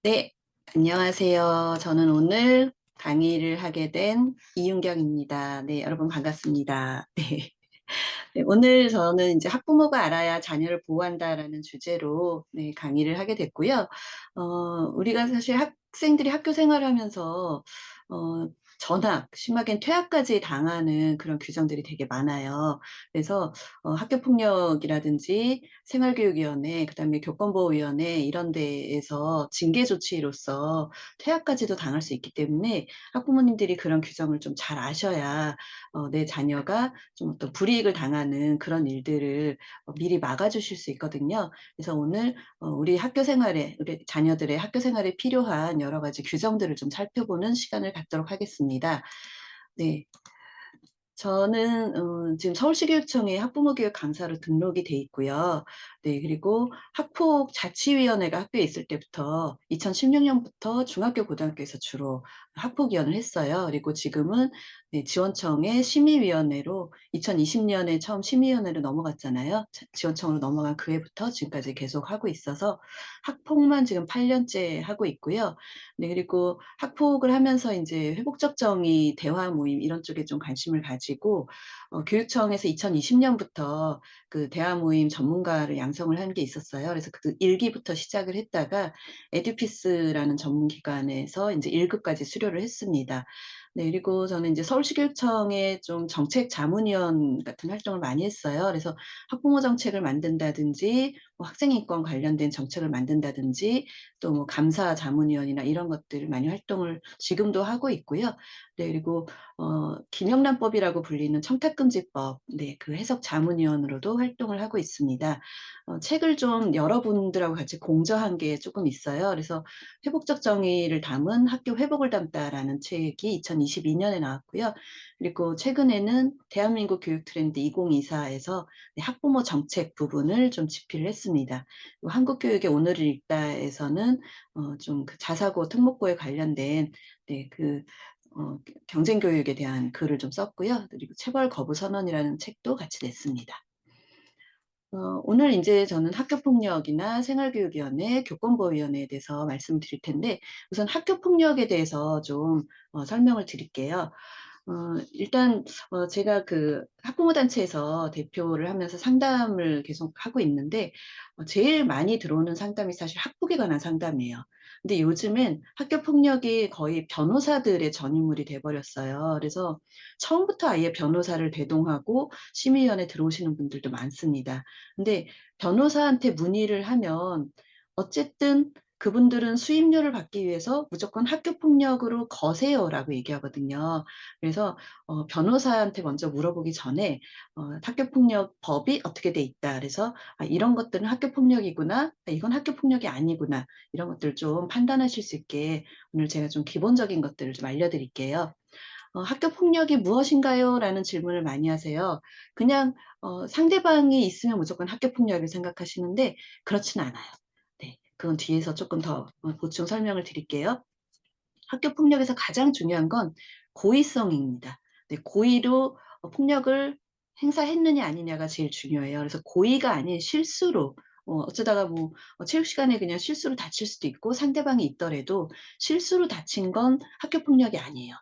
네, 안녕하세요. 저는 오늘 강의를 하게 된 이윤경입니다. 네, 여러분 반갑습니다. 네. 네, 오늘 저는 이제 학부모가 알아야 자녀를 보호한다라는 주제로 네, 강의를 하게 됐고요. 우리가 사실 학생들이 학교 생활하면서 어, 전학, 심하게는 퇴학까지 당하는 그런 규정들이 되게 많아요. 그래서 학교폭력이라든지 생활교육위원회, 그다음에 교권보호위원회 이런 데에서 징계 조치로서 퇴학까지도 당할 수 있기 때문에 학부모님들이 그런 규정을 좀 잘 아셔야 내 자녀가 좀 어떤 불이익을 당하는 그런 일들을 미리 막아주실 수 있거든요. 그래서 오늘 우리 학교 생활에, 우리 자녀들의 학교 생활에 필요한 여러 가지 규정들을 좀 살펴보는 시간을 갖도록 하겠습니다. 네. 저는 지금 서울시교육청에 학부모교육 강사로 등록이 돼 있고요. 네, 그리고 학폭자치위원회가 학교에 있을 때부터 2016년부터 중학교, 고등학교에서 주로 학폭위원을 했어요. 그리고 지금은 네, 지원청의 심의위원회로 2020년에 처음 심의위원회로 넘어갔잖아요. 지원청으로 넘어간 그 해부터 지금까지 계속 하고 있어서 학폭만 지금 8년째 하고 있고요. 네, 그리고 학폭을 하면서 이제 회복적 정의 대화 모임 이런 쪽에 좀 관심을 가지고 교육청에서 2020년부터 그 대화 모임 전문가를 양성을 한 게 있었어요. 그래서 그 1기부터 시작을 했다가 에듀피스라는 전문기관에서 이제 1급까지 수료를 했습니다. 네, 그리고 저는 이제 서울시교육청의 좀 정책 자문위원 같은 활동을 많이 했어요. 그래서 학부모 정책을 만든다든지, 뭐 학생인권 관련된 정책을 만든다든지, 또 뭐 감사 자문위원이나 이런 것들을 많이 활동을 지금도 하고 있고요. 네, 그리고 김영란법이라고 불리는 청탁금지법, 네, 그 해석 자문위원으로도 활동을 하고 있습니다. 책을 좀 여러분들하고 같이 공저한 게 조금 있어요. 그래서 회복적 정의를 담은 학교 회복을 담다라는 책이 2022년에 나왔고요. 그리고 최근에는 대한민국 교육 트렌드 2024에서 학부모 정책 부분을 좀 집필을 했습니다. 한국교육의 오늘을 읽다에서는 좀그 자사고 특목고에 관련된 네, 경쟁교육에 대한 글을 좀 썼고요. 그리고 체벌 거부 선언이라는 책도 같이 냈습니다. 오늘 이제 저는 학교폭력이나 생활교육위원회, 교권보호위원회에 대해서 말씀드릴 텐데 우선 학교폭력에 대해서 좀 설명을 드릴게요. 일단 제가 그 학부모 단체에서 대표를 하면서 상담을 계속 하고 있는데 제일 많이 들어오는 상담이 사실 학폭에 관한 상담이에요. 근데 요즘엔 학교 폭력이 거의 변호사들의 전유물이 돼버렸어요. 그래서 처음부터 아예 변호사를 대동하고 심의위원회 들어오시는 분들도 많습니다. 근데 변호사한테 문의를 하면 어쨌든 그분들은 수임료를 받기 위해서 무조건 학교 폭력으로 거세요라고 얘기하거든요. 그래서 변호사한테 먼저 물어보기 전에 학교폭력 법이 어떻게 돼 있다. 그래서 이런 것들은 학교폭력이구나. 이건 학교폭력이 아니구나. 이런 것들 좀 판단하실 수 있게 오늘 제가 좀 기본적인 것들을 좀 알려드릴게요. 학교폭력이 무엇인가요? 라는 질문을 많이 하세요. 그냥 상대방이 있으면 무조건 학교폭력을 생각하시는데 그렇진 않아요. 네, 그건 뒤에서 조금 더 보충 설명을 드릴게요. 학교 폭력에서 가장 중요한 건 고의성입니다. 네, 고의로 폭력을 행사했느냐 아니냐가 제일 중요해요. 그래서 고의가 아닌 실수로 어쩌다가 뭐 체육 시간에 그냥 실수로 다칠 수도 있고 상대방이 있더라도 실수로 다친 건 학교 폭력이 아니에요.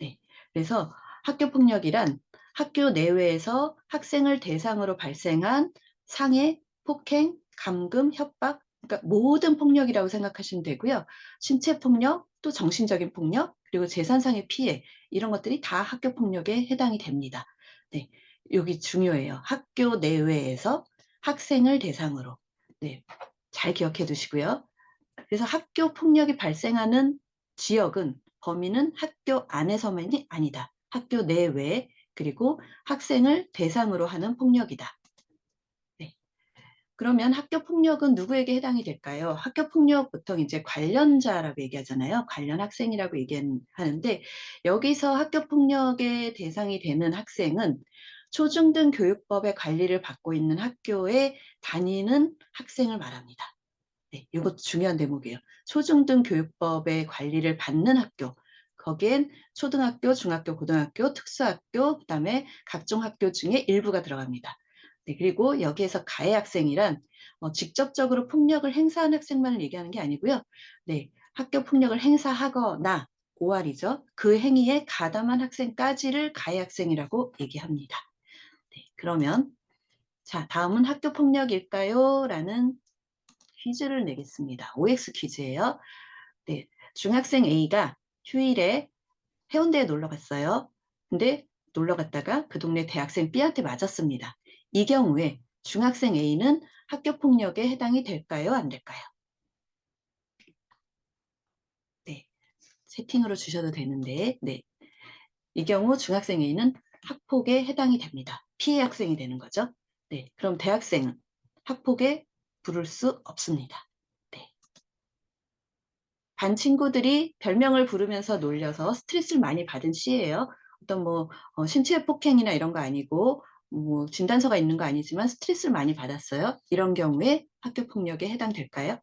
네, 그래서 학교 폭력이란 학교 내외에서 학생을 대상으로 발생한 상해, 폭행, 감금, 협박, 그러니까 모든 폭력이라고 생각하시면 되고요. 신체 폭력, 또 정신적인 폭력, 그리고 재산상의 피해, 이런 것들이 다 학교 폭력에 해당이 됩니다. 네, 여기 중요해요. 학교 내외에서 학생을 대상으로. 네, 잘 기억해 두시고요. 그래서 학교 폭력이 발생하는 지역은, 범위는 학교 안에서만이 아니다. 학교 내외, 그리고 학생을 대상으로 하는 폭력이다. 네. 그러면 학교 폭력은 누구에게 해당이 될까요? 학교 폭력 보통 이제 관련자라고 얘기하잖아요. 관련 학생이라고 얘기하는데 여기서 학교 폭력의 대상이 되는 학생은 초중등 교육법의 관리를 받고 있는 학교에 다니는 학생을 말합니다. 네, 이것도 중요한 대목이에요. 초중등 교육법의 관리를 받는 학교. 거기엔 초등학교, 중학교, 고등학교, 특수학교, 그다음에 각종 학교 중에 일부가 들어갑니다. 네, 그리고 여기에서 가해 학생이란 직접적으로 폭력을 행사한 학생만을 얘기하는 게 아니고요. 네, 학교 폭력을 행사하거나 오할이죠. 그 행위에 가담한 학생까지를 가해 학생이라고 얘기합니다. 네, 그러면 자, 다음은 학교 폭력일까요? 라는 퀴즈를 내겠습니다. OX 퀴즈예요. 네, 중학생 A가 휴일에 해운대에 놀러 갔어요. 근데 놀러 갔다가 그 동네 대학생 B한테 맞았습니다. 이 경우에 중학생 A는 학교 폭력에 해당이 될까요? 안 될까요? 네, 채팅으로 주셔도 되는데, 네, 이 경우 중학생 A는 학폭에 해당이 됩니다. 피해 학생이 되는 거죠. 네, 그럼 대학생은 학폭에 부를 수 없습니다. 네. 반 친구들이 별명을 부르면서 놀려서 스트레스를 많이 받은 시예요. 어떤 뭐 신체 폭행이나 이런 거 아니고 뭐 진단서가 있는 거 아니지만 스트레스를 많이 받았어요. 이런 경우에 학교 폭력에 해당될까요?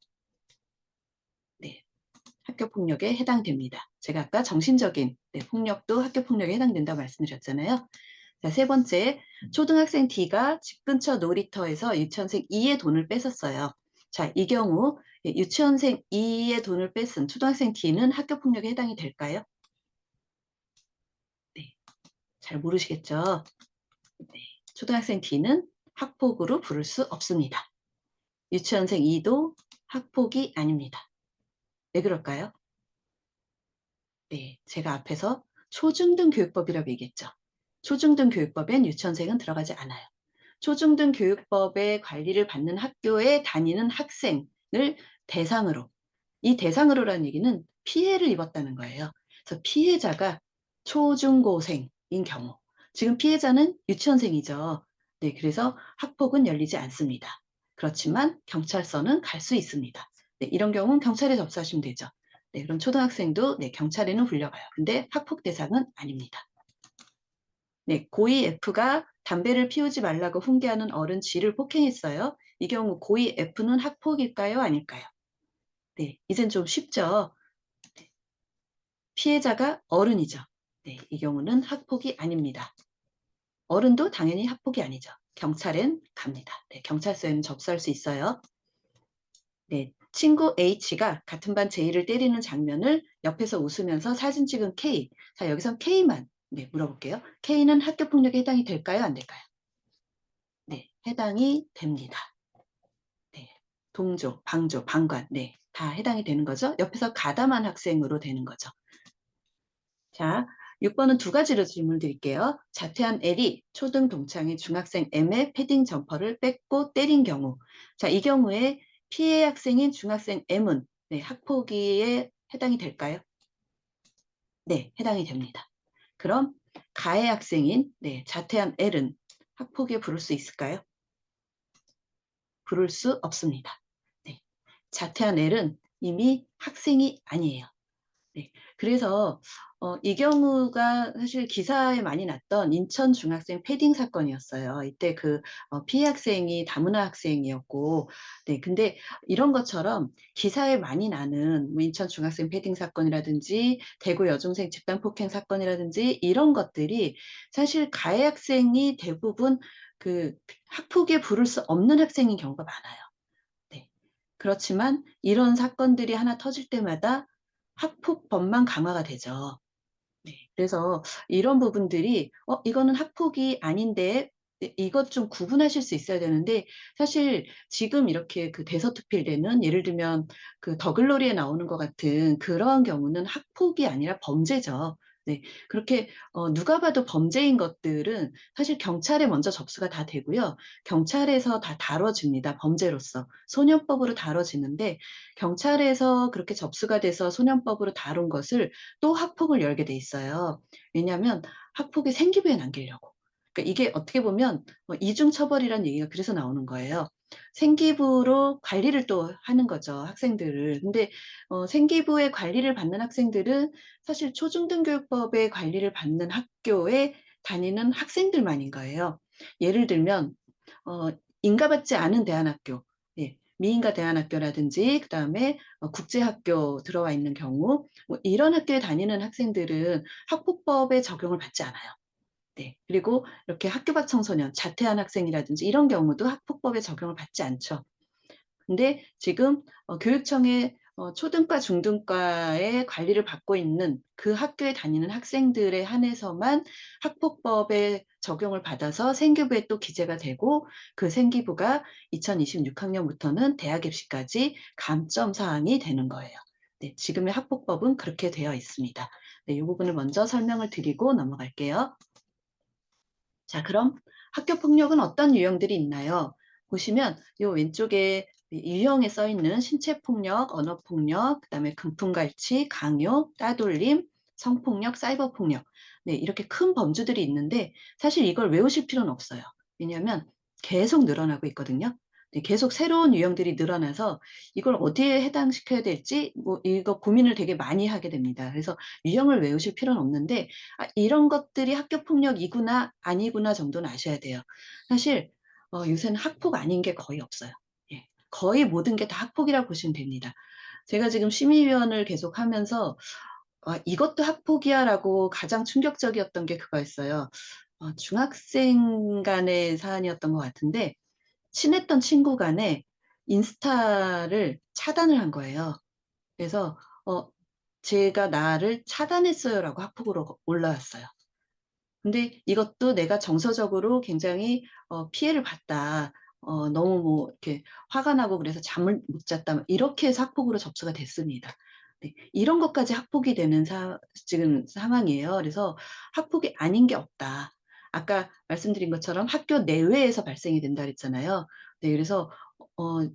네, 학교 폭력에 해당됩니다. 제가 아까 정신적인 폭력도 학교 폭력에 해당된다고 말씀드렸잖아요. 자, 세 번째, 초등학생 D가 집 근처 놀이터에서 유치원생 E의 돈을 뺏었어요. 자, 이 경우 유치원생 E의 돈을 뺏은 초등학생 D는 학교 폭력에 해당이 될까요? 네, 잘 모르시겠죠? 네, 초등학생 D는 학폭으로 부를 수 없습니다. 유치원생 E도 학폭이 아닙니다. 왜 그럴까요? 네, 제가 앞에서 초중등 교육법이라고 얘기했죠. 초중등 교육법엔 유치원생은 들어가지 않아요. 초중등 교육법의 관리를 받는 학교에 다니는 학생을 대상으로, 이 대상으로라는 얘기는 피해를 입었다는 거예요. 그래서 피해자가 초중고생인 경우, 지금 피해자는 유치원생이죠. 네, 그래서 학폭은 열리지 않습니다. 그렇지만 경찰서는 갈 수 있습니다. 네, 이런 경우는 경찰에 접수하시면 되죠. 네, 그럼 초등학생도 네, 경찰에는 불려가요. 근데 학폭 대상은 아닙니다. 네, 고2 F가 담배를 피우지 말라고 훈계하는 어른 G를 폭행했어요. 이 경우 고2 F는 학폭일까요? 아닐까요? 네, 이젠 좀 쉽죠? 네, 피해자가 어른이죠. 네, 이 경우는 학폭이 아닙니다. 어른도 당연히 학폭이 아니죠. 경찰엔 갑니다. 네, 경찰서에는 접수할 수 있어요. 네, 친구 H가 같은 반 J를 때리는 장면을 옆에서 웃으면서 사진 찍은 K. 자, 여기서 K만 물어볼게요. K는 학교 폭력에 해당이 될까요? 안 될까요? 네, 해당이 됩니다. 네, 동조, 방조, 방관, 네, 다 해당이 되는 거죠. 옆에서 가담한 학생으로 되는 거죠. 자, 6번은 두 가지로 질문 드릴게요. 자퇴한 L이 초등 동창인 중학생 M의 패딩 점퍼를 뺏고 때린 경우. 자, 이 경우에 피해 학생인 중학생 M은 학폭위에 해당이 될까요? 네, 해당이 됩니다. 그럼 가해 학생인 자퇴한 L은 학폭위에 부를 수 있을까요? 부를 수 없습니다. 네, 자퇴한 L은 이미 학생이 아니에요. 네. 그래서 이 경우가 사실 기사에 많이 났던 인천 중학생 패딩 사건이었어요. 이때 그 피해 학생이 다문화 학생이었고, 네. 근데 이런 것처럼 기사에 많이 나는 뭐 인천 중학생 패딩 사건이라든지 대구 여중생 집단 폭행 사건이라든지 이런 것들이 사실 가해 학생이 대부분 그 학폭에 부를 수 없는 학생인 경우가 많아요. 네. 그렇지만 이런 사건들이 하나 터질 때마다 학폭법만 강화가 되죠. 네. 그래서 이런 부분들이 이거는 학폭이 아닌데 이것 좀 구분하실 수 있어야 되는데 사실 지금 이렇게 그 대서특필되는 예를 들면 그 더글로리에 나오는 것 같은 그런 경우는 학폭이 아니라 범죄죠. 네. 그렇게 누가 봐도 범죄인 것들은 사실 경찰에 먼저 접수가 다 되고요. 경찰에서 다 다뤄집니다. 범죄로서. 소년법으로 다뤄지는데 경찰에서 그렇게 접수가 돼서 소년법으로 다룬 것을 또 학폭을 열게 돼 있어요. 왜냐하면 학폭의 생기부에 남기려고. 그러니까 이게 어떻게 보면 이중처벌이라는 얘기가 그래서 나오는 거예요. 생기부로 관리를 또 하는 거죠, 학생들을. 근데 생기부의 관리를 받는 학생들은 사실 초중등교육법의 관리를 받는 학교에 다니는 학생들만인 거예요. 예를 들면 어, 인가받지 않은 대안학교, 예, 미인가 대안학교라든지 그다음에 국제학교 들어와 있는 경우 뭐 이런 학교에 다니는 학생들은 학폭법의 적용을 받지 않아요. 네. 그리고 이렇게 학교 밖 청소년, 자퇴한 학생이라든지 이런 경우도 학폭법의 적용을 받지 않죠. 근데 지금 교육청에 초등과 중등과의 관리를 받고 있는 그 학교에 다니는 학생들에 한해서만 학폭법의 적용을 받아서 생기부에 또 기재가 되고, 그 생기부가 2026 학년부터는 대학 입시까지 감점 사항이 되는 거예요. 네, 지금의 학폭법은 그렇게 되어 있습니다. 네, 이 부분을 먼저 설명을 드리고 넘어갈게요. 자, 그럼 학교 폭력은 어떤 유형들이 있나요? 보시면 요 왼쪽에 유형에 써 있는 신체 폭력, 언어 폭력, 그다음에 금품갈취, 강요, 따돌림, 성폭력, 사이버 폭력. 네, 이렇게 큰 범주들이 있는데 사실 이걸 외우실 필요는 없어요. 왜냐하면 계속 늘어나고 있거든요. 네, 계속 새로운 유형들이 늘어나서 이걸 어디에 해당시켜야 될지 뭐 이거 고민을 되게 많이 하게 됩니다. 그래서 유형을 외우실 필요는 없는데, 이런 것들이 학교 폭력이구나 아니구나 정도는 아셔야 돼요. 사실 요새는 학폭 아닌 게 거의 없어요. 예. 거의 모든 게 다 학폭이라고 보시면 됩니다. 제가 지금 심의위원을 계속하면서 '이것도 학폭이야.'라고 가장 충격적이었던 게 그거였어요. 중학생 간의 사안이었던 것 같은데, 친했던 친구 간에 인스타를 차단을 한 거예요. 그래서 "제가 나를 차단했어요."라고 학폭으로 올라왔어요. 근데 이것도 내가 정서적으로 굉장히 피해를 봤다. 너무 뭐 이렇게 화가 나고 그래서 잠을 못 잤다. 막 이렇게 해서 학폭으로 접수가 됐습니다. 네. 이런 것까지 학폭이 되는 지금 상황이에요. 그래서 학폭이 아닌 게 없다. 아까 말씀드린 것처럼 학교 내외에서 발생이 된다 그랬잖아요. 네. 그래서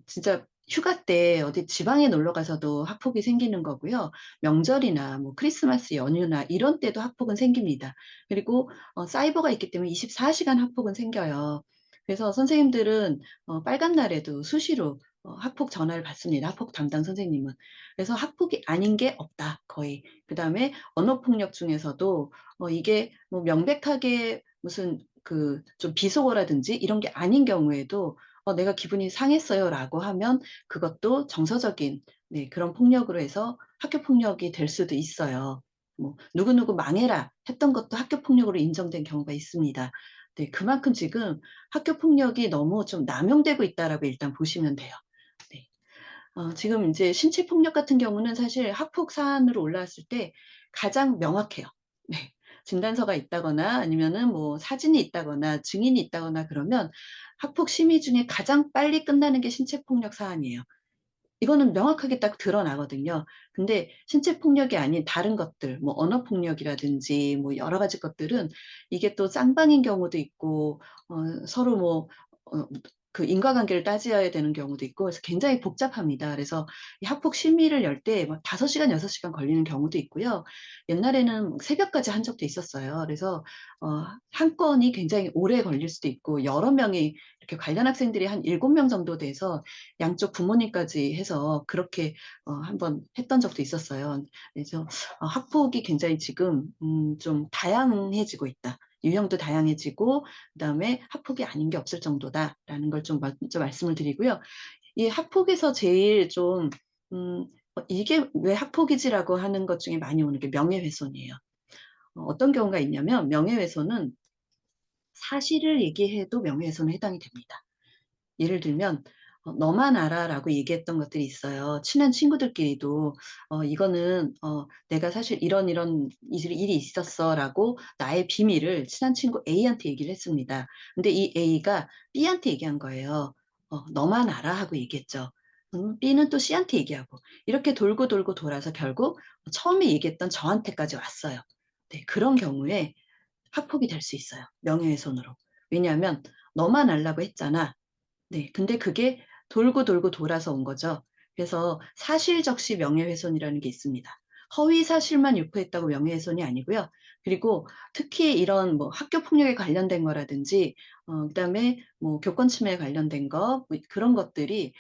진짜 휴가 때 어디 지방에 놀러 가서도 학폭이 생기는 거고요. 명절이나 뭐 크리스마스 연휴나 이런 때도 학폭은 생깁니다. 그리고 사이버가 있기 때문에 24 시간 학폭은 생겨요. 그래서 선생님들은 빨간 날에도 수시로 학폭 전화를 받습니다, 학폭 담당 선생님은. 그래서 학폭이 아닌 게 없다, 거의. 그다음에 언어 폭력 중에서도 이게 뭐 명백하게 무슨 그 좀 비속어라든지 이런 게 아닌 경우에도 "내가 기분이 상했어요."라고 하면 그것도 정서적인, 네, 그런 폭력으로 해서 학교 폭력이 될 수도 있어요. 뭐 "누구누구 망해라." 했던 것도 학교 폭력으로 인정된 경우가 있습니다. 네, 그만큼 지금 '학교 폭력이 너무 좀 남용되고 있다.'라고 일단 보시면 돼요. 네. 지금 인제 신체 폭력 같은 경우는 사실 학폭 사안으로 올라왔을 때 가장 명확해요. 네. 진단서가 있다거나 아니면은 뭐 사진이 있다거나 증인이 있다거나 그러면 학폭 심의 중에 가장 빨리 끝나는 게 신체 폭력 사안이에요. 이거는 명확하게 딱 드러나거든요. 근데 신체 폭력이 아닌 다른 것들, 뭐 언어 폭력이라든지 뭐 여러 가지 것들은 이게 또 쌍방인 경우도 있고 서로 뭐 어 그 인과관계를 따져야 되는 경우도 있고, 그래서 굉장히 복잡합니다. 그래서 이 학폭 심의를 열 때 막 5 시간, 6 시간 걸리는 경우도 있고요. 옛날에는 새벽까지 한 적도 있었어요. 그래서 한 건이 굉장히 오래 걸릴 수도 있고, 여러 명이 이렇게 관련 학생들이 한 7명 정도 돼서 양쪽 부모님까지 해서 그렇게 번 했던 적도 있었어요. 그래서 학폭이 굉장히 지금 좀 다양해지고 있다. 유형도 다양해지고 그다음에 '학폭이 아닌 게 없을 정도다.'라는 걸 좀 먼저 말씀을 드리고요. 이 학폭에서 제일 좀 이게 왜 학폭이지?'라고 하는 것 중에 많이 오는 게 명예훼손이에요. 어떤 경우가 있냐면, 명예훼손은 사실을 얘기해도 명예훼손에 해당이 됩니다. 예를 들면 "너만 알아."라고 얘기했던 것들이 있어요. 친한 친구들끼리도 이거는 "내가 사실 이런 이런 일이 있었어."라고 나의 비밀을 친한 친구 A한테 얘기를 했습니다. 근데 이 A가 B한테 얘기한 거예요. "너만 알아." 하고 얘기했죠. B는 또 C한테 얘기하고, 이렇게 돌고 돌고 돌아서 결국 처음에 얘기했던 저한테까지 왔어요. 네, 그런 경우에 학폭이 될 수 있어요, 명예훼손으로. 왜냐하면 "너만 알라고 했잖아." 네. 근데 그게 돌고 돌고 돌아서 온 거죠. 그래서 사실적시 명예훼손이라는 게 있습니다. 허위 사실만 유포했다고 명예훼손이 아니고요. 그리고 특히 이런 뭐 학교 폭력에 관련된 거라든지 그다음에 뭐 교권 침해에 관련된 거 뭐 그런 것들이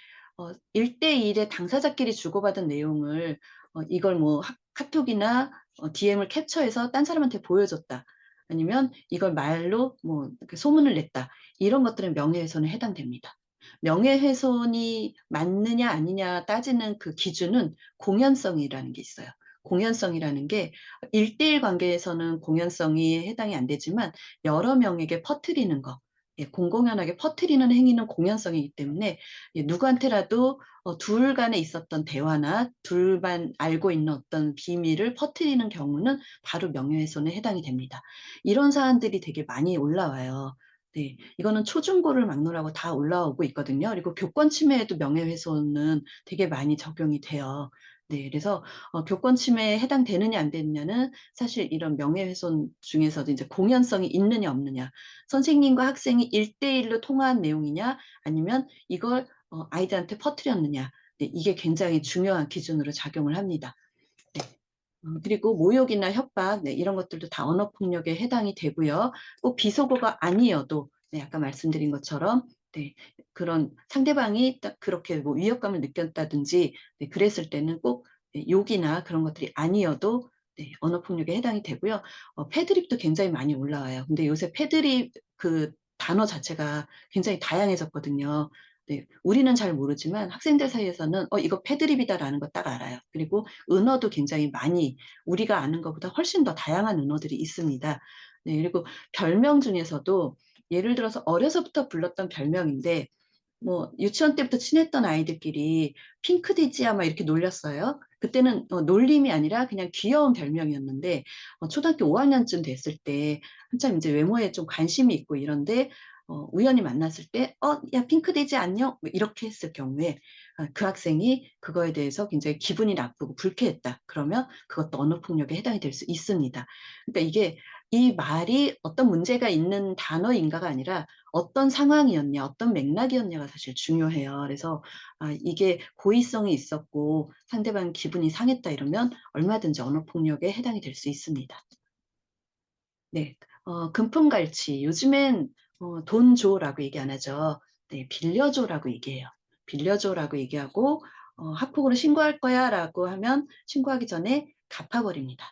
1대1의 당사자끼리 주고받은 내용을 이걸 뭐 카톡이나 DM을 캡처해서 딴 사람한테 보여줬다. 아니면 이걸 말로 뭐 이렇게 소문을 냈다. 이런 것들은 명예훼손에 해당됩니다. 명예훼손이 맞느냐 아니냐 따지는 그 기준은 공연성이라는 게 있어요. 공연성이라는 게 1대1 관계에서는 공연성이 해당이 안 되지만 여러 명에게 퍼뜨리는 거. 예, 공공연하게 퍼뜨리는 행위는 공연성이기 때문에 예, 누구한테라도 둘 간에 있었던 대화나 둘만 알고 있는 어떤 비밀을 퍼뜨리는 경우는 바로 명예훼손에 해당이 됩니다. 이런 사안들이 되게 많이 올라와요. 네, 이거는 초중고를 막론하고 다 올라오고 있거든요. 그리고 교권 침해에도 명예훼손은 되게 많이 적용이 돼요. 네, 그래서 교권 침해에 해당되느냐 안 되느냐는 사실 이런 명예훼손 중에서도 이제 공연성이 있느냐 없느냐, 선생님과 학생이 1대1로 통화한 내용이냐 아니면 이걸 아이들한테 퍼뜨렸느냐, 네, 이게 굉장히 중요한 기준으로 작용을 합니다. 네. 그리고 모욕이나 협박, 네, 이런 것들도 다 언어폭력에 해당이 되고요. 꼭 비속어가 아니어도, 네, 아까 말씀드린 것처럼, 네, 그런 상대방이 딱 그렇게 뭐 위협감을 느꼈다든지, 네, 그랬을 때는 꼭 네, 욕이나 그런 것들이 아니어도 네, 언어폭력에 해당이 되고요. 패드립도 굉장히 많이 올라와요. 근데 요새 패드립 그 단어 자체가 굉장히 다양해졌거든요. 네, 우리는 잘 모르지만 학생들 사이에서는 이거 패드립이다라는 거 딱 알아요. 그리고 은어도 굉장히 많이 우리가 아는 것보다 훨씬 더 다양한 은어들이 있습니다. 네, 그리고 별명 중에서도 예를 들어서 어려서부터 불렀던 별명인데 뭐 유치원 때부터 친했던 아이들끼리 핑크디지야 막 이렇게 놀렸어요. 그때는 놀림이 아니라 그냥 귀여운 별명이었는데 초등학교 5학년쯤 됐을 때 한참 이제 외모에 좀 관심이 있고 이런데 우연히 만났을 때 야 핑크디지 안녕? 뭐 이렇게 했을 경우에 그 학생이 그거에 대해서 굉장히 기분이 나쁘고 불쾌했다. 그러면 그것도 언어폭력에 해당이 될 수 있습니다. 그러니까 이게 이 말이 어떤 문제가 있는 단어인가가 아니라 어떤 상황이었냐, 어떤 맥락이었냐가 사실 중요해요. 그래서 이게 고의성이 있었고 상대방 기분이 상했다 이러면 얼마든지 언어폭력에 해당이 될 수 있습니다. 네, 금품갈취. 요즘엔 돈 줘라고 얘기 안 하죠. 네, 빌려줘라고 얘기해요. 빌려줘라고 얘기하고 학폭으로 신고할 거야라고 하면 신고하기 전에 갚아버립니다.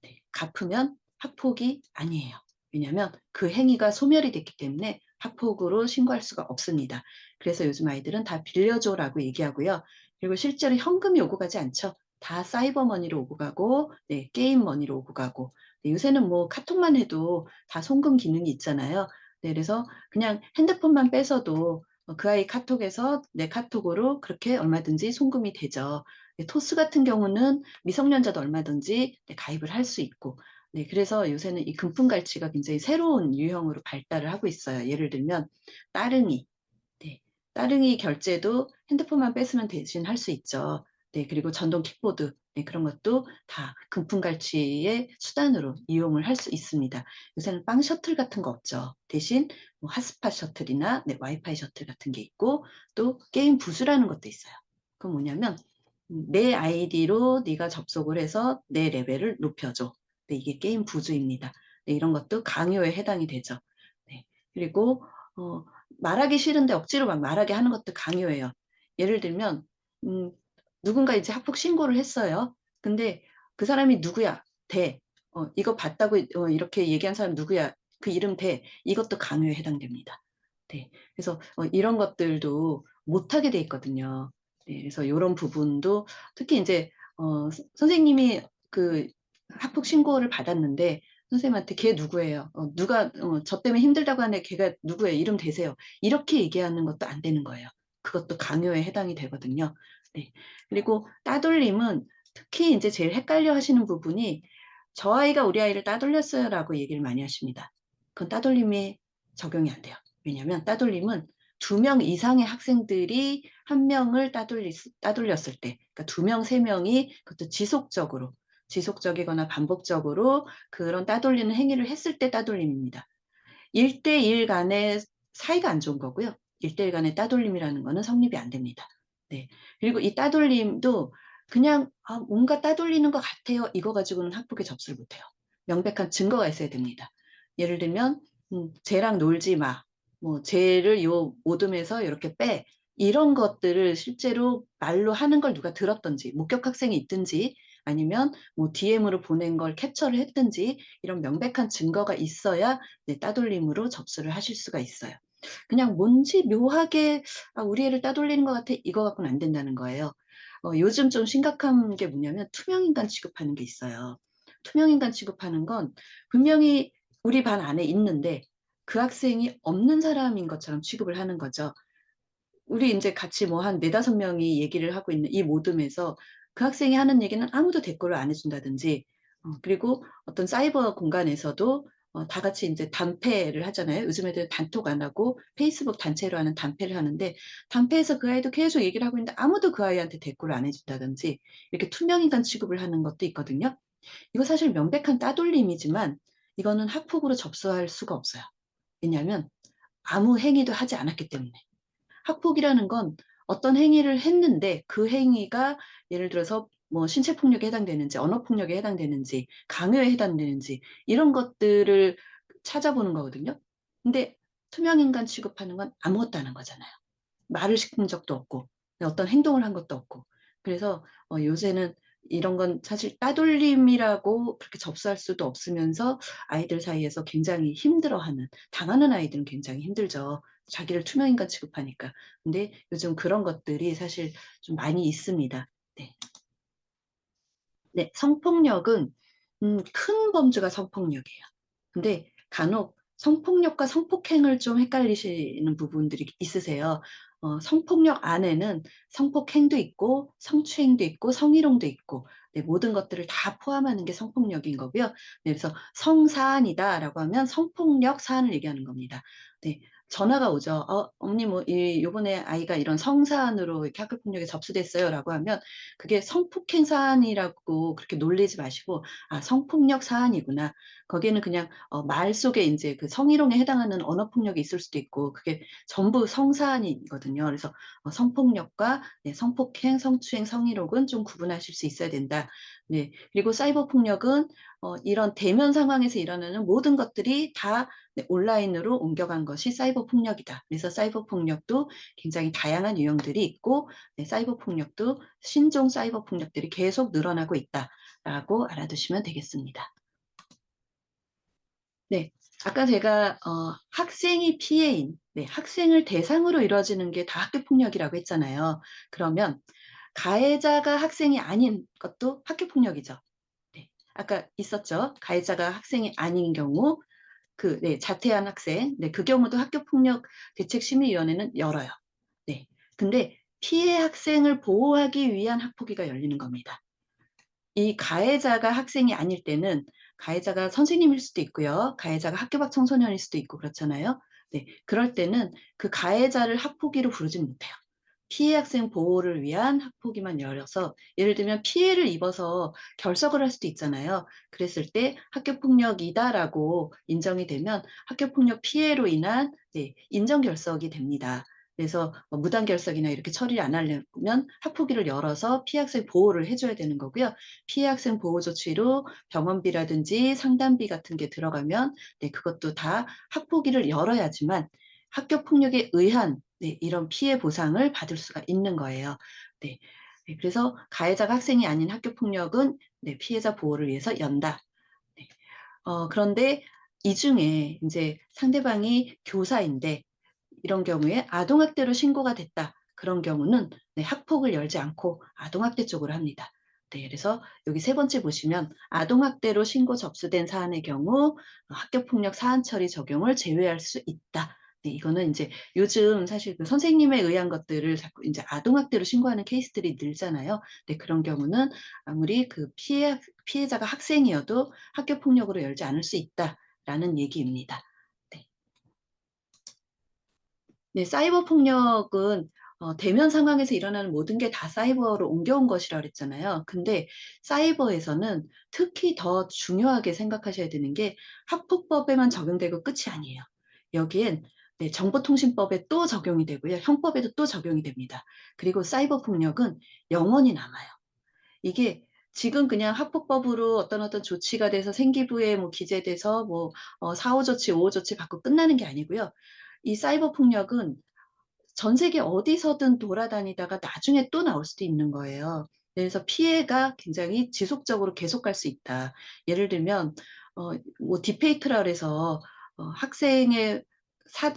네, 갚으면 학폭이 아니에요. 왜냐하면 그 행위가 소멸이 됐기 때문에 학폭으로 신고할 수가 없습니다. 그래서 요즘 아이들은 다 빌려줘라고 얘기하고요. 그리고 실제로 현금이 오고 가지 않죠. 다 사이버 머니로 오고 가고, 네, 게임 머니로 오고 가고. 네, 요새는 뭐 카톡만 해도 다 송금 기능이 있잖아요. 네, 그래서 그냥 핸드폰만 뺏어도 그 아이 카톡에서 내 카톡으로 그렇게 얼마든지 송금이 되죠. 네, 토스 같은 경우는 미성년자도 얼마든지 네, 가입을 할 수 있고, 네, 그래서 요새는 이 금품갈취가 굉장히 새로운 유형으로 발달을 하고 있어요. 예를 들면 따릉이, 네, 따릉이 결제도 핸드폰만 뺏으면 대신 할 수 있죠. 네, 그리고 전동 킥보드, 네, 그런 것도 다 금품갈취의 수단으로 이용을 할 수 있습니다. 요새는 빵 셔틀 같은 거 없죠. 대신 뭐 핫스팟 셔틀이나 네, 와이파이 셔틀 같은 게 있고 또 게임 부수라는 것도 있어요. 그건 뭐냐면 내 아이디로 네가 접속을 해서 내 레벨을 높여줘. 네, 이게 게임 부주입니다. 네, 이런 것도 강요에 해당이 되죠. 네, 그리고 어, 말하기 싫은데 억지로 막 말하게 하는 것도 강요예요. 예를 들면 음, 누군가 이제 학폭 신고를 했어요. 근데 그 사람이 누구야? 대. 이거 봤다고 이렇게 얘기한 사람 누구야? 그 이름 대. 이것도 강요에 해당됩니다. 네, 그래서 이런 것들도 못하게 돼 있거든요. 네, 그래서 이런 부분도 특히 이제 선생님이 그 학폭 신고를 받았는데 선생님한테 걔 누구예요? 누가 저 때문에 힘들다고 하네. 걔가 누구예요? 이름 대세요. 이렇게 얘기하는 것도 안 되는 거예요. 그것도 강요에 해당이 되거든요. 네. 그리고 따돌림은 특히 이제 제일 헷갈려 하시는 부분이 저 아이가 우리 아이를 따돌렸어요라고 얘기를 많이 하십니다. 그건 따돌림이 적용이 안 돼요. 왜냐하면 따돌림은 2명 이상의 학생들이 한 명을 따돌렸을 때, 그러니까 2명, 3명이 그것도 지속적이거나 반복적으로 그런 따돌리는 행위를 했을 때 따돌림입니다. 1대1 간의 사이가 안 좋은 거고요. 1대1 간의 따돌림이라는 거는 성립이 안 됩니다. 네. 그리고 이 따돌림도 그냥 뭔가 따돌리는 것 같아요. 이거 가지고는 학폭에 접수를 못해요. 명백한 증거가 있어야 됩니다. 예를 들면 쟤랑 놀지 마. 뭐 쟤를 요 오둠에서 이렇게 빼. 이런 것들을 실제로 말로 하는 걸 누가 들었든지 목격 학생이 있든지 아니면 뭐 DM으로 보낸 걸 캡처를 했든지 이런 명백한 증거가 있어야 네, 따돌림으로 접수를 하실 수가 있어요. 그냥 뭔지 묘하게 우리 애를 따돌리는 것 같아 이거 갖고는 안 된다는 거예요. 요즘 좀 심각한 게 뭐냐면 투명인간 취급하는 게 있어요. 투명인간 취급하는 건 분명히 우리 반 안에 있는데 그 학생이 없는 사람인 것처럼 취급을 하는 거죠. 우리 인제 같이 뭐 한 4-5 명이 얘기를 하고 있는 이 모듬에서 그 학생이 하는 얘기는 아무도 댓글을 안 해 준다든지, 그리고 어떤 사이버 공간에서도 다 같이 인제 단패를 하잖아요. 요즘 애들은 단톡 안 하고 페이스북 단체로 하는 단패를 하는데, 단패에서 그 아이도 계속 얘기를 하고 있는데 아무도 그 아이한테 댓글을 안 해 준다든지, 이렇게 투명 인간 취급을 하는 것도 있거든요. 이거 사실 명백한 따돌림이지만 이거는 학폭으로 접수할 수가 없어요. 왜냐하면 아무 행위도 하지 않았기 때문에. 학폭이라는 건 어떤 행위를 했는데 그 행위가 예를 들어서 뭐 신체 폭력에 해당되는지, 언어 폭력에 해당되는지, 강요에 해당되는지, 이런 것들을 찾아보는 거거든요. 근데 투명 인간 취급하는 건 아무것도 안 한 거잖아요. 말을 시킨 적도 없고 어떤 행동을 한 것도 없고. 그래서 요새는 이런 건 사실 따돌림이라고 그렇게 접수할 수도 없으면서 아이들 사이에서 굉장히 힘들어하는, 당하는 아이들은 굉장히 힘들죠, 자기를 투명인간 취급하니까. 근데 요즘 그런 것들이 사실 좀 많이 있습니다. 네. 네. 성폭력은 큰 범주가 성폭력이에요. 근데 간혹 성폭력과 성폭행을 좀 헷갈리시는 부분들이 있으세요. 성폭력 안에는 성폭행도 있고 성추행도 있고 성희롱도 있고, 네, 모든 것들을 다 포함하는 게 성폭력인 거고요. 네, 그래서 "성사안이다."라고 하면 성폭력 사안을 얘기하는 겁니다. 네. 전화가 오죠. 어머니 뭐 이 요번에 아이가 이런 성사안으로 이렇게 학교 폭력에 접수됐어요."라고 하면 그게 성폭행 사안이라고 그렇게 놀리지 마시고 '아, 성폭력 사안이구나.' 거기에는 그냥 말 속에 인제 그 성희롱에 해당하는 언어 폭력이 있을 수도 있고 그게 전부 성사안이거든요. 그래서 성폭력과, 네, 성폭행, 성추행, 성희롱은 좀 구분하실 수 있어야 된다. 네. 그리고 사이버 폭력은 이런 대면 상황에서 일어나는 모든 것들이 다, 네, 온라인으로 옮겨간 것이 사이버 폭력이다. 그래서 사이버 폭력도 굉장히 다양한 유형들이 있고, 네, 사이버 폭력도 신종 사이버 폭력들이 계속 늘어나고 있다라고 알아두시면 되겠습니다. 네. 아까 제가 학생이 피해인, 네, 학생을 대상으로 이루어지는 게 다 학교 폭력이라고 했잖아요. 그러면 가해자가 학생이 아닌 것도 학교 폭력이죠. 네. 아까 있었죠. 가해자가 학생이 아닌 경우, 네, 자퇴한 학생, 네, 그 경우도 학교폭력 대책심의위원회는 열어요. 네. 근데 피해 학생을 보호하기 위한 학폭위가 열리는 겁니다. 이 가해자가 학생이 아닐 때는 가해자가 선생님일 수도 있고요. 가해자가 학교 밖 청소년일 수도 있고 그렇잖아요. 네. 그럴 때는 그 가해자를 학폭위로 부르지 못해요. 피해 학생 보호를 위한 학폭위만 열어서, 예를 들면 피해를 입어서 결석을 할 수도 있잖아요. 그랬을 때 학교폭력이다라고 인정이 되면 학교폭력 피해로 인한, 네, 인정 결석이 됩니다. 그래서 무단 결석이나 이렇게 처리를 안 하려면 학폭위를 열어서 피해 학생 보호를 해 줘야 되는 거고요. 피해 학생 보호 조치로 병원비라든지 상담비 같은 게 들어가면, 네, 그것도 다 학폭위를 열어야지만 학교 폭력에 의한, 네, 이런 피해 보상을 받을 수가 있는 거예요. 네. 네, 그래서 가해자가 학생이 아닌 학교 폭력은, 네, 피해자 보호를 위해서 연다. 네. 그런데 이 중에 인제 상대방이 교사인데 이런 경우에 아동학대로 신고가 됐다, 그런 경우는, 네, 학폭을 열지 않고 아동학대 쪽으로 합니다. 네. 그래서 여기 세 번째 보시면 아동학대로 신고 접수된 사안의 경우 학교폭력 사안 처리 적용을 제외할 수 있다. 네. 이거는 인제 요즘 사실 그 선생님에 의한 것들을 자꾸 인제 아동학대로 신고하는 케이스들이 늘잖아요. 네. 그런 경우는 아무리 그 피해자가 학생이어도 학교폭력으로 열지 않을 수 있다라는 얘기입니다. 네. 네. 사이버 폭력은 대면 상황에서 일어나는 모든 게 다 사이버로 옮겨온 것이라 그랬잖아요. 근데 사이버에서는 특히 더 중요하게 생각하셔야 되는 게 학폭법에만 적용되고 끝이 아니에요. 여기엔, 네, 정보통신법에 또 적용이 되고요. 형법에도 또 적용이 됩니다. 그리고 사이버 폭력은 영원히 남아요. 이게 지금 그냥 학폭법으로 어떤 조치가 돼서 생기부에 뭐 기재돼서 뭐 4호 조치, 5호 조치 받고 끝나는 게 아니고요. 이 사이버 폭력은 전 세계 어디서든 돌아다니다가 나중에 또 나올 수도 있는 거예요. 그래서 피해가 굉장히 지속적으로 계속 갈 수 있다. 예를 들면 뭐 딥페이크라 그래서 학생의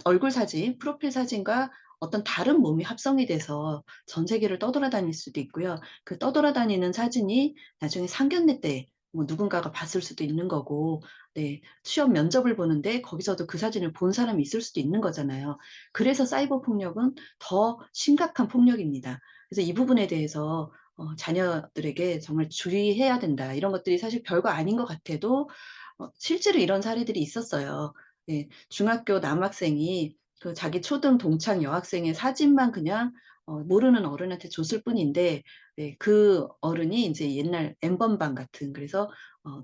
얼굴 사진, 프로필 사진과 어떤 다른 몸이 합성이 돼서 전 세계를 떠돌아다닐 수도 있고요. 그 떠돌아다니는 사진이 나중에 상견례 때 뭐 누군가가 봤을 수도 있는 거고, 네, 취업 면접을 보는데 거기서도 그 사진을 본 사람이 있을 수도 있는 거잖아요. 그래서 사이버 폭력은 더 심각한 폭력입니다. 그래서 이 부분에 대해서 자녀들에게 정말 주의해야 된다. 이런 것들이 사실 별거 아닌 것 같아도 실제로 이런 사례들이 있었어요. 네, 중학교 남학생이 그 자기 초등 동창 여학생의 사진만 그냥 모르는 어른한테 줬을 뿐인데, 네, 그 어른이 이제 옛날 엠번방 같은, 그래서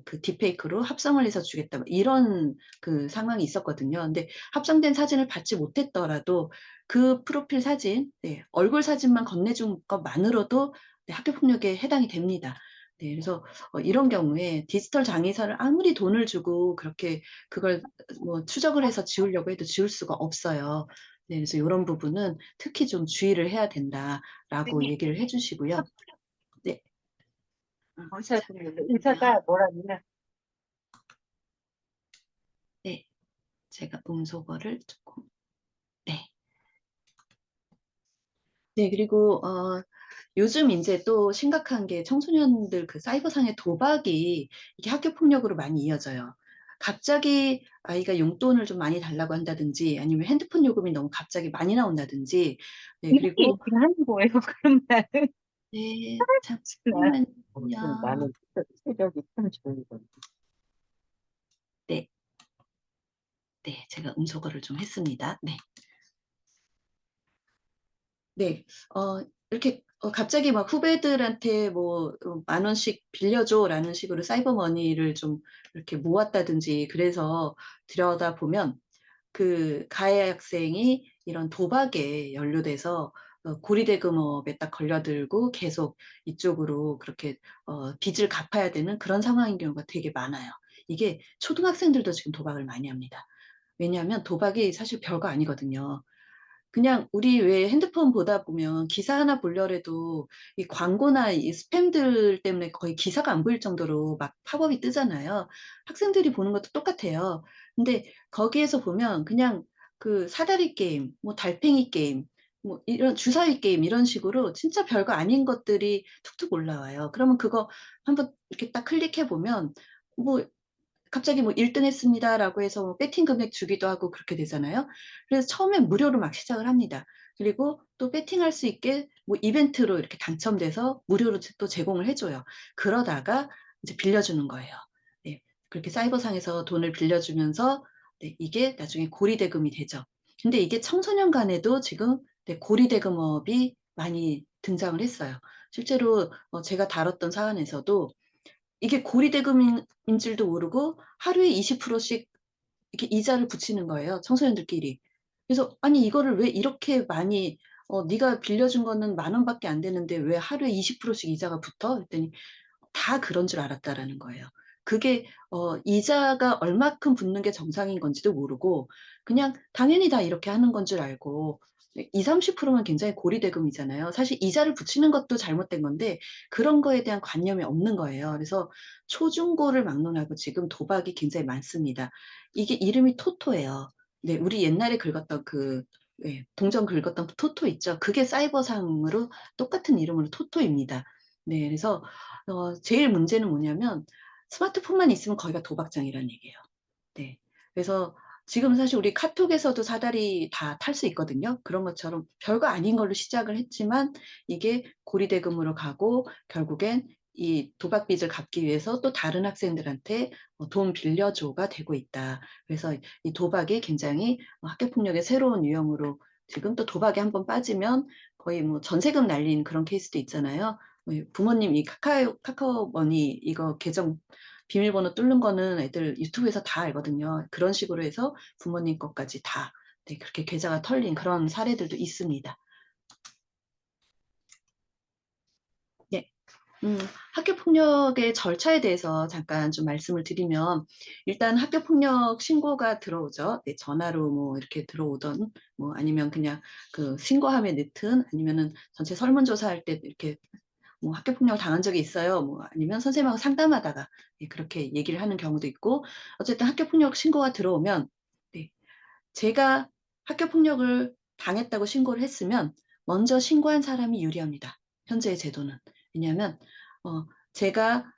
그 딥페이크로 합성을 해서 주겠다, 뭐 이런 그 상황이 있었거든요. 근데 합성된 사진을 받지 못했더라도 그 프로필 사진, 네, 얼굴 사진만 건네준 것만으로도 네, 학교 폭력에 해당이 됩니다. 네, 그래서 이런 경우에 디지털 장의사를 아무리 돈을 주고 그렇게 그걸 뭐 추적을 해서 지우려고 해도 지울 수가 없어요. 네, 그래서 이런 부분은 특히 좀 주의를 해야 된다라고 선생님, 얘기를 해주시고요. 네, 자, 잠깐만요. 의사가 뭐라냐면 네, 제가 음소거를 조금. 네, 네, 그리고 요즘 이제 또 심각한 게 청소년들 그 사이버상의 도박이 이게 학교 폭력으로 많이 이어져요. 갑자기 아이가 용돈을 좀 많이 달라고 한다든지 아니면 핸드폰 요금이 너무 갑자기 많이 나온다든지. 네, 이렇게 그리고 얘기를 하는 거예요. 그런 날은 네, 나 잠시만요. 나는 체력이 참 좋은 거. 네, 네, 제가 음소거를 좀 했습니다. 네. 네, 이렇게 갑자기 막 후배들한테 뭐 10,000원씩 빌려줘라는 식으로 사이버 머니를 좀 이렇게 모았다든지 그래서 들여다보면 그 가해 학생이 이런 도박에 연루돼서 고리대금업에 딱 걸려들고 계속 이쪽으로 그렇게 빚을 갚아야 되는 그런 상황인 경우가 되게 많아요. 이게 초등학생들도 지금 도박을 많이 합니다. 왜냐하면 도박이 사실 별거 아니거든요. 그냥 우리 왜 핸드폰 보다 보면 기사 하나 보려래도 이 광고나 이 스팸들 때문에 거의 기사가 안 보일 정도로 막 팝업이 뜨잖아요. 학생들이 보는 것도 똑같아요. 근데 거기에서 보면 그냥 그 사다리 게임, 뭐 달팽이 게임, 뭐 이런 주사위 게임 이런 식으로 진짜 별거 아닌 것들이 툭툭 올라와요. 그러면 그거 한번 이렇게 딱 클릭해 보면 뭐 갑자기 뭐 1등 했습니다라고 해서 뭐 배팅 금액 주기도 하고 그렇게 되잖아요. 그래서 처음엔 무료로 막 시작을 합니다. 그리고 또 배팅할 수 있게 뭐 이벤트로 이렇게 당첨돼서 무료로 또 제공을 해줘요. 그러다가 이제 빌려주는 거예요. 네, 그렇게 사이버상에서 돈을 빌려주면서 네, 이게 나중에 고리대금이 되죠. 근데 이게 청소년 간에도 지금 네, 고리대금업이 많이 등장을 했어요. 실제로 제가 다뤘던 사안에서도 이게 고리대금인 줄도 모르고 하루에 20%씩 이렇게 이자를 붙이는 거예요, 청소년들끼리. 그래서 아니 이거를 왜 이렇게 많이 네가 빌려준 거는 10,000원밖에 안 되는데 왜 하루에 20%씩 이자가 붙어? 그랬더니 다 그런 줄 알았다라는 거예요. 그게 이자가 얼마큼 붙는 게 정상인 건지도 모르고 그냥 당연히 다 이렇게 하는 건 줄 알고 20-30%면 굉장히 고리대금이잖아요. 사실 이자를 붙이는 것도 잘못된 건데 그런 거에 대한 관념이 없는 거예요. 그래서 초중고를 막론하고 지금 도박이 굉장히 많습니다. 이게 이름이 토토예요. 네, 우리 옛날에 긁었던 그 네, 동전 긁었던 토토 있죠. 그게 사이버상으로 똑같은 이름으로 토토입니다. 네, 그래서 제일 문제는 뭐냐면 스마트폰만 있으면 거기가 도박장이라는 얘기예요. 네. 그래서 지금 사실 우리 카톡에서도 사다리 다 탈 수 있거든요. 그런 것처럼 별거 아닌 걸로 시작을 했지만 이게 고리대금으로 가고 결국엔 이 도박빚을 갚기 위해서 또 다른 학생들한테 돈 빌려줘가 되고 있다. 그래서 이 도박이 굉장히 학교폭력의 새로운 유형으로 지금 또 도박에 한번 빠지면 거의 뭐 전세금 날린 그런 케이스도 있잖아요. 부모님 이 카카오머니 이거 계정 비밀번호 뚫는 거는 애들 유튜브에서 다 알거든요. 그런 식으로 해서 부모님 것까지 다 네, 그렇게 계좌가 털린 그런 사례들도 있습니다. 네. 음, 학교폭력의 절차에 대해서 잠깐 좀 말씀을 드리면, 일단 학교폭력 신고가 들어오죠. 네, 전화로 뭐 이렇게 들어오던, 뭐 아니면 그냥 그 신고함에 넣든, 아니면은 전체 설문조사할 때 이렇게 뭐 학교폭력을 당한 적이 있어요. 뭐 아니면 선생님하고 상담하다가 예, 그렇게 얘기를 하는 경우도 있고, 어쨌든 학교폭력 신고가 들어오면, 네, 제가 학교폭력을 당했다고 신고를 했으면 먼저 신고한 사람이 유리합니다. 현재의 제도는. 왜냐하면 제가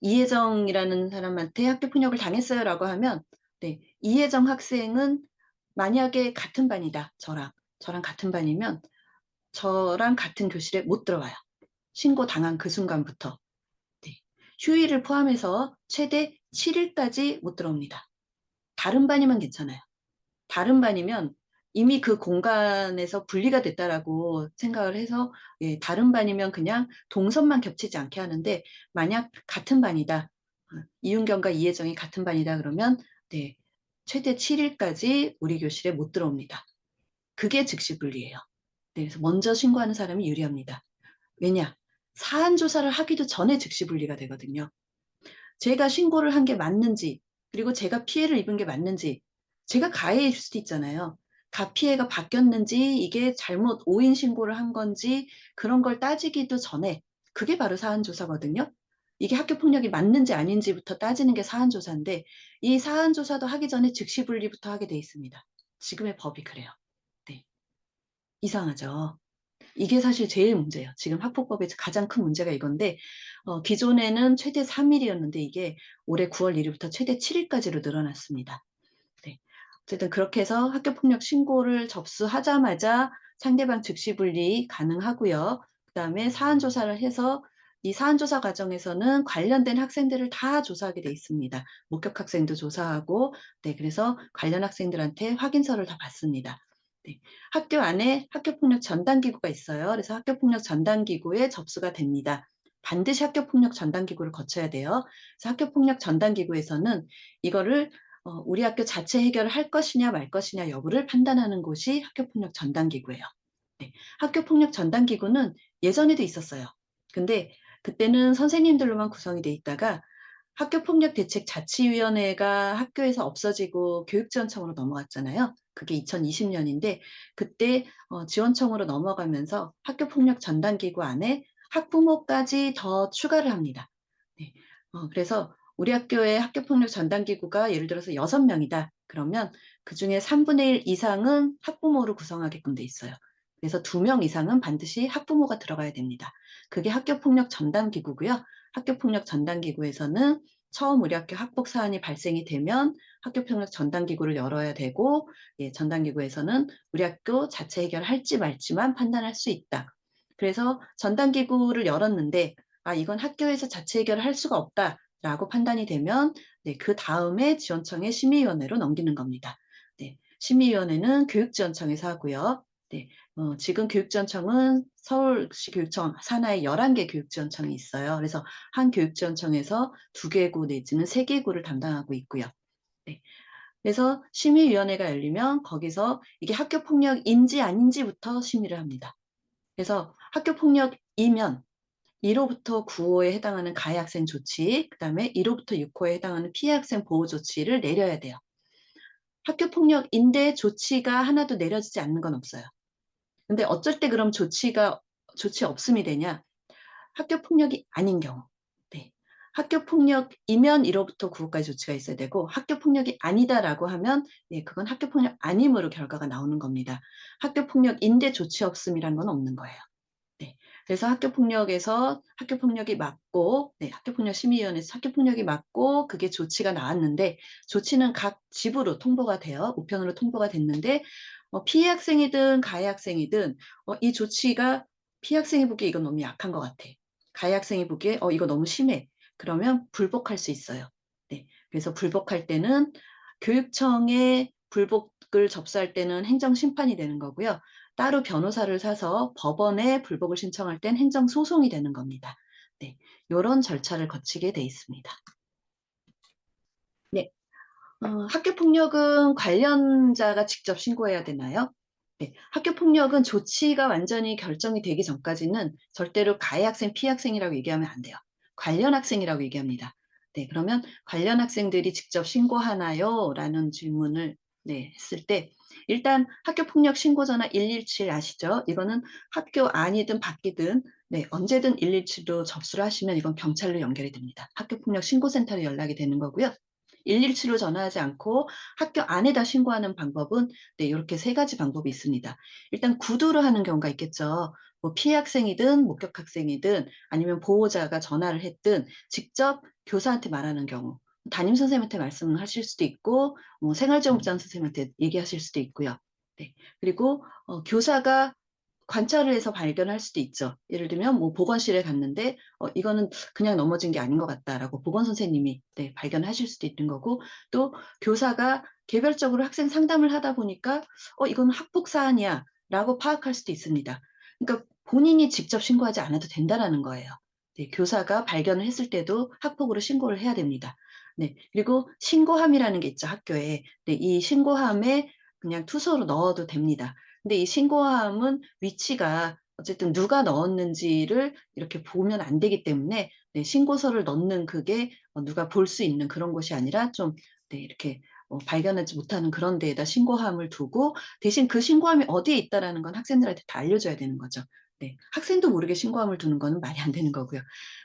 이혜정이라는 사람한테 학교 폭력을 당했어요라고 하면 네, 이혜정 학생은 만약에 같은 반이다. 저랑 같은 반이면 저랑 같은 교실에 못 들어와요. 신고당한 그 순간부터. 네. 휴일을 포함해서 최대 7일까지 못 들어옵니다. 다른 반이면 괜찮아요. 다른 반이면 이미 그 공간에서 분리가 됐다라고 생각을 해서 예, 다른 반이면 그냥 동선만 겹치지 않게 하는데 만약 같은 반이다. 이윤경과 이혜정이 같은 반이다 그러면 네, 최대 7일까지 우리 교실에 못 들어옵니다. 그게 즉시 분리예요. 네, 그래서 먼저 신고하는 사람이 유리합니다. 왜냐? 사안 조사를 하기도 전에 즉시 분리가 되거든요. 제가 신고를 한 게 맞는지, 그리고 제가 피해를 입은 게 맞는지, 제가 가해일 수도 있잖아요. 가피해가 바뀌었는지, 이게 잘못 오인 신고를 한 건지, 그런 걸 따지기도 전에, 그게 바로 사안조사거든요. 이게 학교폭력이 맞는지 아닌지부터 따지는 게 사안조사인데, 이 사안조사도 하기 전에 즉시 분리부터 하게 돼 있습니다. 지금의 법이 그래요. 네. 이상하죠. 이게 사실 제일 문제예요. 지금 학폭법의 가장 큰 문제가 이건데 기존에는 최대 3일이었는데 이게 올해 9월 1일부터 최대 7일까지로 늘어났습니다. 네. 어쨌든 그렇게 해서 학교폭력 신고를 접수하자마자 상대방 즉시 분리 가능하고요. 그다음에 사안 조사를 해서 이 사안 조사 과정에서는 관련된 학생들을 다 조사하게 돼 있습니다. 목격 학생도 조사하고, 네, 그래서 관련 학생들한테 확인서를 다 받습니다. 네. 학교 안에 학교폭력 전담기구가 있어요. 그래서 학교폭력 전담기구에 접수가 됩니다. 반드시 학교폭력 전담기구를 거쳐야 돼요. 그래서 학교폭력 전담기구에서는 이거를 우리 학교 자체 해결을 할 것이냐 말 것이냐 여부를 판단하는 곳이 학교폭력 전담기구예요. 네. 학교폭력 전담기구는 예전에도 있었어요. 근데 그때는 선생님들로만 구성이 돼 있다가 학교폭력대책자치위원회가 학교에서 없어지고 교육지원청으로 넘어갔잖아요. 그게 2020년인데 그때 지원청으로 넘어가면서 학교폭력 전담기구 안에 학부모까지 더 추가를 합니다. 네. 그래서 우리 학교의 학교폭력 전담기구가 예를 들어서 6명이다. 그러면 그중에 3분의 1 이상은 학부모로 구성하게끔 돼 있어요. 그래서 2명 이상은 반드시 학부모가 들어가야 됩니다. 그게 학교폭력 전담기구고요. 학교폭력 전담기구에서는 처음 우리 학교 학폭 사안이 발생이 되면 학교폭력 전담기구를 열어야 되고 예, 전담기구에서는 우리 학교 자체 해결할지 말지만 판단할 수 있다. 그래서 전담기구를 열었는데 아 이건 학교에서 자체 해결을 할 수가 없다라고 판단이 되면 네, 그 다음에 지원청의 심의위원회로 넘기는 겁니다. 네, 심의위원회는 교육지원청에서 하고요. 네, 지금 교육지원청은 서울시 교육청 산하에 11개 교육지원청이 있어요. 그래서 한 교육지원청에서 2개구 내지는 3개구를 담당하고 있고요. 네. 그래서 심의위원회가 열리면 거기서 이게 학교폭력인지 아닌지부터 심의를 합니다. 그래서 학교폭력이면 1호부터 9호에 해당하는 가해 학생 조치, 그 다음에 1호부터 6호에 해당하는 피해 학생 보호 조치를 내려야 돼요. 학교폭력인데 조치가 하나도 내려지지 않는 건 없어요. 근데 어쩔 때 그럼 조치 없음이 되냐? 학교 폭력이 아닌 경우. 네. 학교 폭력이면 1호부터 9호까지 조치가 있어야 되고 학교 폭력이 아니다라고 하면 네, 그건 학교 폭력 아님으로 결과가 나오는 겁니다. 학교 폭력인데 조치 없음이란 건 없는 거예요. 네. 그래서 학교 폭력에서 학교 폭력이 맞고 네, 학교 폭력 심의위원회에서 학교 폭력이 맞고 그게 조치가 나왔는데 조치는 각 집으로 통보가 돼요. 우편으로 통보가 됐는데 피해 학생이든 가해 학생이든 이 조치가 피해 학생이 보기에 이건 너무 약한 것 같아. 가해 학생이 보기에 이거 너무 심해. 그러면 불복할 수 있어요. 네. 그래서 불복할 때는 교육청에 불복을 접수할 때는 행정심판이 되는 거고요. 따로 변호사를 사서 법원에 불복을 신청할 땐 행정소송이 되는 겁니다. 네. 요런 절차를 거치게 돼 있습니다. 네. 학교폭력은 관련자가 직접 신고해야 되나요? 네, 학교폭력은 조치가 완전히 결정이 되기 전까지는 절대로 가해 학생, 피해 학생이라고 얘기하면 안 돼요. 관련 학생이라고 얘기합니다. 네, 그러면 관련 학생들이 직접 신고하나요? 라는 질문을 네, 했을 때 일단 학교폭력 신고전화 117 아시죠? 이거는 학교 안이든 밖이든 네, 언제든 117로 접수를 하시면 이건 경찰로 연결이 됩니다. 학교폭력 신고센터로 연락이 되는 거고요. 117로 전화하지 않고 학교 안에다 신고하는 방법은 네 요렇게 3 가지 방법이 있습니다. 일단 구두로 하는 경우가 있겠죠. 뭐 피해 학생이든 목격 학생이든 아니면 보호자가 전화를 했든 직접 교사한테 말하는 경우, 담임 선생님한테 말씀하실 수도 있고 뭐 생활지원부장 선생님한테 얘기하실 수도 있고요. 네. 그리고 교사가 관찰을 해서 발견할 수도 있죠. 예를 들면 뭐 보건실에 갔는데 "이거는 그냥 넘어진 게 아닌 것 같다."라고 보건 선생님이 네 발견하실 수도 있는 거고, 또 교사가 개별적으로 학생 상담을 하다 보니까 이거는 학폭 사안이야."라고 파악할 수도 있습니다. 그러니까 본인이 직접 신고하지 않아도 된다라는 거예요. 네, 교사가 발견을 했을 때도 학폭으로 신고를 해야 됩니다. 네. 그리고 신고함이라는 게 있죠, 학교에. 네, 이 신고함에 그냥 투서로 넣어도 됩니다. 근데 이 신고함은 위치가 어쨌든 누가 넣었는지를 이렇게 보면 안 되기 때문에 네 신고서를 넣는 그게 누가 볼 수 있는 그런 곳이 아니라 좀 네 이렇게 발견하지 못하는 그런 데에다 신고함을 두고, 대신 그 신고함이 어디에 있다라는 건 학생들한테 다 알려줘야 되는 거죠. 네. 학생도 모르게 신고함을 두는 거는 말이 안 되는 거고요.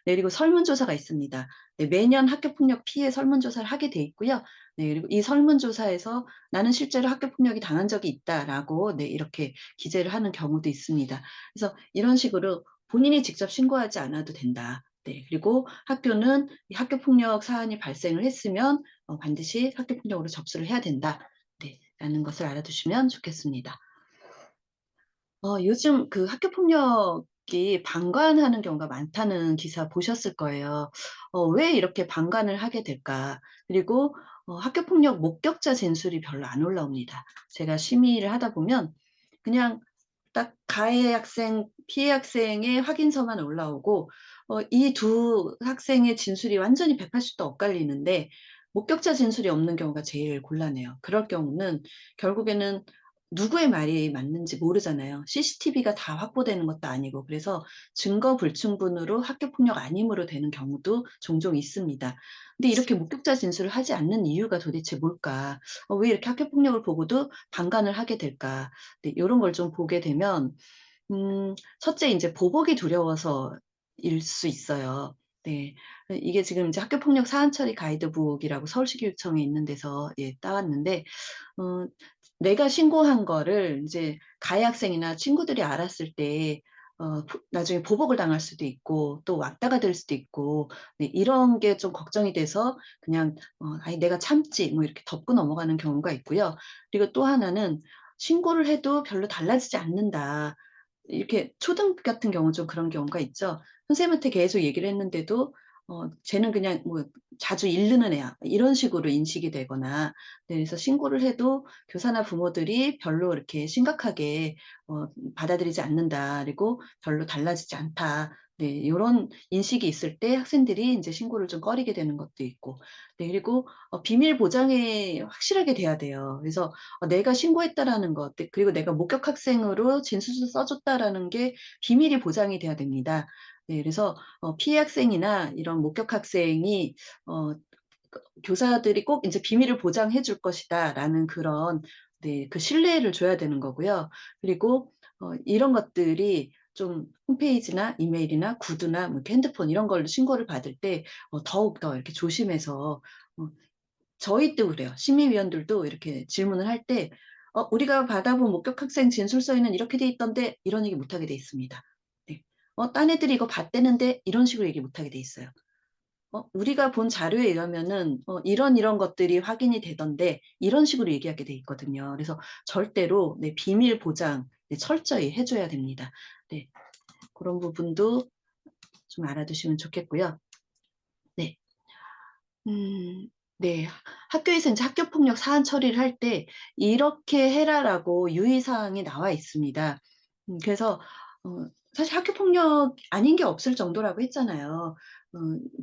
네, 그리고 설문조사가 있습니다. 네, 매년 학교폭력 피해 설문조사를 하게 돼 있고요. 네, 그리고 이 설문조사에서 "나는 실제로 학교 폭력이 당한 적이 있다."라고 네 이렇게 기재를 하는 경우도 있습니다. 그래서 이런 식으로 본인이 직접 신고하지 않아도 된다. 네. 그리고 학교는 이 학교 폭력 사안이 발생을 했으면 반드시 학교 폭력으로 접수를 해야 된다. 네. 라는 것을 알아두시면 좋겠습니다. 요즘 그 학교 폭력이 방관하는 경우가 많다는 기사 보셨을 거예요. 왜 이렇게 방관을 하게 될까? 그리고 학교 폭력 목격자 진술이 별로 안 올라옵니다. 제가 심의를 하다 보면 그냥 딱 가해 학생, 피해 학생의 확인서만 올라오고 이 두 학생의 진술이 완전히 180도 엇갈리는데 목격자 진술이 없는 경우가 제일 곤란해요. 그럴 경우는 결국에는 누구의 말이 맞는지 모르잖아요. CCTV가 다 확보되는 것도 아니고. 그래서 증거 불충분으로 학교 폭력 아님으로 되는 경우도 종종 있습니다. 근데 이렇게 목격자 진술을 하지 않는 이유가 도대체 뭘까? 왜 이렇게 학교 폭력을 보고도 방관을 하게 될까? 네, 요런 걸 좀 보게 되면 첫째 인제 보복이 두려워서일 수 있어요. 네. 이게 지금 이제 학교 폭력 사안 처리 가이드북이라고 서울시 교육청에 있는 데서 예 따왔는데 어 내가 신고한 거를 인제 가해 학생이나 친구들이 알았을 때 나중에 보복을 당할 수도 있고 또 왁다가 될 수도 있고 네 이런 게 좀 걱정이 돼서 그냥 '아이 내가 참지.' 뭐 이렇게 덮고 넘어가는 경우가 있고요. 그리고 또 하나는 '신고를 해도 별로 달라지지 않는다.' 이렇게 초등 같은 경우 좀 그런 경우가 있죠. 선생님한테 계속 얘기를 했는데도 "쟤는 그냥 뭐 자주 잃는 애야." 이런 식으로 인식이 되거나 네 그래서 신고를 해도 교사나 부모들이 별로 이렇게 심각하게 받아들이지 않는다. 그리고 "별로 달라지지 않다." 네 요런 인식이 있을 때 학생들이 인제 신고를 좀 꺼리게 되는 것도 있고 네 그리고 비밀 보장이 확실하게 돼야 돼요. 그래서 내가 신고했다라는 것 네 그리고 내가 목격 학생으로 진술서 써 줬다라는 게 비밀이 보장이 돼야 됩니다. 네 그래서 피해 학생이나 이런 목격 학생이 어 교사들이 꼭 인제 "비밀을 보장해 줄 것이다."라는 그런 네 그 신뢰를 줘야 되는 거고요. 그리고 이런 것들이 좀 홈페이지나 이메일이나 구두나 뭐 이렇게 핸드폰 이런 걸로 신고를 받을 때 더욱더 이렇게 조심해서 어 저희도 그래요. 심의위원들도 이렇게 질문을 할 때 "우리가 받아본 목격 학생 진술서에는 이렇게 돼 있던데." 이런 얘기 못 하게 돼 있습니다. 네. "딴 애들이 이거 봤대는데." 이런 식으로 얘기 못 하게 돼 있어요. "우리가 본 자료에 의하면은 이런 이런 것들이 확인이 되던데." 이런 식으로 얘기하게 돼 있거든요. 그래서 절대로 네 비밀 보장 네 철저히 해 줘야 됩니다. 네. 고런 부분도 좀 알아두시면 좋겠고요. 네. 음 네. 학교에서 인제 학교 폭력 사안 처리를 할 때 "이렇게 해라."라고 유의 사항이 나와 있습니다. 그래서 사실 학교 폭력 아닌 게 없을 정도라고 했잖아요.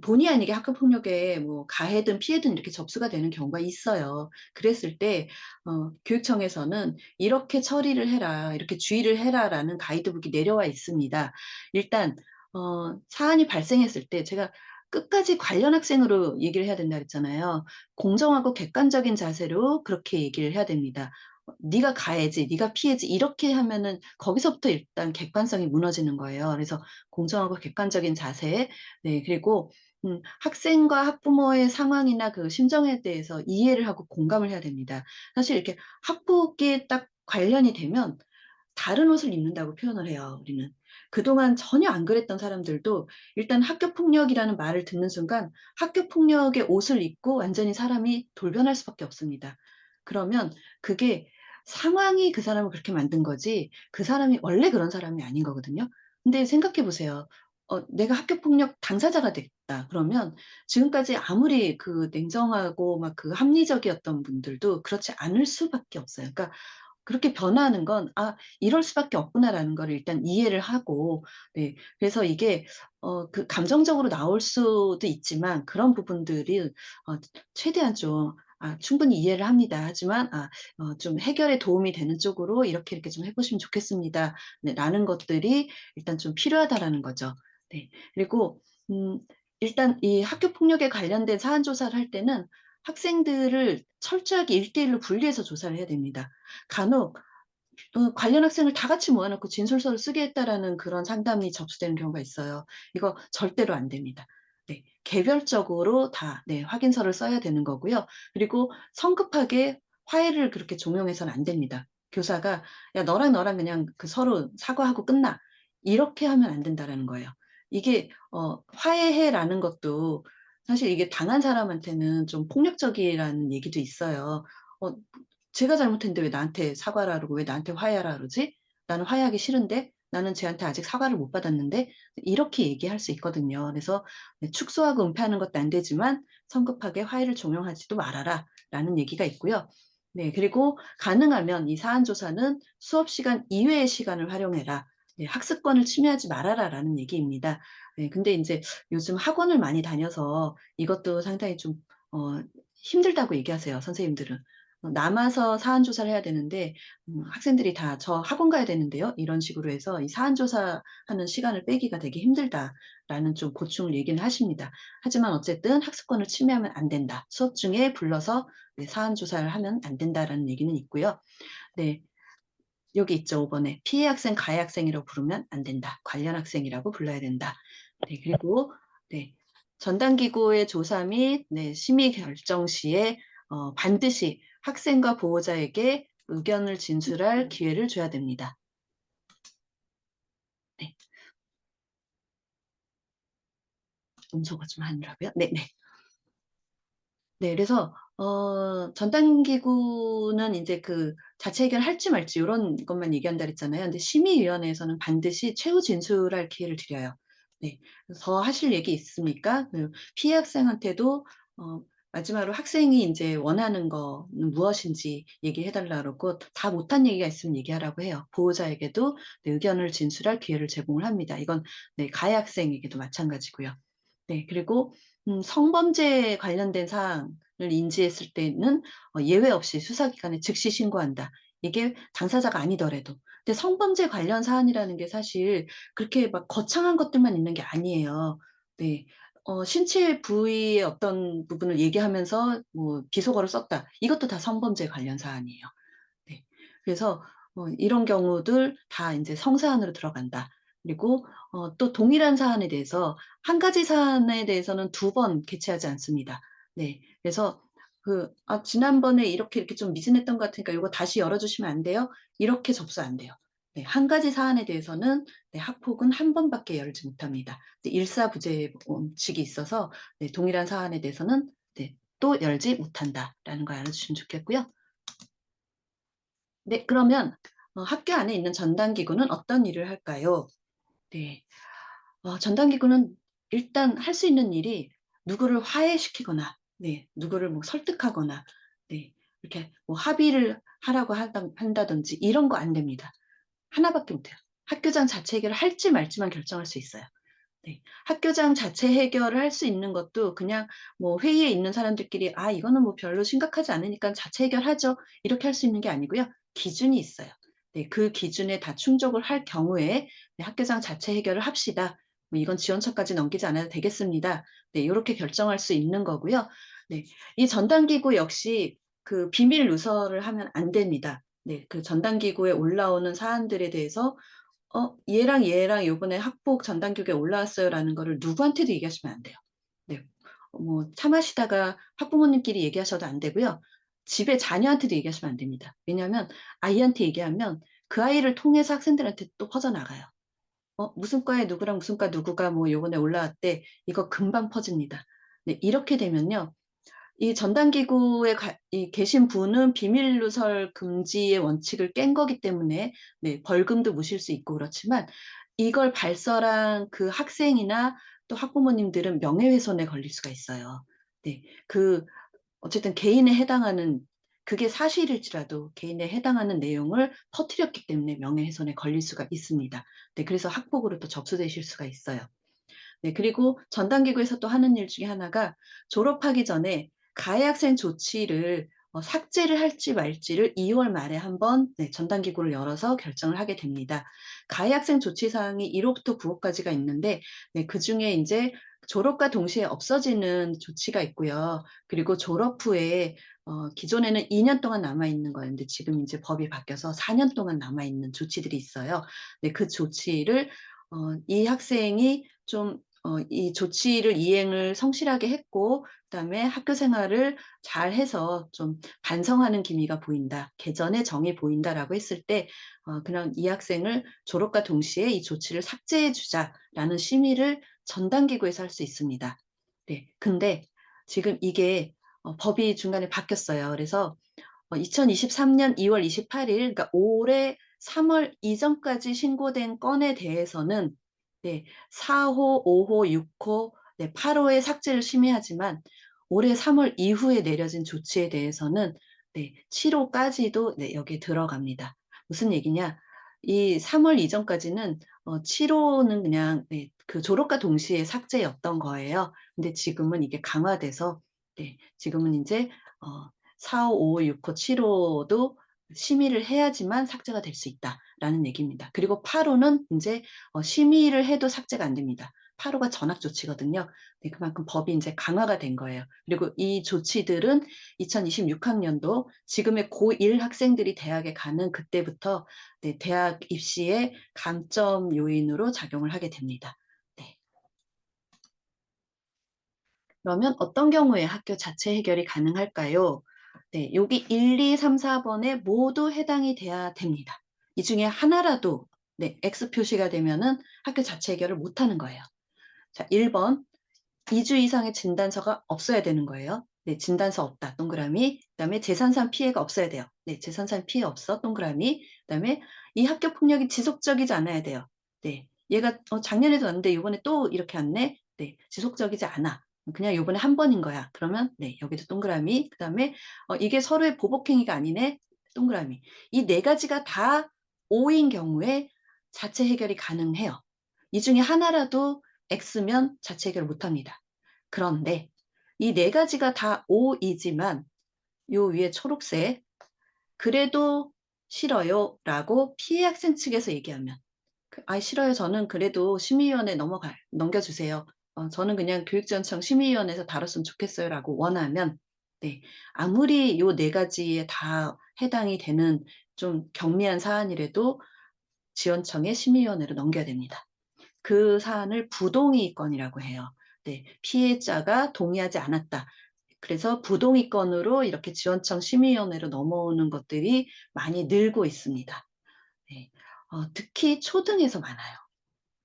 본의 아니게 학교 폭력에 뭐 가해든 피해든 이렇게 접수가 되는 경우가 있어요. 그랬을 때 교육청에서는 "이렇게 처리를 해라. 이렇게 주의를 해라."라는 가이드북이 내려와 있습니다. 일단 사안이 발생했을 때 제가 끝까지 관련 학생으로 얘기를 해야 된다 그랬잖아요. 공정하고 객관적인 자세로 그렇게 얘기를 해야 됩니다. "네가 가해지. 네가 피해지." 이렇게 하면은 거기서부터 일단 객관성이 무너지는 거예요. 그래서 공정하고 객관적인 자세 네 그리고 학생과 학부모의 상황이나 그 심정에 대해서 이해를 하고 공감을 해야 됩니다. 사실 이렇게 학폭에 딱 관련이 되면 다른 옷을 입는다고 표현을 해요, 우리는. 그동안 전혀 안 그랬던 사람들도 일단 학교 폭력이라는 말을 듣는 순간 학교 폭력의 옷을 입고 완전히 사람이 돌변할 수밖에 없습니다. 그러면 그게 상황이 그 사람을 그렇게 만든 거지 그 사람이 원래 그런 사람이 아닌 거거든요. 근데 생각해 보세요. 내가 학교 폭력 당사자가 됐다 그러면 지금까지 아무리 그 냉정하고 막 그 합리적이었던 분들도 그렇지 않을 수밖에 없어요. 그러니까 그렇게 변화하는 건 '아 이럴 수밖에 없구나.'라는 거를 일단 이해를 하고 네 그래서 이게 그 감정적으로 나올 수도 있지만 그런 부분들이 최대한 좀 충분히 이해를 합니다. 하지만 좀 해결에 도움이 되는 쪽으로 이렇게, 이렇게 좀 해 보시면 좋겠습니다. 네 라는 것들이 일단 좀 필요하다라는 거죠. 네. 그리고 음 일단 이 학교 폭력에 관련된 사안 조사를 할 때는 학생들을 철저하게 1대1로 분리해서 조사를 해야 됩니다. 간혹 관련 학생을 다 같이 모아 놓고 진술서를 쓰게 했다라는 그런 상담이 접수되는 경우가 있어요. 이거 절대로 안 됩니다. 네. 개별적으로 다 네 확인서를 써야 되는 거고요. 그리고 성급하게 화해를 그렇게 종용해서는 안 됩니다. 교사가 "야 너랑 너랑 그냥 그 서로 사과하고 끝나." 이렇게 하면 안 된다라는 거예요. 이게 화해해라는 것도 사실 이게 당한 사람한테는 좀 폭력적이라는 얘기도 있어요. 어 "제가 잘못했는데 왜 나한테 사과를 하라고 왜 나한테 화해하라 그러지? 나는 화해하기 싫은데. 나는 쟤한테 아직 사과를 못 받았는데." 이렇게 얘기할 수 있거든요. 그래서 네 축소하고 은폐하는 것도 안 되지만 "성급하게 화해를 종용하지도 말아라."라는 얘기가 있고요. 네 그리고 가능하면 이 사안 조사는 "수업 시간 이외의 시간을 활용해라." 네 "학습권을 침해하지 말아라."라는 얘기입니다. 네 근데 인제 요즘 학원을 많이 다녀서 이것도 상당히 좀 힘들다고 얘기하세요, 선생님들은. 남아서 사안 조사를 해야 되는데 학생들이 다 "저 학원 가야 되는데요." 이런 식으로 해서 이 사안 조사하는 시간을 빼기가 되게 힘들다라는 좀 고충을 얘기는 하십니다. 하지만 어쨌든 "학습권을 침해하면 안 된다. 수업 중에 불러서 네 사안 조사를 하면 안 된다."라는 얘기는 있고요. 네. 여기 있죠 5 번에. "피해 학생, 가해 학생이라고 부르면 안 된다. 관련 학생이라고 불러야 된다." 네 그리고 네 전담 기구의 조사 및 네 심의 결정 시에 반드시 학생과 보호자에게 의견을 진술할 기회를 줘야 됩니다. 네. 음소거 좀 하느라고요? 네네. 네. 그래서 전담 기구는 인제 그 자체 해결할지 말지 요런 것만 얘기한다 그랬잖아요. 근데 심의위원회에서는 반드시 최후 진술할 기회를 드려요. 네. 그래서 더 하실 얘기 있습니까? 그 피해 학생한테도 어 마지막으로 학생이 인제 원하는 거는 무엇인지 얘기해 달라 그러고 다 못한 얘기가 있으면 얘기하라고 해요. 보호자에게도 네 의견을 진술할 기회를 제공을 합니다. 이건 네 가해 학생에게도 마찬가지고요. 네. 그리고 성범죄에 관련된 사항을 인지했을 때는 예외 없이 수사기관에 즉시 신고한다. 이게 당사자가 아니더라도. 근데 성범죄 관련 사안이라는 게 사실 그렇게 막 거창한 것들만 있는 게 아니에요. 네. 신체 부위의 어떤 부분을 얘기하면서 뭐 비속어를 썼다. 이것도 다 성범죄 관련 사안이에요. 네. 그래서 이런 경우들 다 인제 성사안으로 들어간다. 그리고 또 동일한 사안에 대해서 한 가지 사안에 대해서는 2번 개최하지 않습니다. 네. 그래서 지난번에 이렇게, 이렇게 좀 미진했던 것 같으니까 요거 다시 열어 주시면 안 돼요?" 이렇게 접수 안 돼요. 네. 한 가지 사안에 대해서는 네 학폭은 한 번밖에 열지 못합니다. 네 일사부재 원칙이 있어서 네 동일한 사안에 대해서는 네 또 열지 못한다라는 걸 알아주시면 좋겠고요. 네. 그러면 학교 안에 있는 전담 기구는 어떤 일을 할까요? 네. 전담 기구는 일단 할 수 있는 일이 누구를 화해시키거나 네 누구를 뭐 설득하거나 네 이렇게 뭐 합의를 하라고 한다든지 이런 거 안 됩니다. 하나 밖에 못 해요. 학교장 자체 해결을 할지 말지만 결정할 수 있어요. 네. 학교장 자체 해결을 할 수 있는 것도 그냥 뭐 회의에 있는 사람들끼리 "아 이거는 뭐 별로 심각하지 않으니깐 자체 해결하죠." 이렇게 할 수 있는 게 아니고요. 기준이 있어요. 네. 그 기준에 다 충족을 할 경우에 네 "학교장 자체 해결을 합시다. 뭐 이건 지원처까지 넘기지 않아도 되겠습니다." 네. 요렇게 결정할 수 있는 거고요. 네. 이 전담 기구 역시 그 비밀 누설을 하면 안 됩니다. 네. 그 전담 기구에 올라오는 사안들에 대해서 얘랑 얘랑 요번에 학폭 전담 교육에 올라왔어요."라는 거를 누구한테도 얘기하시면 안 돼요. 네. 뭐 차 마시다가 학부모님끼리 얘기하셔도 안 되고요. 집에 자녀한테도 얘기하시면 안 됩니다. 왜냐하면 아이한테 얘기하면 그 아이를 통해서 학생들한테 또 퍼져나가요. 무슨 과에 누구랑 무슨 과 누구가 뭐 요번에 올라왔대. 이거 금방 퍼집니다. 네, 이렇게 되면요. 이 전담기구에 이 계신 분은 비밀 누설 금지의 원칙을 깬 거기 때문에 네, 벌금도 무실 수 있고 그렇지만 이걸 발설한 그 학생이나 또 학부모님들은 명예훼손에 걸릴 수가 있어요. 네. 어쨌든 개인에 해당하는, 그게 사실일지라도 개인에 해당하는 내용을 퍼뜨렸기 때문에 명예훼손에 걸릴 수가 있습니다. 네. 그래서 학폭으로 또 접수되실 수가 있어요. 네, 그리고 전담기구에서 또 하는 일 중에 하나가 졸업하기 전에 가해 학생 조치를 삭제를 할지 말지를 2월 말에 한번 네, 전담기구를 열어서 결정을 하게 됩니다. 가해 학생 조치 사항이 1 호부터 9 호까지가 있는데 네, 그중에 인제 졸업과 동시에 없어지는 조치가 있고요. 그리고 졸업 후에 기존에는 2년 동안 남아 있는 거였는데 지금 인제 법이 바뀌어서 4년 동안 남아 있는 조치들이 있어요. 네, 그 조치를 이 학생이 좀 이 조치를 이행을 성실하게 했고 그다음에 학교 생활을 잘해서 좀 반성하는 기미가 보인다, 개선의 정이 보인다라고 했을 때 그냥 이 학생을 졸업과 동시에 이 조치를 삭제해 주자라는 심의를 전담기구에서 할 수 있습니다. 네. 근데 지금 이게 법이 중간에 바뀌었어요. 그래서 2023년 2월 28일, 그러니까 올해 3월 이전까지 신고된 건에 대해서는 네, 4호, 5호, 6호, 네, 8호의 삭제를 심의하지만 올해 3월 이후에 내려진 조치에 대해서는 네, 7호까지도 네, 여기에 들어갑니다. 무슨 얘기냐? 이 3월 이전까지는 7호는 그냥 네, 그 졸업과 동시에 삭제였던 거예요. 근데 지금은 이게 강화돼서 네, 지금은 인제 4 호, 5 호, 6호, 7 호도 심의를 해야지만 삭제가 될 수 있다라는 얘기입니다. 그리고 8 호는 인제 심의를 해도 삭제가 안 됩니다. 8 호가 전학 조치거든요. 네, 그만큼 법이 인제 강화가 된 거예요. 그리고 이 조치들은 2026 학년도 지금의 고1 학생들이 대학에 가는 그때부터 네, 대학 입시의 감점 요인으로 작용을 하게 됩니다. 네. 그러면 어떤 경우에 학교 자체 해결이 가능할까요? 네, 여기 1, 2, 3, 4번에 모두 해당이 돼야 됩니다. 이 중에 하나라도 네, X 표시가 되면은 학교 자체 해결을 못 하는 거예요. 자, 1번 2주 이상의 진단서가 없어야 되는 거예요. 네, 진단서 없다, 동그라미. 그다음에 재산상 피해가 없어야 돼요. 네, 재산상 피해 없어, 동그라미. 그다음에 이 학교 폭력이 지속적이지 않아야 돼요. 네, 얘가 작년에도 왔는데 요번에 또 이렇게 왔네. 네, 지속적이지 않아. 그냥 요번에 한 번인 거야. 그러면 네, 여기도 동그라미. 그다음에 이게 서로의 보복 행위가 아니네. 동그라미. 이 네 가지가 다 O인 경우에 자체 해결이 가능해요. 이 중에 하나라도 X면 자체 해결을 못 합니다. 그런데 이 네 가지가 다 O이지만 요 위에 초록색 "그래도 싫어요."라고 피해 학생 측에서 얘기하면 "아이 싫어요. 저는 그래도 심의위원회 넘겨주세요. 저는 그냥 교육지원청 심의위원회에서 다뤘으면 좋겠어요."라고 원하면 네, 아무리 요 네 가지에 다 해당이 되는 좀 경미한 사안이라도 지원청의 심의위원회로 넘겨야 됩니다. 그 사안을 부동의건이라고 해요. 네. 피해자가 동의하지 않았다. 그래서 부동의건으로 이렇게 지원청 심의위원회로 넘어오는 것들이 많이 늘고 있습니다. 네. 특히 초등에서 많아요.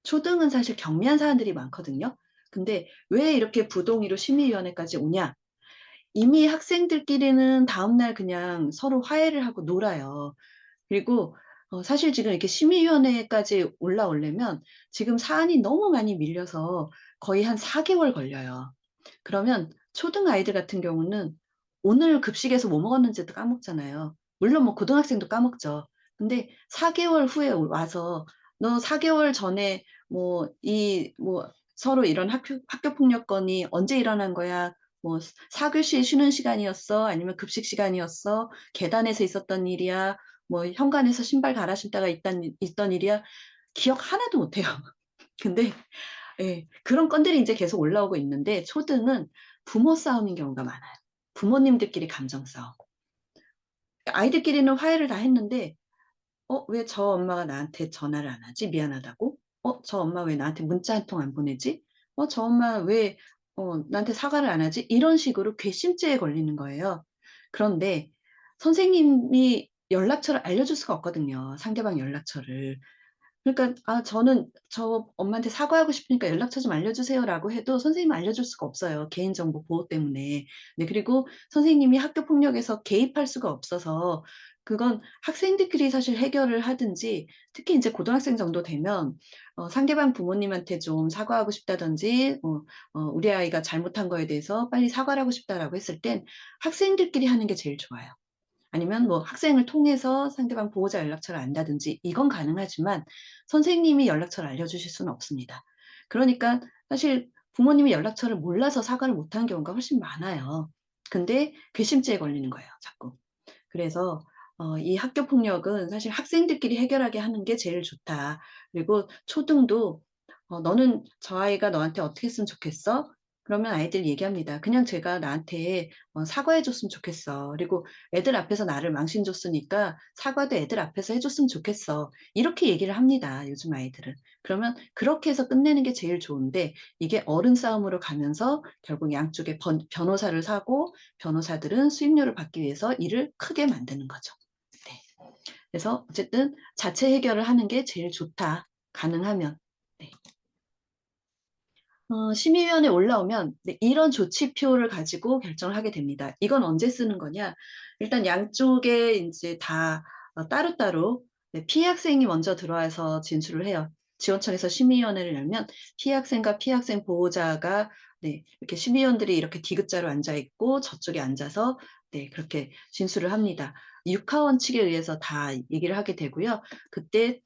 초등은 사실 경미한 사안들이 많거든요. 근데 왜 이렇게 부동의로 심의위원회까지 오냐? 이미 학생들끼리는 다음날 그냥 서로 화해를 하고 놀아요. 그리고 사실 지금 이렇게 심의위원회까지 올라오려면 지금 사안이 너무 많이 밀려서 거의 한 4 개월 걸려요. 그러면 초등 아이들 같은 경우는 오늘 급식에서 뭐 먹었는지도 까먹잖아요. 물론 뭐 고등학생도 까먹죠. 근데 4 개월 후에 와서 "너 4 개월 전에 뭐 서로 이런 학교 폭력 건이 언제 일어난 거야? 뭐 4 교시 쉬는 시간이었어? 아니면 급식 시간이었어? 계단에서 있었던 일이야? 뭐 현관에서 신발 갈아 신다가 있던 일이야?" 기억 하나도 못 해요. 근데 예, 그런 건들이 인제 계속 올라오고 있는데 초등은 부모 싸움인 경우가 많아요. 부모님들끼리 감정 싸움. 아이들끼리는 화해를 다 했는데 왜 저 엄마가 나한테 전화를 안 하지? 미안하다고? 저 엄마 왜 나한테 문자 한 통 안 보내지? 저 엄마 왜 나한테 사과를 안 하지?" 이런 식으로 괘씸죄에 걸리는 거예요. 그런데 선생님이 연락처를 알려줄 수가 없거든요, 상대방 연락처를. 그러니까 저는 "저 엄마한테 사과하고 싶으니까 연락처 좀 알려주세요."라고 해도 선생님은 알려줄 수가 없어요, 개인정보 보호 때문에. 네, 그리고 선생님이 학교 폭력에서 개입할 수가 없어서 그건 학생들끼리 사실 해결을 하든지, 특히 인제 고등학생 정도 되면 상대방 부모님한테 좀 사과하고 싶다든지 "우리 아이가 잘못한 거에 대해서 빨리 사과를 하고 싶다."라고 했을 땐 학생들끼리 하는 게 제일 좋아요. 아니면 뭐 학생을 통해서 상대방 보호자 연락처를 안다든지, 이건 가능하지만 선생님이 연락처를 알려주실 수는 없습니다. 그러니까 사실 부모님이 연락처를 몰라서 사과를 못한 경우가 훨씬 많아요. 근데 괘씸죄에 걸리는 거예요, 자꾸. 그래서 이 학교 폭력은 사실 학생들끼리 해결하게 하는 게 제일 좋다. 그리고 초등도 "너는 저 아이가 너한테 어떻게 했으면 좋겠어?" 그러면 아이들이 얘기합니다. "그냥 쟤가 나한테 사과해 줬으면 좋겠어. 그리고 애들 앞에서 나를 망신 줬으니까 사과도 애들 앞에서 해 줬으면 좋겠어." 이렇게 얘기를 합니다, 요즘 아이들은. 그러면 그렇게 해서 끝내는 게 제일 좋은데, 이게 어른 싸움으로 가면서 결국 양쪽에 변호사를 사고, 변호사들은 수임료를 받기 위해서 일을 크게 만드는 거죠. 네. 그래서 어쨌든 자체 해결을 하는 게 제일 좋다, 가능하면. 네. 심의위원회에 올라오면 네, 이런 조치표를 가지고 결정을 하게 됩니다. 이건 언제 쓰는 거냐? 일단 양쪽에 인제 다 따로따로, 네, 피해 학생이 먼저 들어와서 진술을 해요. 지원청에서 심의위원회를 열면 피해 학생과 피해 학생 보호자가, 네, 이렇게 심의위원들이 이렇게 디귿자로 앉아 있고 저쪽에 앉아서, 네, 그렇게 진술을 합니다. 육하원 측에 의해서 다 얘기를 하게 되고요. 그때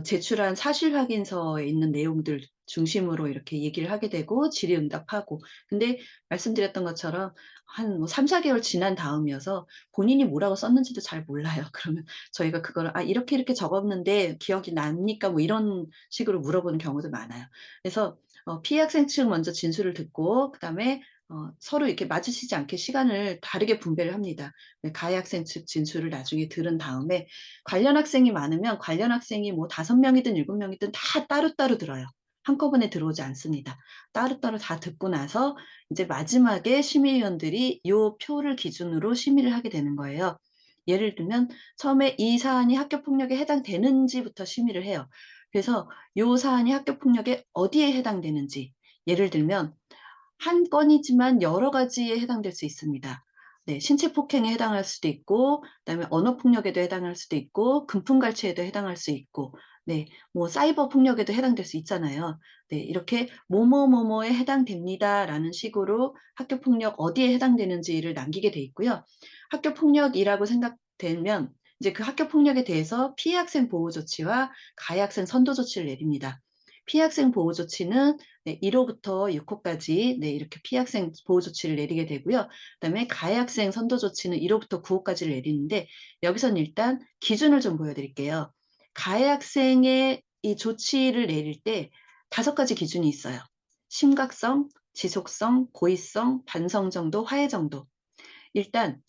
제출한 사실 확인서에 있는 내용들 중심으로 이렇게 얘기를 하게 되고 질의응답하고. 근데 말씀드렸던 것처럼 한 뭐 3-4 개월 지난 다음이어서 본인이 뭐라고 썼는지도 잘 몰라요. 그러면 저희가 그거를 "아, 이렇게 이렇게 적었는데 기억이 납니까?" 뭐 이런 식으로 물어보는 경우도 많아요. 그래서 피해 학생 측 먼저 진술을 듣고, 그다음에 서로 이렇게 마주치지 않게 시간을 다르게 분배를 합니다. 네, 가해 학생 측 진술을 나중에 들은 다음에 관련 학생이 많으면 관련 학생이 뭐 5 명이든 7 명이든 다 따로따로 들어요. 한꺼번에 들어오지 않습니다. 따로따로 다 듣고 나서 이제 마지막에 심의위원들이 요 표를 기준으로 심의를 하게 되는 거예요. 예를 들면 처음에 이 사안이 학교 폭력에 해당되는지부터 심의를 해요. 그래서 요 사안이 학교 폭력에 어디에 해당되는지, 예를 들면 한 건이지만 여러 가지에 해당될 수 있습니다. 네, 신체 폭행에 해당할 수도 있고, 그다음에 언어 폭력에도 해당할 수도 있고, 금품 갈취에도 해당할 수 있고, 네, 뭐 사이버 폭력에도 해당될 수 있잖아요. 네, 이렇게 "뭐뭐뭐뭐에 해당됩니다."라는 식으로 학교 폭력 어디에 해당되는지를 남기게 돼 있고요. 학교 폭력이라고 생각되면 이제 그 학교 폭력에 대해서 피해 학생 보호 조치와 가해 학생 선도 조치를 내립니다. 피해 학생 보호 조치는 네, 1 호부터 6 호까지, 네, 이렇게 피해 학생 보호 조치를 내리게 되고요. 그다음에 가해 학생 선도 조치는 1 호부터 9 호까지를 내리는데, 여기서는 일단 기준을 좀 보여 드릴게요. 가해 학생의 이 조치를 내릴 때 5 가지 기준이 있어요. 심각성, 지속성, 고의성, 반성 정도, 화해 정도. 일단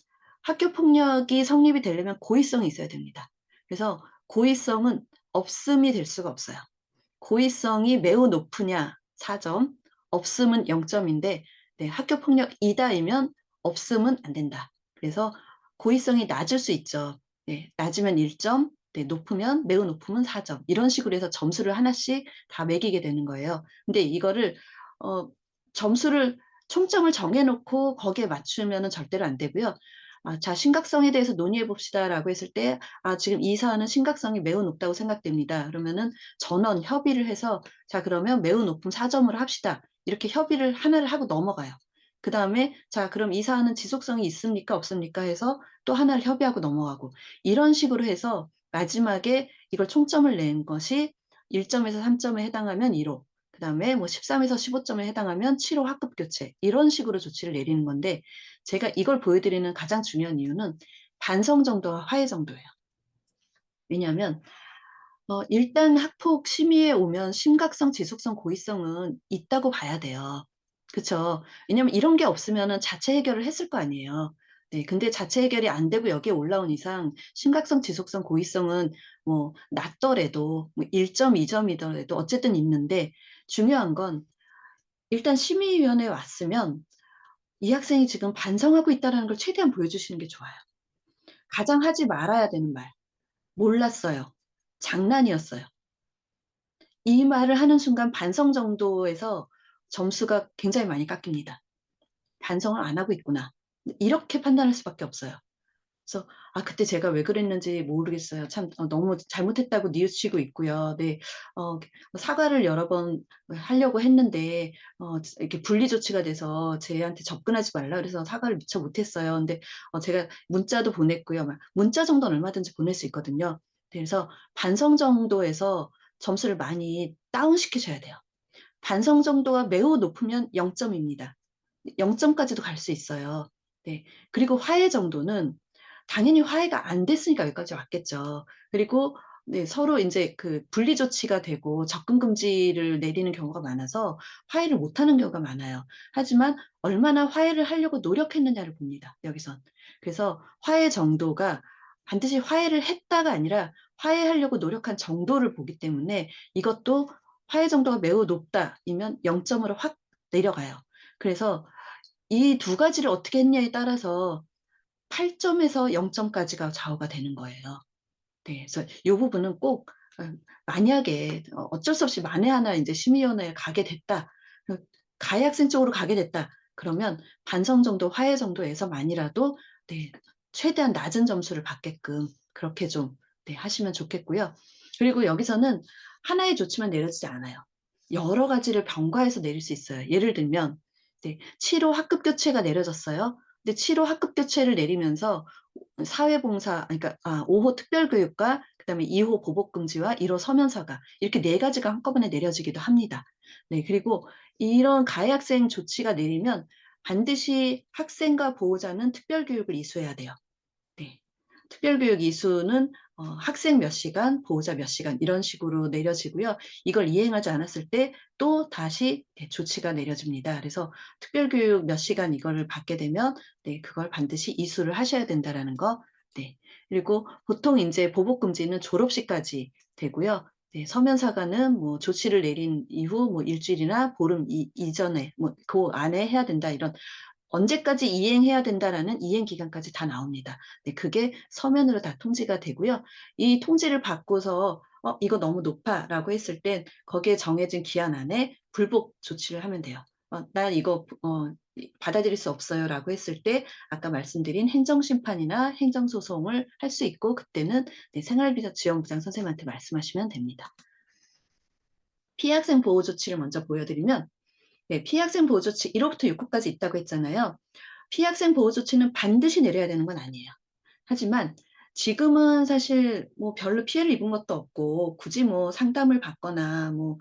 학교 폭력이 성립이 되려면 고의성이 있어야 됩니다. 그래서 고의성은 없음이 될 수가 없어요. 고의성이 매우 높으냐 4점, 없음은 0점인데, 네, 학교 폭력이다이면 없음은 안 된다. 그래서 고의성이 낮을 수 있죠. 네, 낮으면 1점, 네, 높으면, 매우 높으면 4점. 이런 식으로 해서 점수를 하나씩 다 매기게 되는 거예요. 근데 이거를 어 점수를 총점을 정해 놓고 거기에 맞추면은 절대로 안 되고요. 자, 심각성에 대해서 논의해 봅시다라고 했을 때 지금 이 사안은 심각성이 매우 높다고 생각됩니다. 그러면은 전원 협의를 해서 "자, 그러면 매우 높음 4 점으로 합시다." 이렇게 협의를 하나를 하고 넘어가요. 그다음에 "자, 그럼 이 사안은 지속성이 있습니까? 없습니까?" 해서 또 하나를 협의하고 넘어가고, 이런 식으로 해서 마지막에 이걸 총점을 낸 것이 1 점에서 3 점에 해당하면 1 호, 그다음에 뭐 13에서 15 점에 해당하면 7호 학급 교체, 이런 식으로 조치를 내리는 건데, 제가 이걸 보여 드리는 가장 중요한 이유는 반성 정도와 화해 정도예요. 왜냐하면 일단 학폭 심의에 오면 심각성, 지속성, 고의성은 있다고 봐야 돼요. 그쵸? 왜냐면 이런 게 없으면은 자체 해결을 했을 거 아니에요. 네. 근데 자체 해결이 안 되고 여기에 올라온 이상 심각성, 지속성, 고의성은 뭐 낮더라도 뭐 1 점, 2 점이더라도 어쨌든 있는데, 중요한 건 일단 심의위원회에 왔으면 이 학생이 지금 반성하고 있다라는 걸 최대한 보여주시는 게 좋아요. 가장 하지 말아야 되는 말, "몰랐어요. 장난이었어요." 이 말을 하는 순간 반성 정도에서 점수가 굉장히 많이 깎입니다. '반성을 안 하고 있구나.' 이렇게 판단할 수밖에 없어요. 그래서 그때 제가 왜 그랬는지 모르겠어요. 참 너무 잘못했다고 뉘우치고 있고요. 네. 사과를 여러 번 하려고 했는데 이렇게 분리 조치가 돼서 쟤한테 접근하지 말라 그래서 사과를 미처 못 했어요. 근데 제가 문자도 보냈고요. 막 문자 정도는 얼마든지 보낼 수 있거든요. 그래서 반성 정도에서 점수를 많이 다운시키셔야 돼요. 반성 정도가 매우 높으면 0 점입니다. 0 점까지도 갈 수 있어요. 네. 그리고 화해 정도는 당연히 화해가 안 됐으니까 여기까지 왔겠죠. 그리고 네 서로 인제 그 분리 조치가 되고 접근 금지를 내리는 경우가 많아서 화해를 못 하는 경우가 많아요. 하지만 얼마나 화해를 하려고 노력했느냐를 봅니다, 여기선. 그래서 화해 정도가 반드시 화해를 했다가 아니라 화해하려고 노력한 정도를 보기 때문에 이것도 화해 정도가 매우 높다이면 0 점으로 확 내려가요. 그래서 이 두 가지를 어떻게 했냐에 따라서 8 점에서 0 점까지가 좌우가 되는 거예요. 네. 그래서 요 부분은 꼭 만약에 어쩔 수 없이 만에 하나 인제 심의위원회에 가게 됐다. 가해 학생 쪽으로 가게 됐다. 그러면 반성 정도, 화해 정도에서만이라도 네 최대한 낮은 점수를 받게끔 그렇게 좀 네 하시면 좋겠고요. 그리고 여기서는 하나의 조치만 내려지지 않아요. 여러 가지를 병가해서 내릴 수 있어요. 예를 들면 네 7호 학급 교체가 내려졌어요. 근데 7호 학급 교체를 내리면서 사회봉사 그러니까 5호 특별교육과 그다음에 2호 보복금지와 1호 서면사과 이렇게 4 가지가 한꺼번에 내려지기도 합니다. 네 그리고 이런 가해 학생 조치가 내리면 반드시 학생과 보호자는 특별교육을 이수해야 돼요. 네. 특별교육 이수는 학생 몇 시간, 보호자 몇 시간 이런 식으로 내려지고요. 이걸 이행하지 않았을 때 또다시 네 조치가 내려집니다. 그래서 특별교육 몇 시간 이거를 받게 되면 네 그걸 반드시 이수를 하셔야 된다라는 거. 네. 그리고 보통 인제 보복금지는 졸업식까지 되고요. 네 서면 사과는 뭐 조치를 내린 이후 뭐 일 주일이나 보름 이전에 뭐 고 안에 해야 된다 이런 언제까지 이행해야 된다라는 이행 기간까지 다 나옵니다. 네 그게 서면으로 다 통지가 되고요. 이 통지를 받고서 이거 너무 높아."라고 했을 땐 거기에 정해진 기한 안에 불복 조치를 하면 돼요. "나 이거 받아들일 수 없어요."라고 했을 때 아까 말씀드린 행정심판이나 행정소송을 할 수 있고 그때는 네 생활비서 지원부장 선생님한테 말씀하시면 됩니다. 피해 학생 보호 조치를 먼저 보여 드리면 네 피해 학생 보호 조치 1 호부터 6 호까지 있다고 했잖아요. 피해 학생 보호 조치는 반드시 내려야 되는 건 아니에요. 하지만 지금은 사실 뭐 별로 피해를 입은 것도 없고 굳이 뭐 상담을 받거나 뭐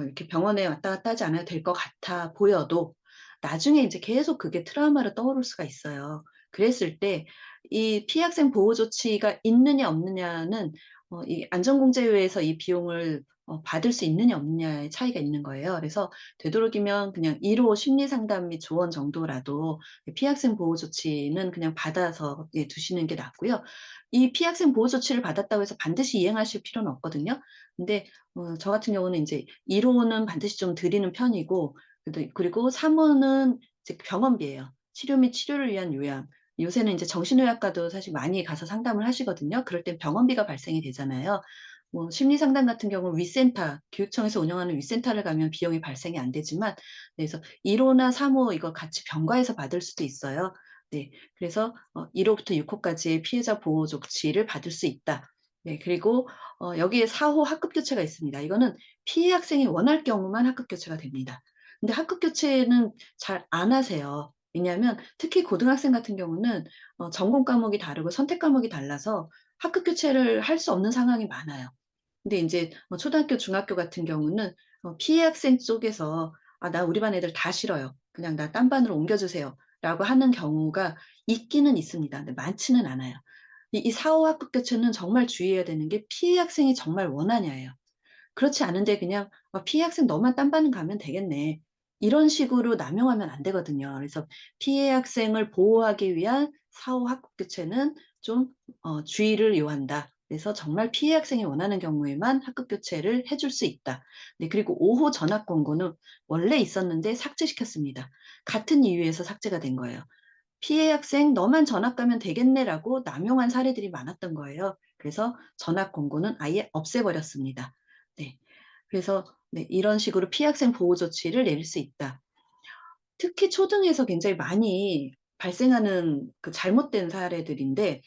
이렇게 병원에 왔다 갔다 하지 않아도 될 것 같아 보여도 나중에 인제 계속 그게 트라우마로 떠오를 수가 있어요. 그랬을 때 이 피해 학생 보호 조치가 있느냐 없느냐는 이 안전공제위에서 이 비용을 받을 수 있느냐 없느냐의 차이가 있는 거예요. 그래서 되도록이면 그냥 1호 심리 상담 및 조언 정도라도 피해학생 보호 조치는 그냥 받아서 예 두시는 게 낫고요. 이 피해학생 보호 조치를 받았다고 해서 반드시 이행하실 필요는 없거든요. 근데 저 같은 경우는 인제 1 호는 반드시 좀 드리는 편이고 그리고 3 호는 이제 병원비예요. 치료 및 치료를 위한 요양. 요새는 인제 정신의학과도 사실 많이 가서 상담을 하시거든요. 그럴 땐 병원비가 발생이 되잖아요. 뭐 심리 상담 같은 경우는 위센터, 교육청에서 운영하는 위센터를 가면 비용이 발생이 안 되지만 네 그래서 1 호나 3호 이거 같이 병가해서 받을 수도 있어요. 네. 그래서 1 호부터 6 호까지의 피해자 보호 조치를 받을 수 있다. 네. 그리고 여기에 4호 학급 교체가 있습니다. 이거는 피해 학생이 원할 경우만 학급 교체가 됩니다. 근데 학급 교체는 잘 안 하세요. 왜냐하면 특히 고등학생 같은 경우는 전공 과목이 다르고 선택 과목이 달라서 학급 교체를 할 수 없는 상황이 많아요. 근데 인제 초등학교, 중학교 같은 경우는 피해 학생 쪽에서 "아 나 우리 반 애들 다 싫어요. 그냥 나 딴 반으로 옮겨 주세요."라고 하는 경우가 있기는 있습니다. 근데 많지는 않아요. 이 4 호 학급 교체는 정말 주의해야 되는 게 피해 학생이 정말 원하냐예요. 그렇지 않은데 그냥 피해 학생 너만 딴 반 가면 되겠네." 이런 식으로 남용하면 안 되거든요. 그래서 피해 학생을 보호하기 위한 4호 학급 교체는 좀 주의를 요한다. 그래서 정말 피해 학생이 원하는 경우에만 학급 교체를 해줄 수 있다. 네, 그리고 5호 전학 권고는 원래 있었는데 삭제시켰습니다. 같은 이유에서 삭제가 된 거예요. 피해 학생 너만 전학 가면 되겠네라고 남용한 사례들이 많았던 거예요. 그래서 전학 권고는 아예 없애버렸습니다. 네, 그래서 네, 이런 식으로 피해 학생 보호 조치를 내릴 수 있다. 특히 초등에서 굉장히 많이 발생하는 그 잘못된 사례들인데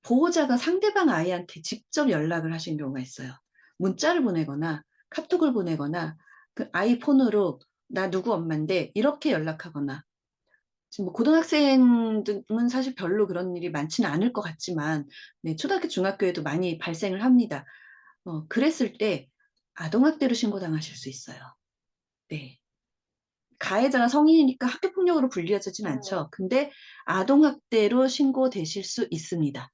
보호자가 상대방 아이한테 직접 연락을 하신 경우가 있어요. 문자를 보내거나 카톡을 보내거나 그 아이 폰으로 "나 누구 엄만데." 이렇게 연락하거나 지금 뭐 고등학생들은 사실 별로 그런 일이 많지는 않을 것 같지만 네 초등학교, 중학교에도 많이 발생을 합니다. 그랬을 때 아동학대로 신고당하실 수 있어요. 네. 가해자가 성인이니까 학교폭력으로 불리어지진 않죠. 근데 아동학대로 신고되실 수 있습니다.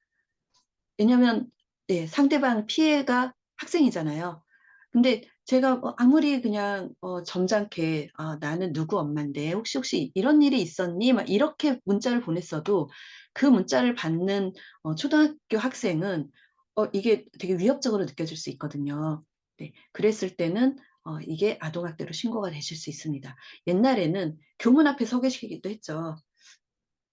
왜냐면 네 상대방 피해가 학생이잖아요. 근데 제가 아무리 그냥 점잖게 "아 나는 누구 엄만데 혹시 이런 일이 있었니?" 막 이렇게 문자를 보냈어도 그 문자를 받는 초등학교 학생은 이게 되게 위협적으로 느껴질 수 있거든요. 네. 그랬을 때는 이게 아동학대로 신고가 되실 수 있습니다. 옛날에는 교문 앞에 서 계시기도 했죠.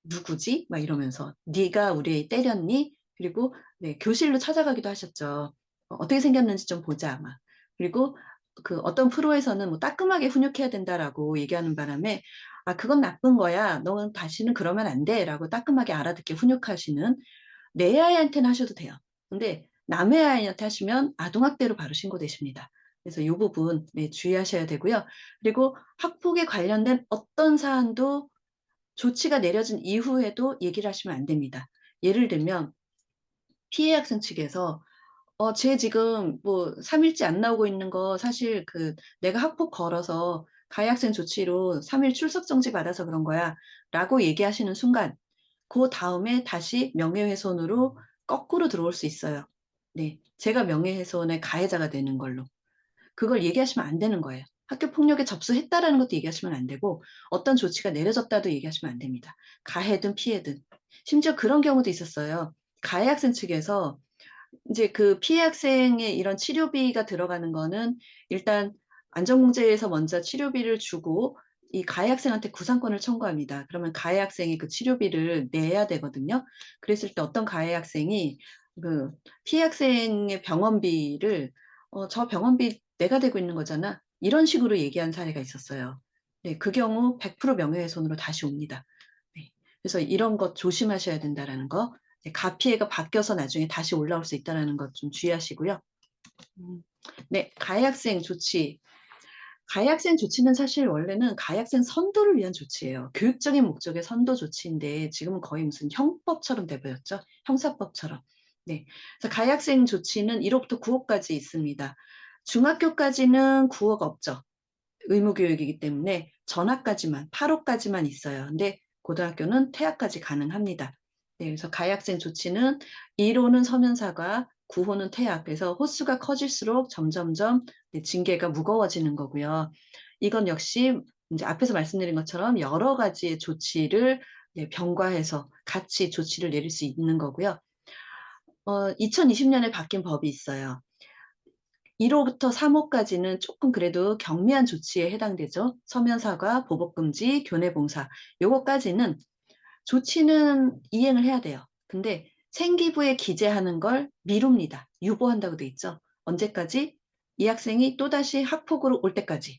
"누구지?" 막 이러면서 "네가 우리 애 때렸니?" 그리고 네 교실로 찾아가기도 하셨죠. "어떻게 생겼는지 좀 보자." 막. 그리고 그 어떤 프로에서는 뭐 "따끔하게 훈육해야 된다."라고 얘기하는 바람에 "아 그건 나쁜 거야. 너는 다시는 그러면 안 돼."라고 따끔하게 알아듣게 훈육하시는 내 아이한테는 하셔도 돼요. 근데 남의 아이한테 하시면 아동학대로 바로 신고되십니다. 그래서 요 부분 네 주의하셔야 되고요. 그리고 학폭에 관련된 어떤 사안도 조치가 내려진 이후에도 얘기를 하시면 안 됩니다. 예를 들면 피해 학생 측에서 쟤 지금 뭐 3 일째 안 나오고 있는 거 사실 그 내가 학폭 걸어서 가해 학생 조치로 3일 출석 정지 받아서 그런 거야."라고 얘기하시는 순간 그다음에 다시 명예훼손으로 거꾸로 들어올 수 있어요. 네. 제가 명예훼손의 가해자가 되는 걸로. 그걸 얘기하시면 안 되는 거예요. 학교 폭력에 접수했다라는 것도 얘기하시면 안 되고 어떤 조치가 내려졌다도 얘기하시면 안 됩니다. 가해든 피해든. 심지어 그런 경우도 있었어요. 가해 학생 측에서 인제 그 피해 학생의 이런 치료비가 들어가는 거는 일단 안전공제에서 먼저 치료비를 주고 이 가해 학생한테 구상권을 청구합니다. 그러면 가해 학생이 그 치료비를 내야 되거든요. 그랬을 때 어떤 가해 학생이 그 피해 학생의 병원비를 "저 병원비 내가 대고 있는 거잖아." 이런 식으로 얘기한 사례가 있었어요. 네. 그 경우 100% 명예훼손으로 다시 옵니다. 네. 그래서 이런 것 조심하셔야 된다라는 거 네 가피해가 바뀌어서 나중에 다시 올라올 수 있다라는 것 좀 주의하시고요. 음 네. 가해 학생 조치. 가해 학생 조치는 사실 원래는 가해 학생 선도를 위한 조치예요. 교육적인 목적의 선도 조치인데 지금은 거의 무슨 형법처럼 돼 버렸죠. 형사법처럼. 네. 그래서 가해 학생 조치는 1 호부터 9 호까지 있습니다. 중학교까지는 9 호가 없죠. 의무 교육이기 때문에 전학까지만 8 호까지만 있어요. 근데 고등학교는 퇴학까지 가능합니다. 네 그래서 가해 학생 조치는 1 호는 서면 사과, 9 호는 퇴학. 그래서 호수가 커질수록 점점점 네 징계가 무거워지는 거고요. 이건 역시 인제 앞에서 말씀드린 것처럼 여러 가지의 조치를 네 병과해서 같이 조치를 내릴 수 있는 거고요. 2020 년에 바뀐 법이 있어요. 1 호부터 3 호까지는 쪼끔 그래도 경미한 조치에 해당되죠. 서면 사과, 보복 금지, 교내 봉사 요거까지는 조치는 이행을 해야 돼요. 근데 생기부에 기재하는 걸 미룹니다. 유보한다고 돼 있죠. 언제까지? 이 학생이 또다시 학폭으로 올 때까지.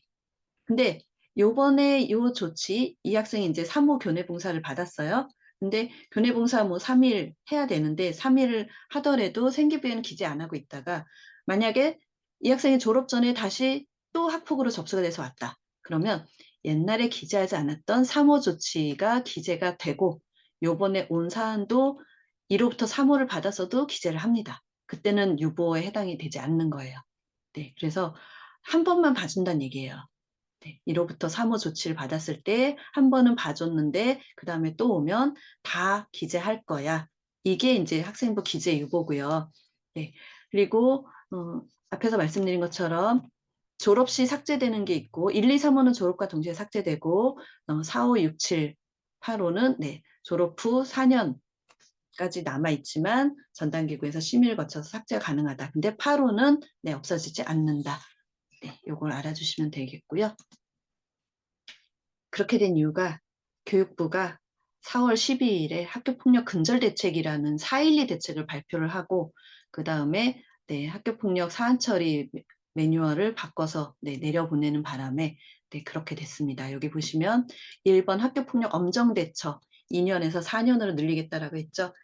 근데 요번에 요 조치 이 학생이 인제 3호 교내 봉사를 받았어요. 근데 교내 봉사 뭐 3일 해야 되는데 3 일을 하더라도 생기부에는 기재 안 하고 있다가 만약에 이 학생이 졸업 전에 다시 또 학폭으로 접수가 돼서 왔다. 그러면 옛날에 기재하지 않았던 3호 조치가 기재가 되고 요번에 온 사안도 1 호부터 3 호를 받았어도 기재를 합니다. 그때는 유보에 해당이 되지 않는 거예요. 네. 그래서 한 번만 봐 준다는 얘기예요. 네. 1 호부터 3호 조치를 받았을 때 한 번은 봐 줬는데 그다음에 또 오면 "다 기재할 거야." 이게 인제 학생부 기재 유보고요. 네. 그리고 앞에서 말씀드린 것처럼 졸업 시 삭제되는 게 있고 1, 2, 3 호는 졸업과 동시에 삭제되고 4, 5, 6, 7, 8 호는 네 졸업 후 4년 까지 남아 있지만 전담기구에서 심의를 거쳐서 삭제가 가능하다. 근데 8호는 네, 없어지지 않는다. 네, 요걸 알아주시면 되겠고요. 그렇게 된 이유가 교육부가 4월 12일에 학교폭력 근절대책이라는 4.12 대책을 발표를 하고 그다음에 네, 학교폭력 사안 처리 매뉴얼을 바꿔서 네, 내려보내는 바람에 네, 그렇게 됐습니다. 여기 보시면 1번 학교폭력 엄정대처 2년에서 4년으로 늘리겠다라고 했죠.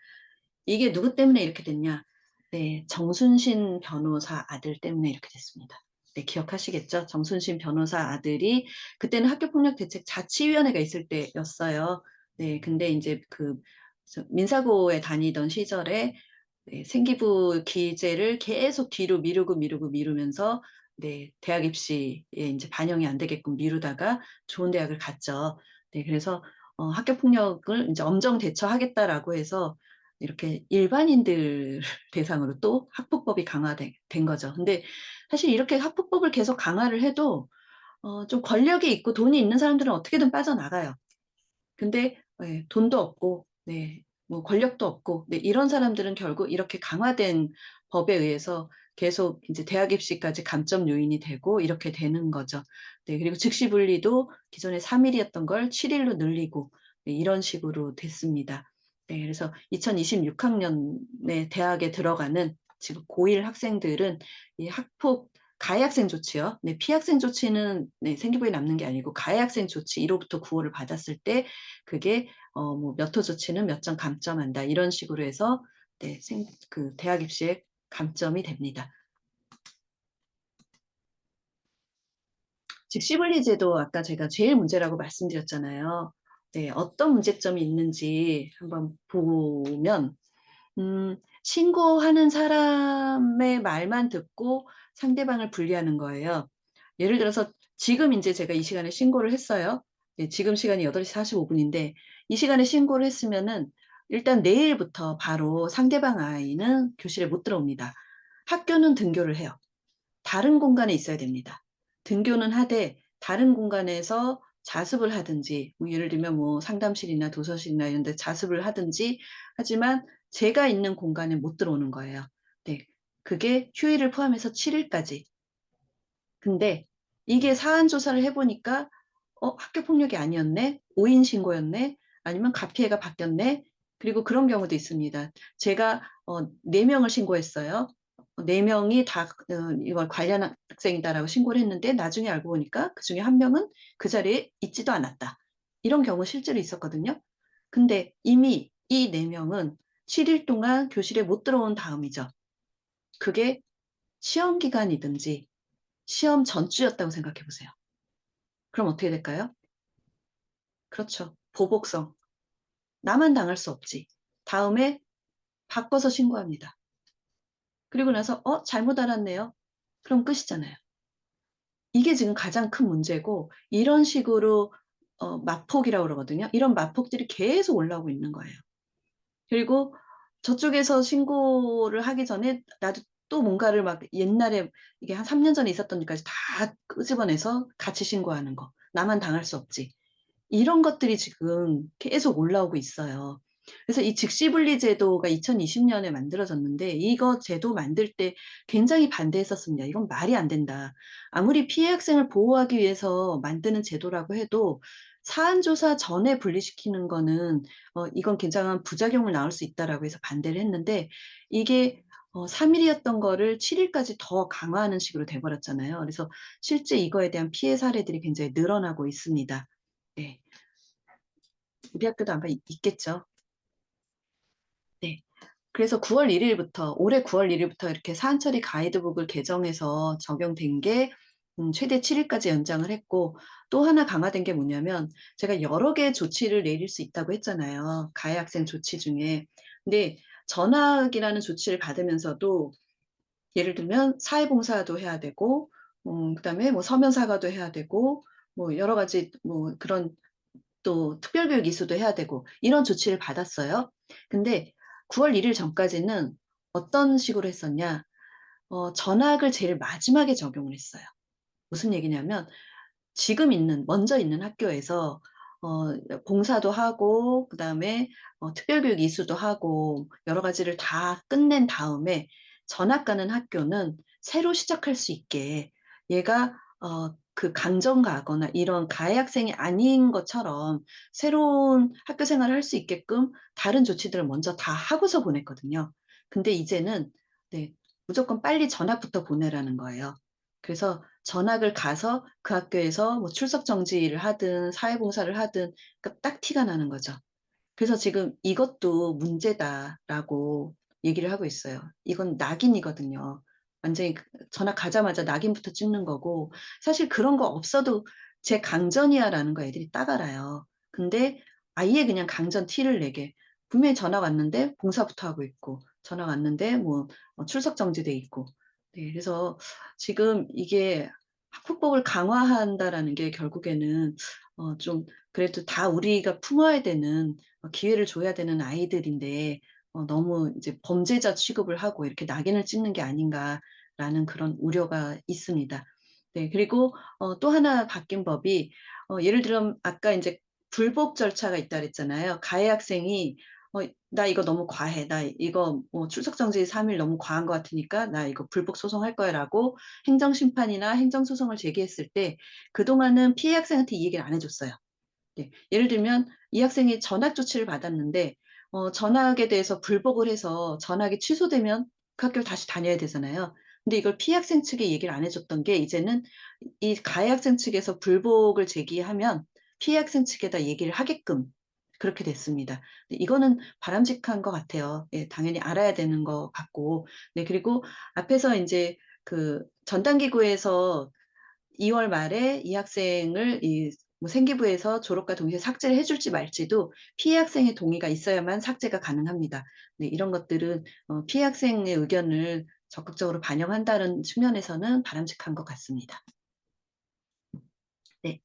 이게 누구 때문에 이렇게 됐냐? 네, 정순신 변호사 아들 때문에 이렇게 됐습니다. 네, 기억하시겠죠? 정순신 변호사 아들이 그때는 학교폭력대책 자치위원회가 있을 때였어요. 네, 근데 이제 그 민사고에 다니던 시절에 네, 생기부 기재를 계속 뒤로 미루면서 네, 대학 입시에 이제 반영이 안 되게끔 미루다가 좋은 대학을 갔죠. 네, 그래서 학교 폭력을 이제 엄정 대처하겠다라고 해서 이렇게 일반인들 대상으로 또 학폭법이 강화된 거죠. 근데 사실 이렇게 학폭법을 계속 강화를 해도 좀 권력이 있고 돈이 있는 사람들은 어떻게든 빠져나가요. 근데 예, 돈도 없고 네, 뭐 권력도 없고 네, 이런 사람들은 결국 이렇게 강화된 법에 의해서 계속 이제 대학 입시까지 감점 요인이 되고 이렇게 되는 거죠. 네, 그리고 즉시 분리도 기존에 3일이었던 걸 7일로 늘리고 네, 이런 식으로 됐습니다. 네, 그래서 2026학년에 대학에 들어가는 지금 고1 학생들은 이 학폭 가해 학생 조치요. 네, 피학생 조치는 네, 생기부에 남는 게 아니고 가해 학생 조치 1호부터 9호를 받았을 때 그게 뭐 몇 호 조치는 몇 점 감점한다 이런 식으로 해서 네, 그 대학 입시에 감점이 됩니다. 즉시분리 제도 아까 제가 제일 문제라고 말씀드렸잖아요. 네, 어떤 문제점이 있는지 한번 보면 신고하는 사람의 말만 듣고 상대방을 분리하는 거예요. 예를 들어서 지금 이제 제가 이 시간에 신고를 했어요. 네, 지금 시간이 8시 45분인데 이 시간에 신고를 했으면은 일단 내일부터 바로 상대방 아이는 교실에 못 들어옵니다. 학교는 등교를 해요. 다른 공간에 있어야 됩니다. 등교는 하되 다른 공간에서 자습을 하든지 뭐 예를 들면 뭐 상담실이나 도서실이나 이런 데 자습을 하든지 하지만 제가 있는 공간에 못 들어오는 거예요. 네. 그게 휴일을 포함해서 7일까지. 근데 이게 사안 조사를 해보니까 학교 폭력이 아니었네? 오인 신고였네? 아니면 가피해가 바뀌었네? 그리고 그런 경우도 있습니다. 제가 4명을 신고했어요. 4명이 다 이걸 관련 학생이다라고 신고를 했는데 나중에 알고 보니까 그중에 한 명은 그 자리에 있지도 않았다. 이런 경우 실제로 있었거든요. 근데 이미 이 4명은 7일 동안 교실에 못 들어온 다음이죠. 그게 시험 기간이든지 시험 전주였다고 생각해 보세요. 그럼 어떻게 될까요? 그렇죠. 보복성. 나만 당할 수 없지. 다음에 바꿔서 신고합니다. 그리고 나서 잘못 알았네요. 그럼 끝이잖아요. 이게 지금 가장 큰 문제고 이런 식으로 마폭이라고 그러거든요. 이런 마폭들이 계속 올라오고 있는 거예요. 그리고 저쪽에서 신고를 하기 전에 나도 또 뭔가를 막 옛날에 이게 한 3년 전에 있었던 일까지 다 끄집어내서 같이 신고하는 거. 나만 당할 수 없지. 이런 것들이 지금 계속 올라오고 있어요. 그래서 이 즉시분리 제도가 2020년에 만들어졌는데 이거 제도 만들 때 굉장히 반대했었습니다. 이건 말이 안 된다. 아무리 피해 학생을 보호하기 위해서 만드는 제도라고 해도 사안 조사 전에 분리시키는 거는 이건 굉장한 부작용을 낳을 수 있다라고 해서 반대를 했는데 이게 3일이었던 거를 7일까지 더 강화하는 식으로 돼버렸잖아요. 그래서 실제 이거에 대한 피해 사례들이 굉장히 늘어나고 있습니다. 네. 우리 학교도 아마 있겠죠. 네. 그래서 9월 1일부터, 올해 9월 1일부터 이렇게 사안 처리 가이드북을 개정해서 적용된 게 최대 7일까지 연장을 했고, 또 하나 강화된 게 뭐냐면, 제가 여러 개의 조치를 내릴 수 있다고 했잖아요. 가해 학생 조치 중에. 근데 전학이라는 조치를 받으면서도, 예를 들면 사회봉사도 해야 되고, 그다음에 뭐 서면 사과도 해야 되고, 뭐 여러 가지 뭐 그런 또 특별교육 이수도 해야 되고 이런 조치를 받았어요. 근데 9월 1일 전까지는 어떤 식으로 했었냐? 전학을 제일 마지막에 적용을 했어요. 무슨 얘기냐면 지금 먼저 있는 학교에서 봉사도 하고 그다음에 특별교육 이수도 하고 여러 가지를 다 끝낸 다음에 전학 가는 학교는 새로 시작할 수 있게 얘가 그 강전 가거나 이런 가해 학생이 아닌 것처럼 새로운 학교 생활을 할 수 있게끔 다른 조치들을 먼저 다 하고서 보냈거든요. 근데 이제는 네, 무조건 빨리 전학부터 보내라는 거예요. 그래서 전학을 가서 그 학교에서 뭐 출석 정지를 하든 사회봉사를 하든 그러니까 딱 티가 나는 거죠. 그래서 지금 "이것도 문제다."라고 얘기를 하고 있어요. 이건 낙인이거든요. 완전히 전학 가자마자 낙인부터 찍는 거고 사실 그런 거 없어도 "쟤 강전이야."라는 거 애들이 딱 알아요. 근데 아예 그냥 강전 티를 내게 분명히 전학 왔는데 봉사부터 하고 있고 전학 왔는데 뭐 출석 정지돼 있고. 네 그래서 지금 이게 '학폭법을 강화한다.'라는 게 결국에는 좀 그래도 다 우리가 품어야 되는 기회를 줘야 되는 아이들인데 너무 이제 범죄자 취급을 하고 이렇게 낙인을 찍는 게 아닌가라는 그런 우려가 있습니다. 네 그리고 또 하나 바뀐 법이 예를 들면 아까 인제 불복 절차가 있다 그랬잖아요. 가해 학생이 "나 이거 너무 과해. 나 이거 뭐 출석 정지 3일 너무 과한 것 같으니까 나 이거 불복 소송할 거야."라고 행정 심판이나 행정 소송을 제기했을 때 그동안은 피해 학생한테 이 얘기를 안 해 줬어요. 네. 예를 들면 이 학생이 전학 조치를 받았는데 전학에 대해서 불복을 해서 전학이 취소되면 그 학교를 다시 다녀야 되잖아요. 근데 이걸 피해 학생 측에 얘기를 안 해 줬던 게 이제는 이 가해 학생 측에서 불복을 제기하면 피해 학생 측에다 얘기를 하게끔 그렇게 됐습니다. 네 이거는 바람직한 것 같아요. 예 당연히 알아야 되는 것 같고. 네 그리고 앞에서 인제 그 전담기구에서 2월 말에 이 학생을 이 뭐 생기부에서 졸업과 동시에 삭제를 해 줄지 말지도 피해 학생의 동의가 있어야만 삭제가 가능합니다. 네 이런 것들은 피해 학생의 의견을 적극적으로 반영한다는 측면에서는 바람직한 것 같습니다. 네.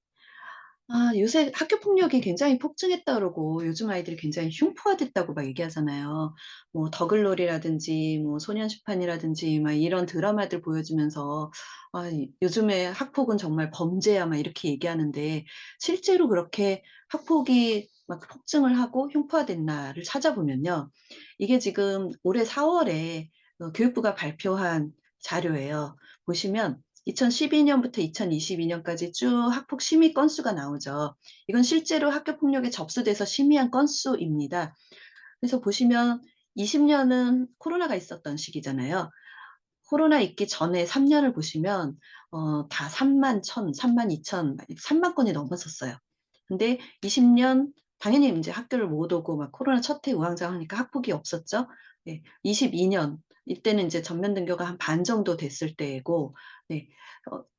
요새 학교 폭력이 굉장히 폭증했다 그러고 요즘 아이들이 굉장히 흉포화됐다고 막 얘기하잖아요. 뭐 더글로리라든지 뭐 소년시판이라든지 막 이런 드라마들 보여주면서 요즘에 학폭은 정말 범죄야." 막 이렇게 얘기하는데 실제로 그렇게 학폭이 막 폭증을 하고 흉포화됐나를 찾아보면요. 이게 지금 올해 4 월에 교육부가 발표한 자료예요. 보시면 2012 년부터 2022 년까지 쭉 학폭 심의 건수가 나오죠. 이건 실제로 학교 폭력에 접수돼서 심의한 건수입니다. 그래서 보시면 20 년은 코로나가 있었던 시기잖아요. 코로나 있기 전에 3 년을 보시면 다 31,000, 32,000 막 30,000 건이 넘었었어요. 근데 20년 당연히 인제 학교를 못 오고 막 코로나 첫 해 우왕좌왕하니까 학폭이 없었죠. 네. 22년 이때는 인제 전면 등교가 한 반 정도 됐을 때이고 네.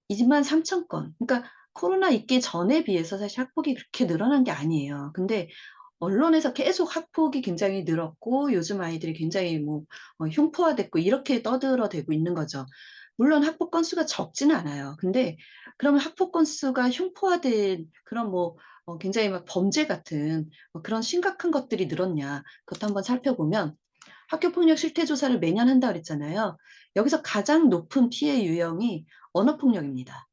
23,000 건. 그러니까 코로나 있기 전에 비해서 사실 학폭이 그렇게 늘어난 게 아니에요. 근데 언론에서 계속 학폭이 굉장히 늘었고 요즘 아이들이 굉장히 뭐 흉포화됐고 이렇게 떠들어대고 있는 거죠. 물론 학폭 건수가 적지는 않아요. 근데 그러면 학폭 건수가 흉포화된 그런 뭐 굉장히 막 범죄 같은 그런 심각한 것들이 늘었냐 그것도 한번 살펴보면 학교 폭력 실태 조사를 매년 한다 그랬잖아요. 여기서 가장 높은 피해 유형이 언어 폭력입니다.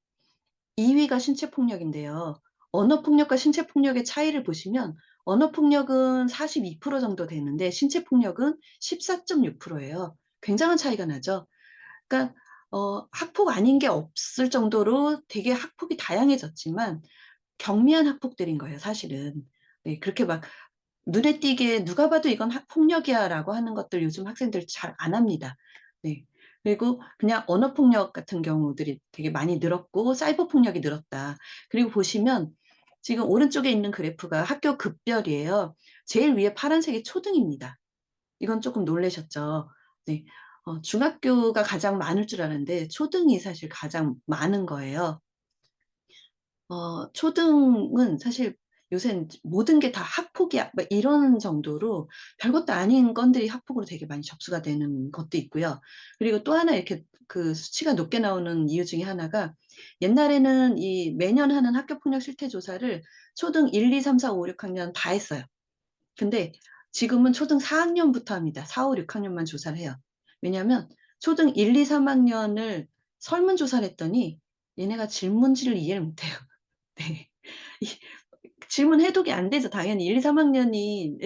2 위가 신체 폭력인데요. 언어 폭력과 신체 폭력의 차이를 보시면 언어 폭력은 42% 정도 되는데 신체 폭력은 14.6% 예요. 굉장한 차이가 나죠. 그러니까 학폭 아닌 게 없을 정도로 되게 학폭이 다양해졌지만 경미한 학폭들인 거예요 사실은. 네 그렇게 막 눈에 띄게 누가 봐도 '이건 학폭력이야.'라고 하는 것들 요즘 학생들 잘 안 합니다. 네. 그리고 그냥 언어 폭력 같은 경우들이 되게 많이 늘었고 사이버 폭력이 늘었다. 그리고 보시면 지금 오른쪽에 있는 그래프가 학교 급별이에요. 제일 위에 파란색이 초등입니다. 이건 쪼끔 놀라셨죠? 네. 중학교가 가장 많을 줄 알았는데 초등이 사실 가장 많은 거예요. 초등은 사실 요새는 모든 게 다 학폭이야 막 이런 정도로 별것도 아닌 건들이 학폭으로 되게 많이 접수가 되는 것도 있고요. 그리고 또 하나 이렇게 그 수치가 높게 나오는 이유 중에 하나가 옛날에는 이 매년 하는 학교 폭력 실태 조사를 초등 1, 2, 3, 4, 5, 6 학년 다 했어요. 근데 지금은 초등 4 학년부터 합니다. 4, 5, 6 학년만 조사를 해요. 왜냐하면 초등 1, 2, 3 학년을 설문조사를 했더니 얘네가 질문지를 이해를 못 해요. 네. 질문 해독이 안 되죠. 당연히 1, 2, 3학년이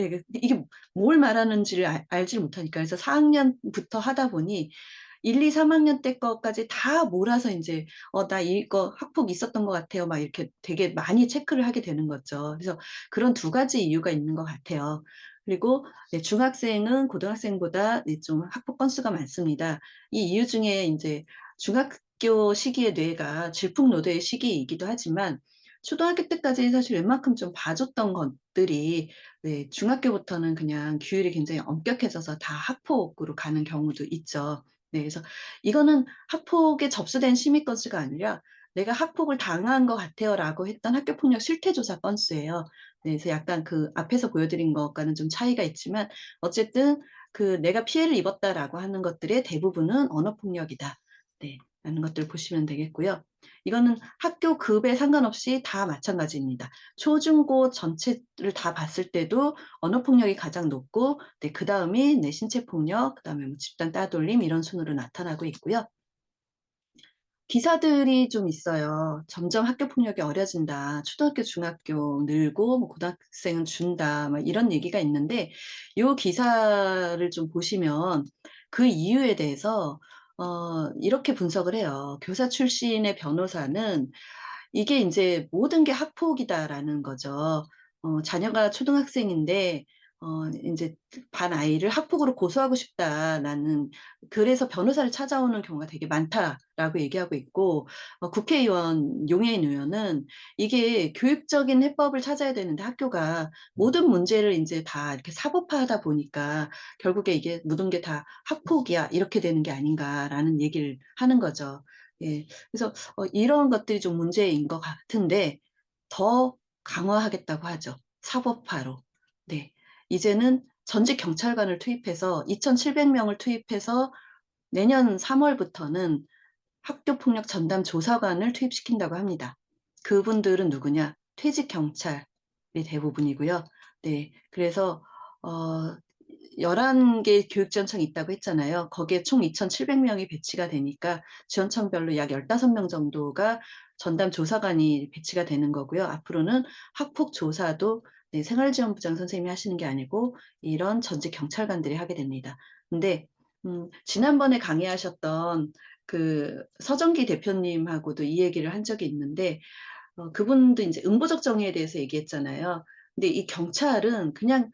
이게 뭘 말하는지를 알지를 못하니까. 그래서 4학년부터 하다 보니 1, 2, 3학년 때 거까지 다 몰아서 인제 나 이거 학폭 있었던 것 같아요." 막 이렇게 되게 많이 체크를 하게 되는 거죠. 그래서 그런 두 가지 이유가 있는 것 같아요. 그리고 네, 중학생은 고등학생보다 네, 좀 학폭 건수가 많습니다. 이 이유 중에 인제 중학교 시기의 뇌가 질풍노도의 시기이기도 하지만 초등학교 때까지 사실 웬만큼 좀 봐 줬던 것들이 네, 중학교부터는 그냥 규율이 굉장히 엄격해져서 다 학폭으로 가는 경우도 있죠. 네, 그래서 이거는 학폭에 접수된 시민 건수가 아니라 "내가 학폭을 당한 것 같아요."라고 했던 학교폭력 실태조사 건수예요. 네, 그래서 약간 그 앞에서 보여드린 것과는 좀 차이가 있지만 어쨌든 그 '내가 피해를 입었다.'라고 하는 것들의 대부분은 언어폭력이다. 네, 라는 것들을 보시면 되겠고요. 이거는 학교 급에 상관없이 다 마찬가지입니다. 초중고 전체를 다 봤을 때도 언어폭력이 가장 높고 네, 그다음이 네, 신체폭력, 그다음에 뭐 집단 따돌림 이런 순으로 나타나고 있고요. 기사들이 좀 있어요. "점점 학교 폭력이 어려진다. 초등학교, 중학교 늘고 뭐 고등학생은 준다." 막 이런 얘기가 있는데 요 기사를 좀 보시면 그 이유에 대해서 이렇게 분석을 해요. 교사 출신의 변호사는 이게 인제 "모든 게 학폭이다."라는 거죠. 자녀가 초등학생인데 인제 반 아이를 "학폭으로 고소하고 싶다."라는 그래서 변호사를 찾아오는 경우가 되게 많다라고 얘기하고 있고 국회의원 용해인 의원은 이게 교육적인 해법을 찾아야 되는데 학교가 모든 문제를 인제 다 이렇게 사법화하다 보니까 결국에 이게 '모든 게 다 학폭이야. 이렇게 되는 게 아닌가.'라는 얘기를 하는 거죠. 예. 그래서 이런 것들이 좀 문제인 것 같은데 더 강화하겠다고 하죠, 사법화로. 네. 이제는 전직 경찰관을 투입해서 2,700 명을 투입해서 내년 3 월부터는 학교폭력 전담 조사관을 투입시킨다고 합니다. 그분들은 누구냐? 퇴직 경찰이 대부분이고요. 네. 그래서 어 11개 교육지원청이 있다고 했잖아요. 거기에 총 2,700 명이 배치가 되니까 지원청별로 약 15명 정도가 전담 조사관이 배치가 되는 거고요. 앞으로는 학폭 조사도 네, 생활지원부장 선생님이 하시는 게 아니고 이런 전직 경찰관들이 하게 됩니다. 근데 지난번에 강의하셨던 그 서정기 대표님하고도 이 얘기를 한 적이 있는데 그분도 인제 응보적 정의에 대해서 얘기했잖아요. 근데 이 경찰은 그냥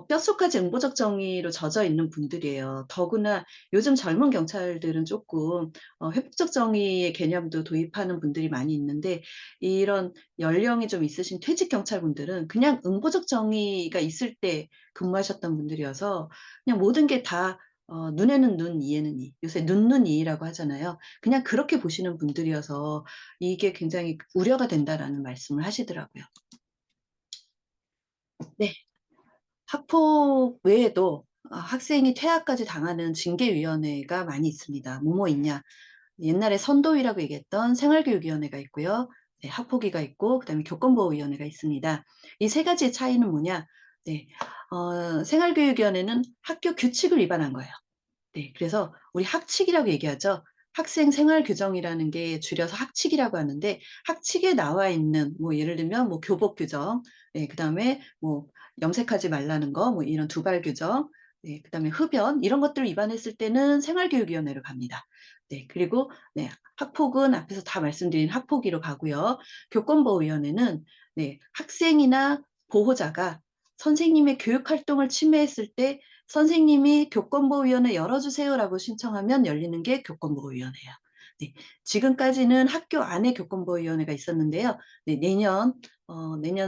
뼛속까지 응보적 정의로 젖어 있는 분들이에요. 더구나 요즘 젊은 경찰들은 쪼끔 회복적 정의의 개념도 도입하는 분들이 많이 있는데 이런 연령이 좀 있으신 퇴직 경찰분들은 그냥 응보적 정의가 있을 때 근무하셨던 분들이어서 그냥 모든 게 다 눈에는 눈, 이에는 이. 요새 눈이라고 하잖아요. 그냥 그렇게 보시는 분들이어서 이게 굉장히 우려가 된다라는 말씀을 하시더라고요. 네. 학폭 외에도 학생이 퇴학까지 당하는 징계위원회가 많이 있습니다. 뭐뭐 있냐. 옛날에 선도위라고 얘기했던 생활교육위원회가 있고요. 네, 학폭위가 있고 그다음에 교권보호위원회가 있습니다. 이 세 가지의 차이는 뭐냐. 네. 생활교육위원회는 학교 규칙을 위반한 거예요. 네. 그래서 우리 학칙이라고 얘기하죠. 학생 생활 규정이라는 게 줄여서 학칙이라고 하는데 학칙에 나와 있는 뭐 예를 들면 뭐 교복 규정, 그다음에 뭐 염색하지 말라는 거 뭐 이런 두발 규정, 그다음에 흡연 이런 것들을 위반했을 때는 생활교육위원회로 갑니다. 네. 그리고 네, 학폭은 앞에서 다 말씀드린 학폭위로 가고요. 교권보호위원회는 네, 학생이나 보호자가 선생님의 교육 활동을 침해했을 때 선생님이 "교권보호위원회 열어주세요."라고 신청하면 열리는 게 교권보호위원회예요. 네. 지금까지는 학교 안에 교권보호위원회가 있었는데요. 네, 내년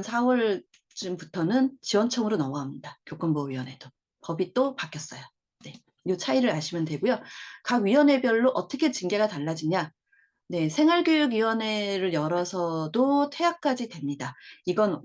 4 월쯤부터는 지원청으로 넘어갑니다, 교권보호위원회도. 법이 또 바뀌었어요. 네. 요 차이를 아시면 되고요. 각 위원회별로 어떻게 징계가 달라지냐. 네. 생활교육위원회를 열어서도 퇴학까지 됩니다. 이건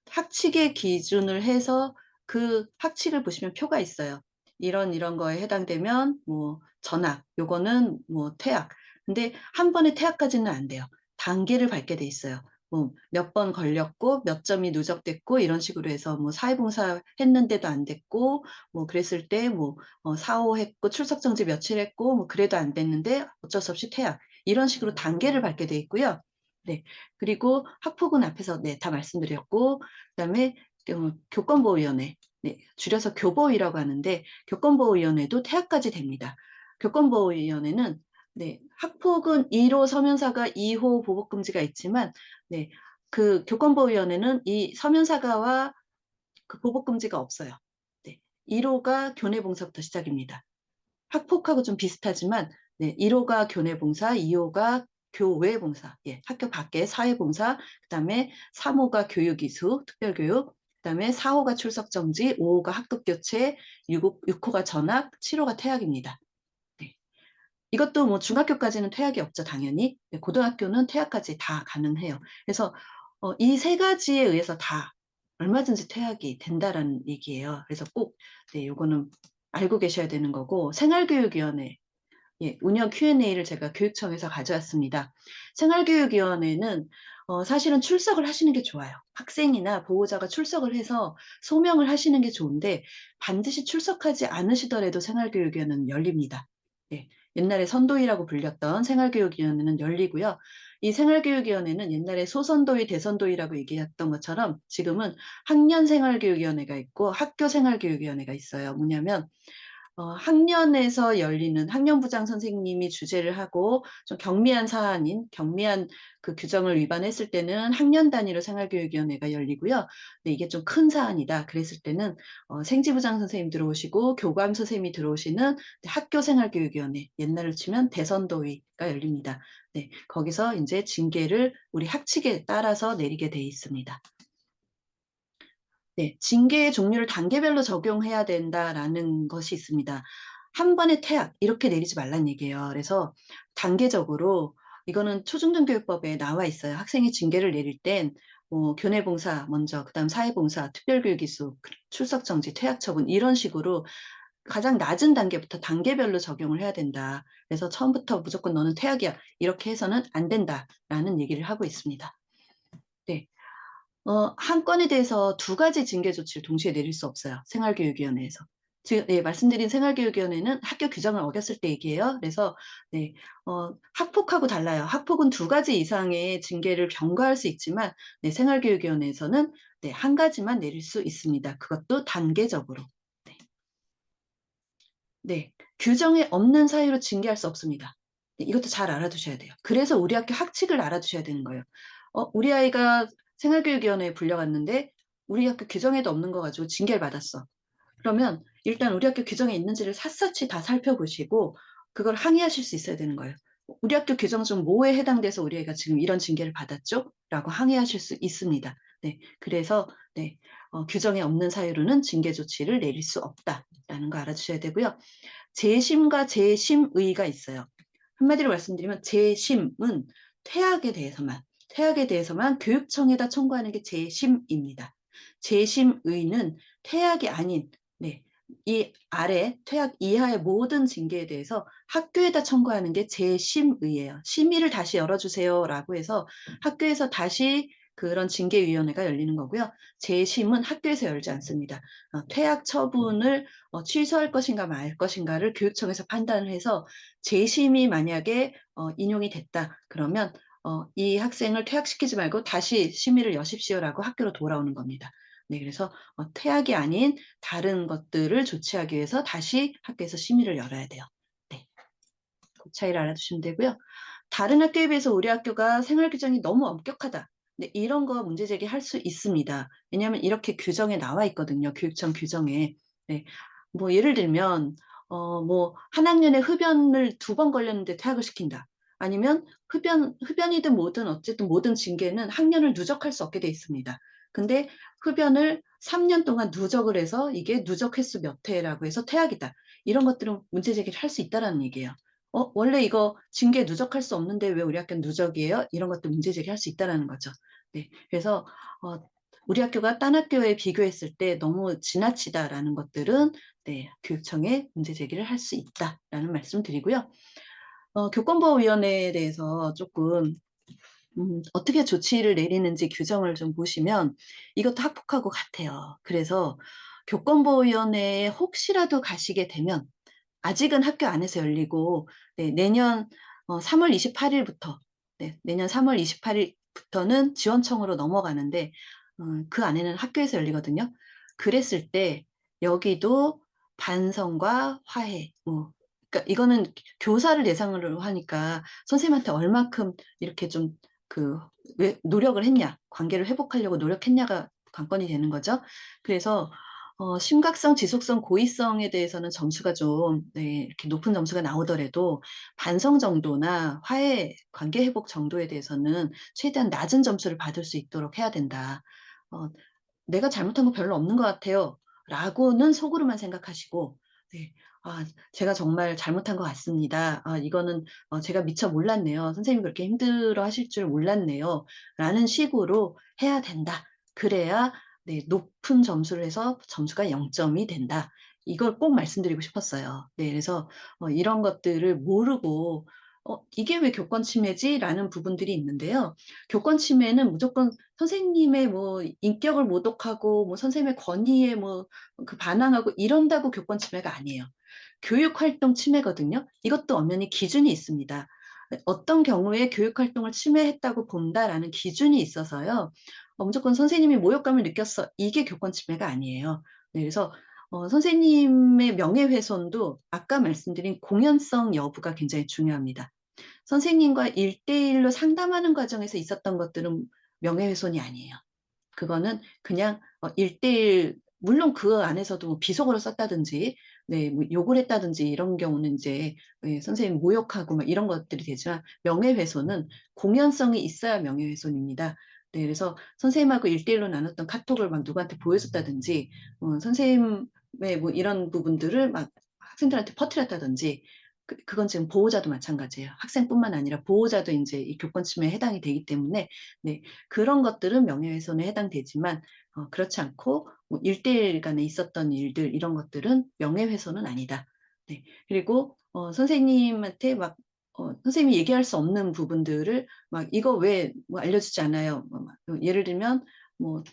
학칙의 기준을 해서 그 학칙을 보시면 표가 있어요. 이런 거에 해당되면 뭐 전학, 요거는 뭐 퇴학. 근데 한 번에 퇴학까지는 안 돼요. 단계를 밟게 돼 있어요. 뭐 몇 번 걸렸고 몇 점이 누적됐고 이런 식으로 해서 뭐 사회봉사 했는데도 안 됐고 뭐 그랬을 때 뭐 사호했고 출석 정지 며칠 했고 뭐 그래도 안 됐는데 어쩔 수 없이 퇴학. 이런 식으로 단계를 밟게 돼 있고요. 네. 그리고 학폭은 앞에서 네 다 말씀드렸고 그다음에 교권보호위원회 네 줄여서 교보위라고 하는데 교권보호위원회도 퇴학까지 됩니다. 교권보호위원회는 네 학폭은 1호 서면사과 2호 보복 금지가 있지만 네 그 교권보호위원회는 이 서면사과와 그 보복 금지가 없어요. 네. 1 호가 교내봉사부터 시작입니다. 학폭하고 좀 비슷하지만 네 1 호가 교내봉사, 2 호가 교외봉사, 예 학교 밖에 사회봉사, 그다음에 3 호가 교육이수, 특별교육, 그다음에 4 호가 출석정지, 5 호가 학급교체, 6 호가 전학, 7 호가 퇴학입니다. 네. 이것도 뭐 중학교까지는 퇴학이 없죠 당연히. 네 고등학교는 퇴학까지 다 가능해요. 그래서 이 세 가지에 의해서 다 얼마든지 퇴학이 된다라는 얘기예요. 그래서 꼭 네 요거는 알고 계셔야 되는 거고 생활교육위원회 예 운영 Q&A를 제가 교육청에서 가져왔습니다. 생활교육위원회는 사실은 출석을 하시는 게 좋아요. 학생이나 보호자가 출석을 해서 소명을 하시는 게 좋은데 반드시 출석하지 않으시더라도 생활교육위원회는 열립니다. 예. 옛날에 선도위라고 불렸던 생활교육위원회는 열리고요. 이 생활교육위원회는 옛날에 소선도위, 대선도위라고 얘기했던 것처럼 지금은 학년생활교육위원회가 있고 학교생활교육위원회가 있어요. 뭐냐면 학년에서 열리는 학년부장 선생님이 주재를 하고 좀 경미한 사안인 경미한 그 규정을 위반했을 때는 학년 단위로 생활교육위원회가 열리고요. 근데 이게 좀 큰 사안이다 그랬을 때는 생지부장 선생님 들어오시고 교감 선생님이 들어오시는 학교생활교육위원회 옛날로 치면 대선도위가 열립니다. 네. 거기서 인제 징계를 우리 학칙에 따라서 내리게 돼 있습니다. 네. 징계의 종류를 단계별로 적용해야 된다라는 것이 있습니다. 한 번에 퇴학 이렇게 내리지 말란 얘기예요. 그래서 단계적으로 이거는 초중등교육법에 나와 있어요. 학생이 징계를 내릴 땐 교내봉사 먼저 그다음 사회봉사, 특별교육이수, 출석정지, 퇴학처분 이런 식으로 가장 낮은 단계부터 단계별로 적용을 해야 된다. 그래서 처음부터 무조건 "너는 퇴학이야." 이렇게 해서는 안 된다라는 얘기를 하고 있습니다. 네. 한 건에 대해서 두 가지 징계 조치를 동시에 내릴 수 없어요, 생활교육위원회에서. 지금 네 말씀드린 생활교육위원회는 학교 규정을 어겼을 때 얘기예요. 그래서 네 학폭하고 달라요. 학폭은 두 가지 이상의 징계를 경과할 수 있지만 네 생활교육위원회에서는 네 한 가지만 내릴 수 있습니다. 그것도 단계적으로. 네. 네. 규정에 없는 사유로 징계할 수 없습니다. 네 이것도 잘 알아두셔야 돼요. 그래서 우리 학교 학칙을 알아두셔야 되는 거예요. 우리 아이가 생활교육위원회에 불려갔는데 우리 학교 규정에도 없는 거 가지고 징계를 받았어. 그러면 일단 우리 학교 규정에 있는지를 샅샅이 다 살펴보시고 그걸 항의하실 수 있어야 되는 거예요. "우리 학교 규정 중 뭐에 해당돼서 우리 애가 지금 이런 징계를 받았죠?" 라고 항의하실 수 있습니다. 네. 그래서 네 규정에 없는 사유로는 징계 조치를 내릴 수 없다라는 거 알아두셔야 되고요. 재심과 재심의가 있어요. 한마디로 말씀드리면 재심은 퇴학에 대해서만, 퇴학에 대해서만 교육청에다 청구하는 게 재심입니다. 재심의는 퇴학이 아닌 네. 이 아래 퇴학 이하의 모든 징계에 대해서 학교에다 청구하는 게 재심의예요. "심의를 다시 열어 주세요."라고 해서 학교에서 다시 그런 징계위원회가 열리는 거고요. 재심은 학교에서 열지 않습니다. 퇴학 처분을 취소할 것인가 말 것인가를 교육청에서 판단을 해서 재심이 만약에 인용이 됐다 그러면 "이 학생을 퇴학시키지 말고 다시 심의를 여십시오."라고 학교로 돌아오는 겁니다. 네 그래서 퇴학이 아닌 다른 것들을 조치하기 위해서 다시 학교에서 심의를 열어야 돼요. 네. 그 차이를 알아두시면 되고요. 다른 학교에 비해서 우리 학교가 생활 규정이 너무 엄격하다. 네 이런 거 문제 제기할 수 있습니다. 왜냐하면 이렇게 규정에 나와 있거든요, 교육청 규정에. 네. 뭐 예를 들면 뭐 "한 학년에 흡연을 2번 걸렸는데 퇴학을 시킨다." 아니면 흡연이든 뭐든 어쨌든 모든 징계는 학년을 누적할 수 없게 돼 있습니다. 근데 흡연을 3년 동안 누적을 해서 이게 누적 횟수 몇 회라고 해서 퇴학이다. 이런 것들은 문제 제기를 할 수 있다라는 얘기예요. 원래 이거 징계 누적할 수 없는데 왜 우리 학교는 누적이에요?" 이런 것도 문제 제기할 수 있다라는 거죠. 네. 그래서 어 우리 학교가 딴 학교에 비교했을 때 "너무 지나치다."라는 것들은 네 교육청에 문제 제기를 할 수 있다라는 말씀 드리고요. 교권보호위원회에 대해서 쪼끔 어떻게 조치를 내리는지 규정을 좀 보시면 이것도 학폭하고 같아요. 그래서 교권보호위원회에 혹시라도 가시게 되면 아직은 학교 안에서 열리고 네 내년 3월 28 일부터 네, 내년 3월 28일부터는 지원청으로 넘어가는데 그 안에는 학교에서 열리거든요. 그랬을 때 여기도 반성과 화해 그러니까 이거는 교사를 대상으로 하니까 선생님한테 얼만큼 이렇게 좀 그 왜 노력을 했냐, 관계를 회복하려고 노력했냐가 관건이 되는 거죠. 그래서 심각성, 지속성, 고의성에 대해서는 점수가 좀 이렇게 높은 점수가 나오더라도 반성 정도나 화해, 관계 회복 정도에 대해서는 최대한 낮은 점수를 받을 수 있도록 해야 된다. 어 '내가 잘못한 거 별로 없는 것 같아요.' 라고는 속으로만 생각하시고 네. '아 제가 정말 잘못한 것 같습니다. 아 이거는 제가 미처 몰랐네요. 선생님이 그렇게 힘들어하실 줄 몰랐네요.' 라는 식으로 해야 된다. 그래야 네 높은 점수를 해서 점수가 0 점이 된다. 이걸 꼭 말씀드리고 싶었어요. 네 그래서 이런 것들을 모르고 '이게 왜 교권 침해지?'라는 부분들이 있는데요. 교권 침해는 무조건 선생님의 뭐 인격을 모독하고 뭐 선생님의 권위에 뭐 그 반항하고 이런다고 교권 침해가 아니에요. 교육 활동 침해거든요. 이것도 엄연히 기준이 있습니다. 어떤 경우에 교육 활동을 침해했다고 본다라는 기준이 있어서요. 무조건 선생님이 모욕감을 느꼈어. 이게 교권 침해가 아니에요. 네 그래서 선생님의 명예훼손도 아까 말씀드린 공연성 여부가 굉장히 중요합니다. 선생님과 1대1로 상담하는 과정에서 있었던 것들은 명예훼손이 아니에요. 그거는 그냥 1대1 물론 그 안에서도 뭐 비속어를 썼다든지 네 뭐 욕을 했다든지 이런 경우는 인제 예 선생님 모욕하고 막 이런 것들이 되지만 명예훼손은 공연성이 있어야 명예훼손입니다. 네 그래서 선생님하고 1대1로 나눴던 카톡을 막 누구한테 보여줬다든지 선생님의 뭐 이런 부분들을 막 학생들한테 퍼뜨렸다든지 그건 지금 보호자도 마찬가지예요. 학생뿐만 아니라 보호자도 인제 이 교권 침해에 해당이 되기 때문에 네 그런 것들은 명예훼손에 해당되지만 그렇지 않고 뭐 1대1 간에 있었던 일들 이런 것들은 명예훼손은 아니다. 네. 그리고 선생님한테 막 선생님이 얘기할 수 없는 부분들을 막 "이거 왜 뭐 알려주지 않아요?" 막 예를 들면 뭐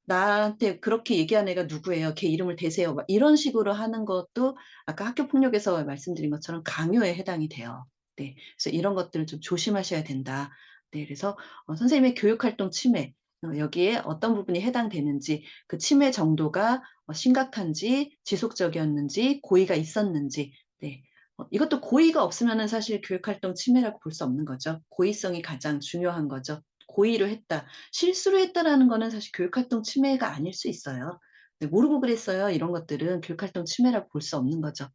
"나한테 그렇게 얘기한 애가 누구예요. 걔 이름을 대세요." 막 이런 식으로 하는 것도 아까 학교 폭력에서 말씀드린 것처럼 강요에 해당이 돼요. 네. 그래서 이런 것들을 좀 조심하셔야 된다. 네. 그래서 선생님의 교육 활동 침해 여기에 어떤 부분이 해당되는지 그 침해 정도가 심각한지 지속적이었는지 고의가 있었는지 네. 이것도 고의가 없으면은 사실 교육 활동 침해라고 볼 수 없는 거죠. 고의성이 가장 중요한 거죠. 고의로 했다. 실수로 했다라는 거는 사실 교육 활동 침해가 아닐 수 있어요. 네 "모르고 그랬어요." 이런 것들은 교육 활동 침해라고 볼 수 없는 거죠.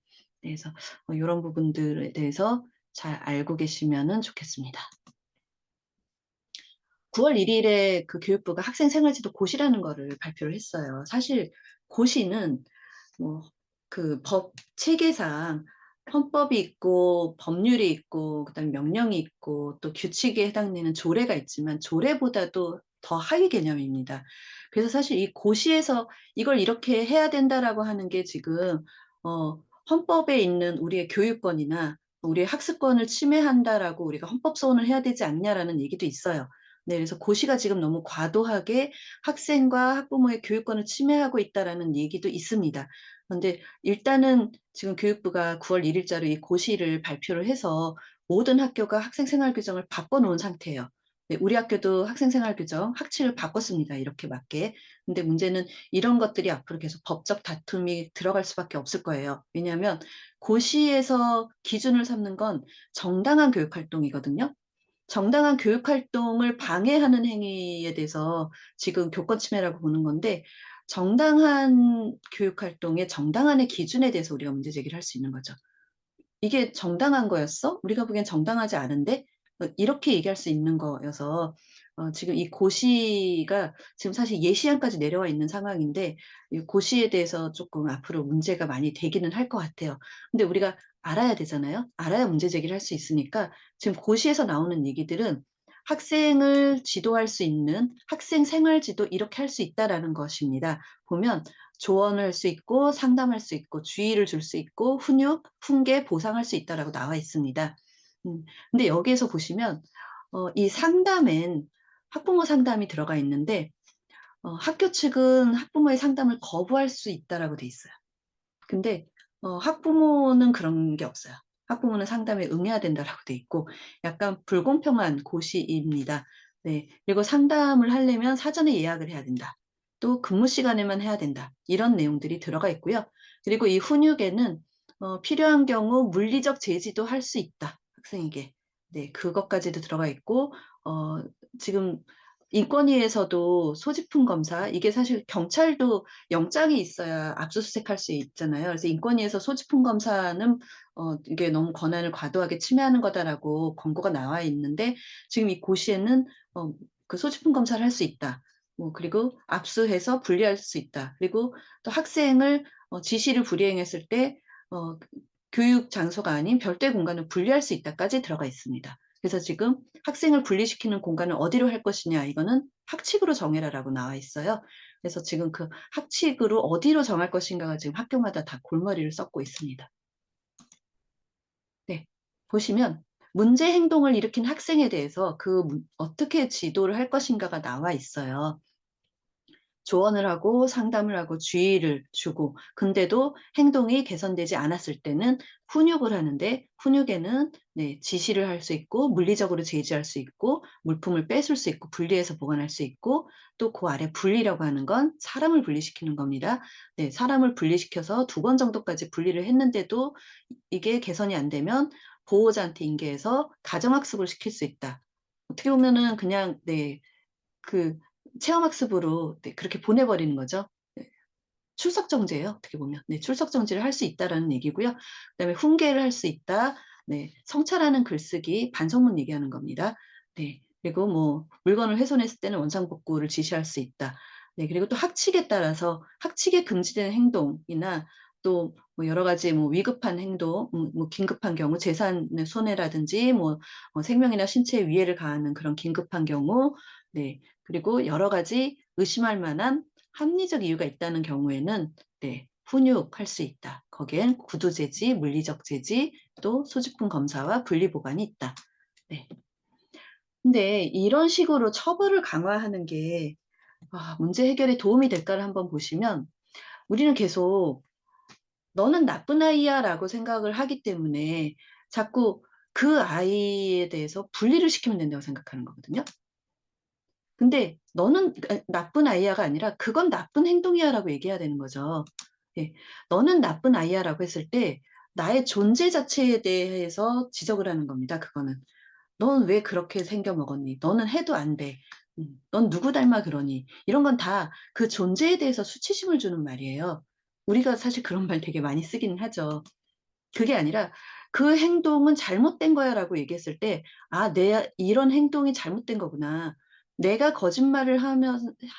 네 그래서 요런 부분들에 대해서 잘 알고 계시면은 좋겠습니다. 9월 1 일에 그 교육부가 학생 생활지도 고시라는 거를 발표를 했어요. 사실 고시는 뭐 그 법 체계상 헌법이 있고 법률이 있고 그다음에 명령이 있고 또 규칙에 해당되는 조례가 있지만 조례보다도 더 하위 개념입니다. 그래서 사실 이 고시에서 '이걸 이렇게 해야 된다.'라고 하는 게 지금 헌법에 있는 우리의 교육권이나 우리의 학습권을 침해한다라고 우리가 헌법 소원을 해야 되지 않냐라는 얘기도 있어요. 네 그래서 고시가 지금 너무 과도하게 학생과 학부모의 교육권을 침해하고 있다라는 얘기도 있습니다. 그런데 일단은 지금 교육부가 9월 1 일자로 이 고시를 발표를 해서 모든 학교가 학생 생활 규정을 바꿔 놓은 상태예요. 네 우리 학교도 학생 생활 규정 학칙을 바꿨습니다, 이렇게 맞게. 근데 문제는 이런 것들이 앞으로 계속 법적 다툼이 들어갈 수밖에 없을 거예요. 왜냐하면 고시에서 기준을 삼는 건 정당한 교육 활동이거든요. 정당한 교육 활동을 방해하는 행위에 대해서 지금 교권 침해라고 보는 건데 정당한 교육 활동의 정당한의 기준에 대해서 우리가 문제 제기를 할 수 있는 거죠. "이게 정당한 거였어? 우리가 보기엔 정당하지 않은데?" 이렇게 얘기할 수 있는 거여서 지금 이 고시가 지금 사실 예시안까지 내려와 있는 상황인데 이 고시에 대해서 쪼끔 앞으로 문제가 많이 되기는 할 것 같아요. 근데 우리가 알아야 되잖아요. 알아야 문제 제기를 할 수 있으니까 지금 고시에서 나오는 얘기들은 학생을 지도할 수 있는 학생 생활 지도 이렇게 할 수 있다라는 것입니다. 보면 조언을 할 수 있고 상담할 수 있고 주의를 줄 수 있고 훈육, 훈계, 보상할 수 있다라고 나와 있습니다. 근데 여기에서 보시면 이 상담엔 학부모 상담이 들어가 있는데 학교 측은 학부모의 상담을 거부할 수 있다라고 돼 있어요. 근데 학부모는 그런 게 없어요. 학부모는 상담에 응해야 된다라고 돼 있고 약간 불공평한 고시입니다. 네. 그리고 상담을 하려면 사전에 예약을 해야 된다. 또 근무 시간에만 해야 된다. 이런 내용들이 들어가 있고요. 그리고 이 훈육에는 필요한 경우 물리적 제지도 할 수 있다, 학생에게. 네. 그것까지도 들어가 있고 지금 인권위에서도 소지품 검사 이게 사실 경찰도 영장이 있어야 압수수색할 수 있잖아요. 그래서 인권위에서 소지품 검사는 이게 너무 권한을 과도하게 침해하는 거다라고 권고가 나와 있는데 지금 이 고시에는 그 소지품 검사를 할 수 있다. 그리고 압수해서 분리할 수 있다. 그리고 또 학생을 지시를 불이행했을 때 어 교육 장소가 아닌 별도의 공간을 분리할 수 있다까지 들어가 있습니다. 그래서 지금 학생을 분리시키는 공간을 어디로 할 것이냐 이거는 "학칙으로 정해라."라고 나와 있어요. 그래서 지금 그 학칙으로 어디로 정할 것인가가 지금 학교마다 다 골머리를 썩고 있습니다. 네. 보시면 문제 행동을 일으킨 학생에 대해서 어떻게 지도를 할 것인가가 나와 있어요. 조언을 하고 상담을 하고 주의를 주고 근데도 행동이 개선되지 않았을 때는 훈육을 하는데 훈육에는 네 지시를 할 수 있고 물리적으로 제지할 수 있고 물품을 뺏을 수 있고 분리해서 보관할 수 있고 또 그 아래 분리라고 하는 건 사람을 분리시키는 겁니다. 네 사람을 분리시켜서 2번 정도까지 분리를 했는데도 이게 개선이 안 되면 보호자한테 인계해서 가정학습을 시킬 수 있다. 어떻게 보면은 그냥 네 그 체험학습으로 네 그렇게 보내 버리는 거죠. 네. 출석 정지예요, 어떻게 보면. 네 출석 정지를 할 수 있다라는 얘기고요. 그다음에 훈계를 할 수 있다. 네 성찰하는 글쓰기, 반성문 얘기하는 겁니다. 네. 그리고 뭐 물건을 훼손했을 때는 원상복구를 지시할 수 있다. 네 그리고 또 학칙에 따라서 학칙에 금지되는 행동이나 또 뭐 여러 가지 뭐 위급한 행동 뭐 긴급한 경우 재산의 손해라든지 뭐 생명이나 신체에 위해를 가하는 그런 긴급한 경우 네 그리고 여러 가지 의심할 만한 합리적 이유가 있다는 경우에는 네 훈육할 수 있다. 거기엔 구두 제지, 물리적 제지, 또 소지품 검사와 분리 보관이 있다. 네. 근데 이런 식으로 처벌을 강화하는 게 문제 해결에 도움이 될까를 한번 보시면 우리는 계속 '너는 나쁜 아이야.'라고 생각을 하기 때문에 자꾸 그 아이에 대해서 분리를 시키면 된다고 생각하는 거거든요. 근데 "너는 나쁜 아이야."가 아니라 "그건 나쁜 행동이야."라고 얘기해야 되는 거죠. 예. "너는 나쁜 아이야."라고 했을 때 나의 존재 자체에 대해서 지적을 하는 겁니다 그거는. "넌 왜 그렇게 생겨 먹었니? 너는 해도 안 돼. 넌 누구 닮아 그러니?" 이런 건 다 그 존재에 대해서 수치심을 주는 말이에요. 우리가 사실 그런 말 되게 많이 쓰기는 하죠. 그게 아니라 "그 행동은 잘못된 거야."라고 얘기했을 때 '아 내 이런 행동이 잘못된 거구나. 내가 거짓말을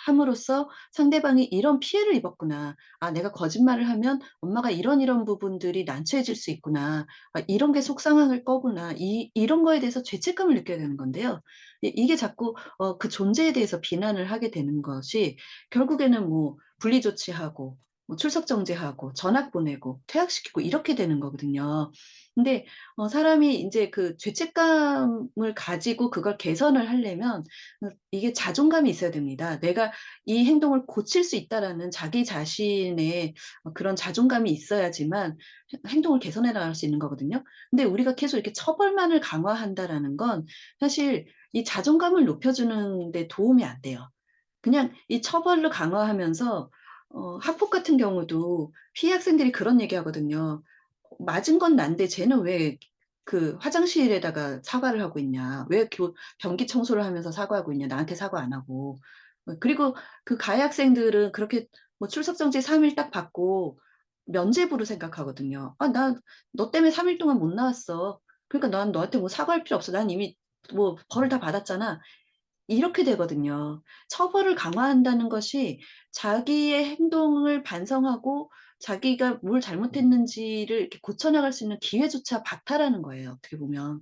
함으로써 상대방이 이런 피해를 입었구나. 아 내가 거짓말을 하면 엄마가 이런 부분들이 난처해질 수 있구나. 아 이런 게 속상할 거구나.' 이런 거에 대해서 죄책감을 느껴야 되는 건데요. 이게 자꾸 그 존재에 대해서 비난을 하게 되는 것이 결국에는 뭐 분리 조치하고 뭐 출석 정지하고 전학 보내고 퇴학시키고 이렇게 되는 거거든요. 근데 사람이 인제 그 죄책감을 가지고 그걸 개선을 하려면 이게 자존감이 있어야 됩니다. '내가 이 행동을 고칠 수 있다.'라는 자기 자신의 그런 자존감이 있어야지만 행동을 개선해 나갈 수 있는 거거든요. 근데 우리가 계속 이렇게 처벌만을 강화한다라는 건 사실 이 자존감을 높여주는 데 도움이 안 돼요. 그냥 이 처벌로 강화하면서 학폭 같은 경우도 피해 학생들이 그런 얘기하거든요. "맞은 건 난데 쟤는 왜 그 화장실에다가 사과를 하고 있냐. 왜 변기 청소를 하면서 사과하고 있냐. 나한테 사과 안 하고." 그리고 그 가해 학생들은 그렇게 뭐 출석 정지 3일 딱 받고 면죄부로 생각하거든요. "아 나 너 때문에 3일 동안 못 나왔어. 그러니까 난 너한테 뭐 사과할 필요 없어. 난 이미 뭐 벌을 다 받았잖아." 이렇게 되거든요. 처벌을 강화한다는 것이 자기의 행동을 반성하고 자기가 뭘 잘못했는지를 이렇게 고쳐 나갈 수 있는 기회조차 박탈하는 거예요, 어떻게 보면.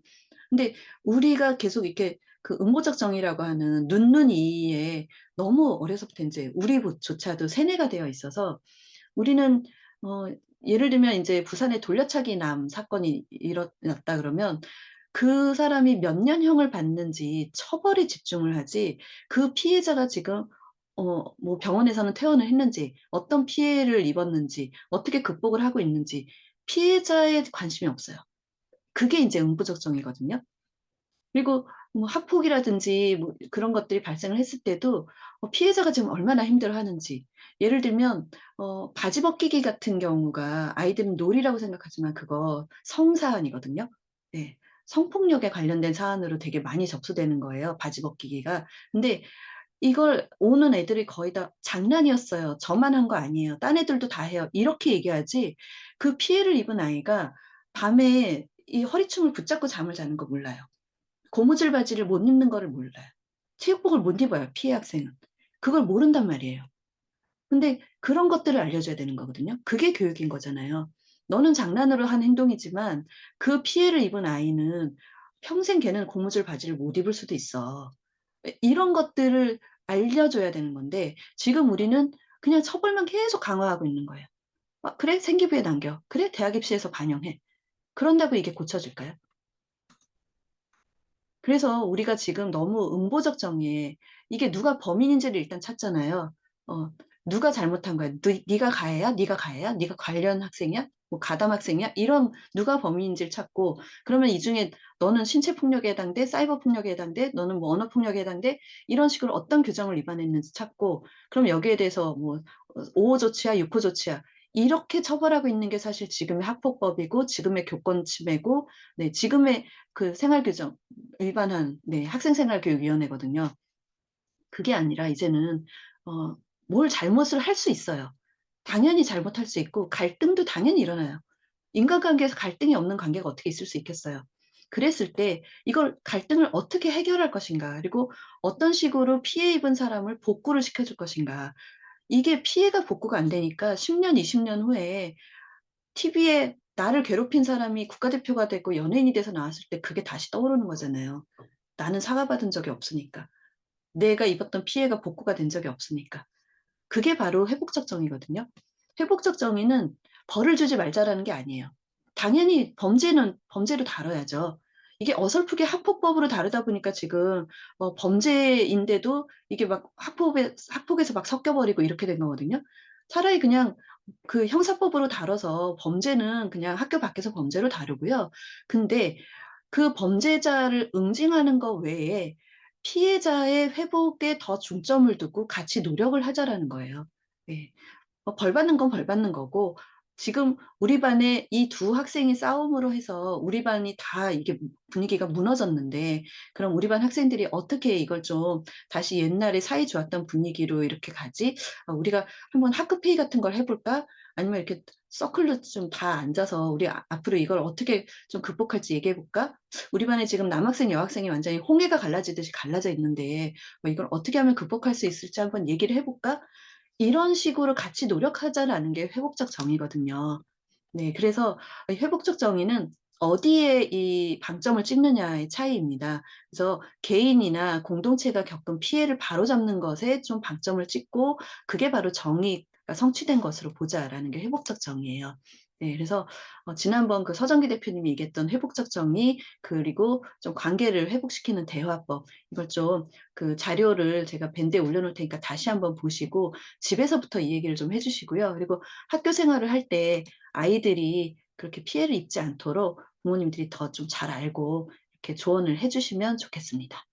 근데 우리가 계속 이렇게 그 음보적 정의라고 하는 눈이에 너무 어려서부터 인제 우리조차도 세뇌가 되어 있어서 우리는 어 예를 들면 인제 부산에 돌려차기남 사건이 일어났다 그러면 그 사람이 몇 년형을 받는지 처벌에 집중을 하지 그 피해자가 지금 뭐 병원에서는 퇴원을 했는지 어떤 피해를 입었는지 어떻게 극복을 하고 있는지 피해자에 관심이 없어요. 그게 인제 응부적정이거든요. 그리고 뭐 학폭이라든지 뭐 그런 것들이 발생을 했을 때도 피해자가 지금 얼마나 힘들어하는지, 예를 들면 바지 벗기기 같은 경우가 아이들은 놀이라고 생각하지만 그거 성사안이거든요. 네. 성폭력에 관련된 사안으로 되게 많이 접수되는 거예요, 바지 벗기기가. 근데 이걸 오는 애들이 거의 다 "장난이었어요. 저만 한 거 아니에요. 딴 애들도 다 해요." 이렇게 얘기하지, 그 피해를 입은 아이가 밤에 이 허리춤을 붙잡고 잠을 자는 거 몰라요. 고무줄 바지를 못 입는 거를 몰라요. 체육복을 못 입어요, 피해 학생은. 그걸 모른단 말이에요. 근데 그런 것들을 알려줘야 되는 거거든요. 그게 교육인 거잖아요. 너는 장난으로 한 행동이지만 그 피해를 입은 아이는 평생 걔는 고무줄 바지를 못 입을 수도 있어. 이런 것들을 알려줘야 되는 건데 지금 우리는 그냥 처벌만 계속 강화하고 있는 거예요. 그래? 생기부에 남겨. 그래? 대학 입시에서 반영해." 그런다고 이게 고쳐질까요? 그래서 우리가 지금 너무 응보적정에, 이게 누가 범인인지를 일단 찾잖아요. 어 누가 잘못한 거야? 네가 가해야? 네가 가해야? 네가 관련 학생이야? 뭐 가담 학생이야? 이런 누가 범인인지를 찾고, 그러면 이 중에 너는 신체 폭력에 해당돼, 사이버 폭력에 해당돼, 너는 뭐 언어 폭력에 해당돼, 이런 식으로 어떤 규정을 위반했는지 찾고, 그럼 여기에 대해서 뭐 5 호 조치야, 6호 조치야, 이렇게 처벌하고 있는 게 사실 지금의 학폭법이고 지금의 교권 침해고, 네, 지금의 그 생활 규정 일반한, 네, 학생생활교육위원회거든요. 그게 아니라 이제는 어 뭘 잘못을 할 수 있어요. 당연히 잘못할 수 있고 갈등도 당연히 일어나요. 인간관계에서 갈등이 없는 관계가 어떻게 있을 수 있겠어요. 그랬을 때 이걸 갈등을 어떻게 해결할 것인가, 그리고 어떤 식으로 피해 입은 사람을 복구를 시켜 줄 것인가. 이게 피해가 복구가 안 되니까 10 년, 20년 후에 TV에 나를 괴롭힌 사람이 국가대표가 되고 연예인이 돼서 나왔을 때 그게 다시 떠오르는 거잖아요. 나는 사과받은 적이 없으니까. 내가 입었던 피해가 복구가 된 적이 없으니까. 그게 바로 회복적 정의거든요. 회복적 정의는 벌을 주지 말자라는 게 아니에요. 당연히 범죄는 범죄로 다뤄야죠. 이게 어설프게 학폭법으로 다루다 보니까 지금 범죄인데도 이게 막 학폭에서 막 섞여 버리고 이렇게 된 거거든요. 차라리 그냥 그 형사법으로 다뤄서 범죄는 그냥 학교 밖에서 범죄로 다루고요. 근데 그 범죄자를 응징하는 것 외에 피해자의 회복에 더 중점을 두고 같이 노력을 하자라는 거예요. 네. 벌 받는 건 벌 받는 거고, 지금 우리 반에 이 두 학생이 싸움으로 해서 우리 반이 다 이게 분위기가 무너졌는데, 그럼 우리 반 학생들이 어떻게 이걸 좀 다시 옛날에 사이 좋았던 분위기로 이렇게 가지? 우리가 한번 학급 회의 같은 걸 해 볼까? 아니면 이렇게 서클로 좀 다 앉아서 우리 앞으로 이걸 어떻게 좀 극복할지 얘기해 볼까? 우리 반에 지금 남학생, 여학생이 완전히 홍해가 갈라지듯이 갈라져 있는데 이걸 어떻게 하면 극복할 수 있을지 한번 얘기를 해 볼까? 이런 식으로 같이 노력하자라는 게 회복적 정의거든요. 네. 그래서 회복적 정의는 어디에 이 방점을 찍느냐의 차이입니다. 그래서 개인이나 공동체가 겪은 피해를 바로잡는 것에 좀 방점을 찍고, 그게 바로 정의가 성취된 것으로 보자라는 게 회복적 정의예요. 네. 그래서 지난번 그 서정기 대표님이 얘기했던 회복적 정의, 그리고 좀 관계를 회복시키는 대화법, 이걸 좀 그 자료를 제가 밴드에 올려 놓을 테니까 다시 한번 보시고 집에서부터 이 얘기를 좀 해 주시고요. 그리고 학교 생활을 할 때 아이들이 그렇게 피해를 입지 않도록 부모님들이 더 좀 잘 알고 이렇게 조언을 해 주시면 좋겠습니다.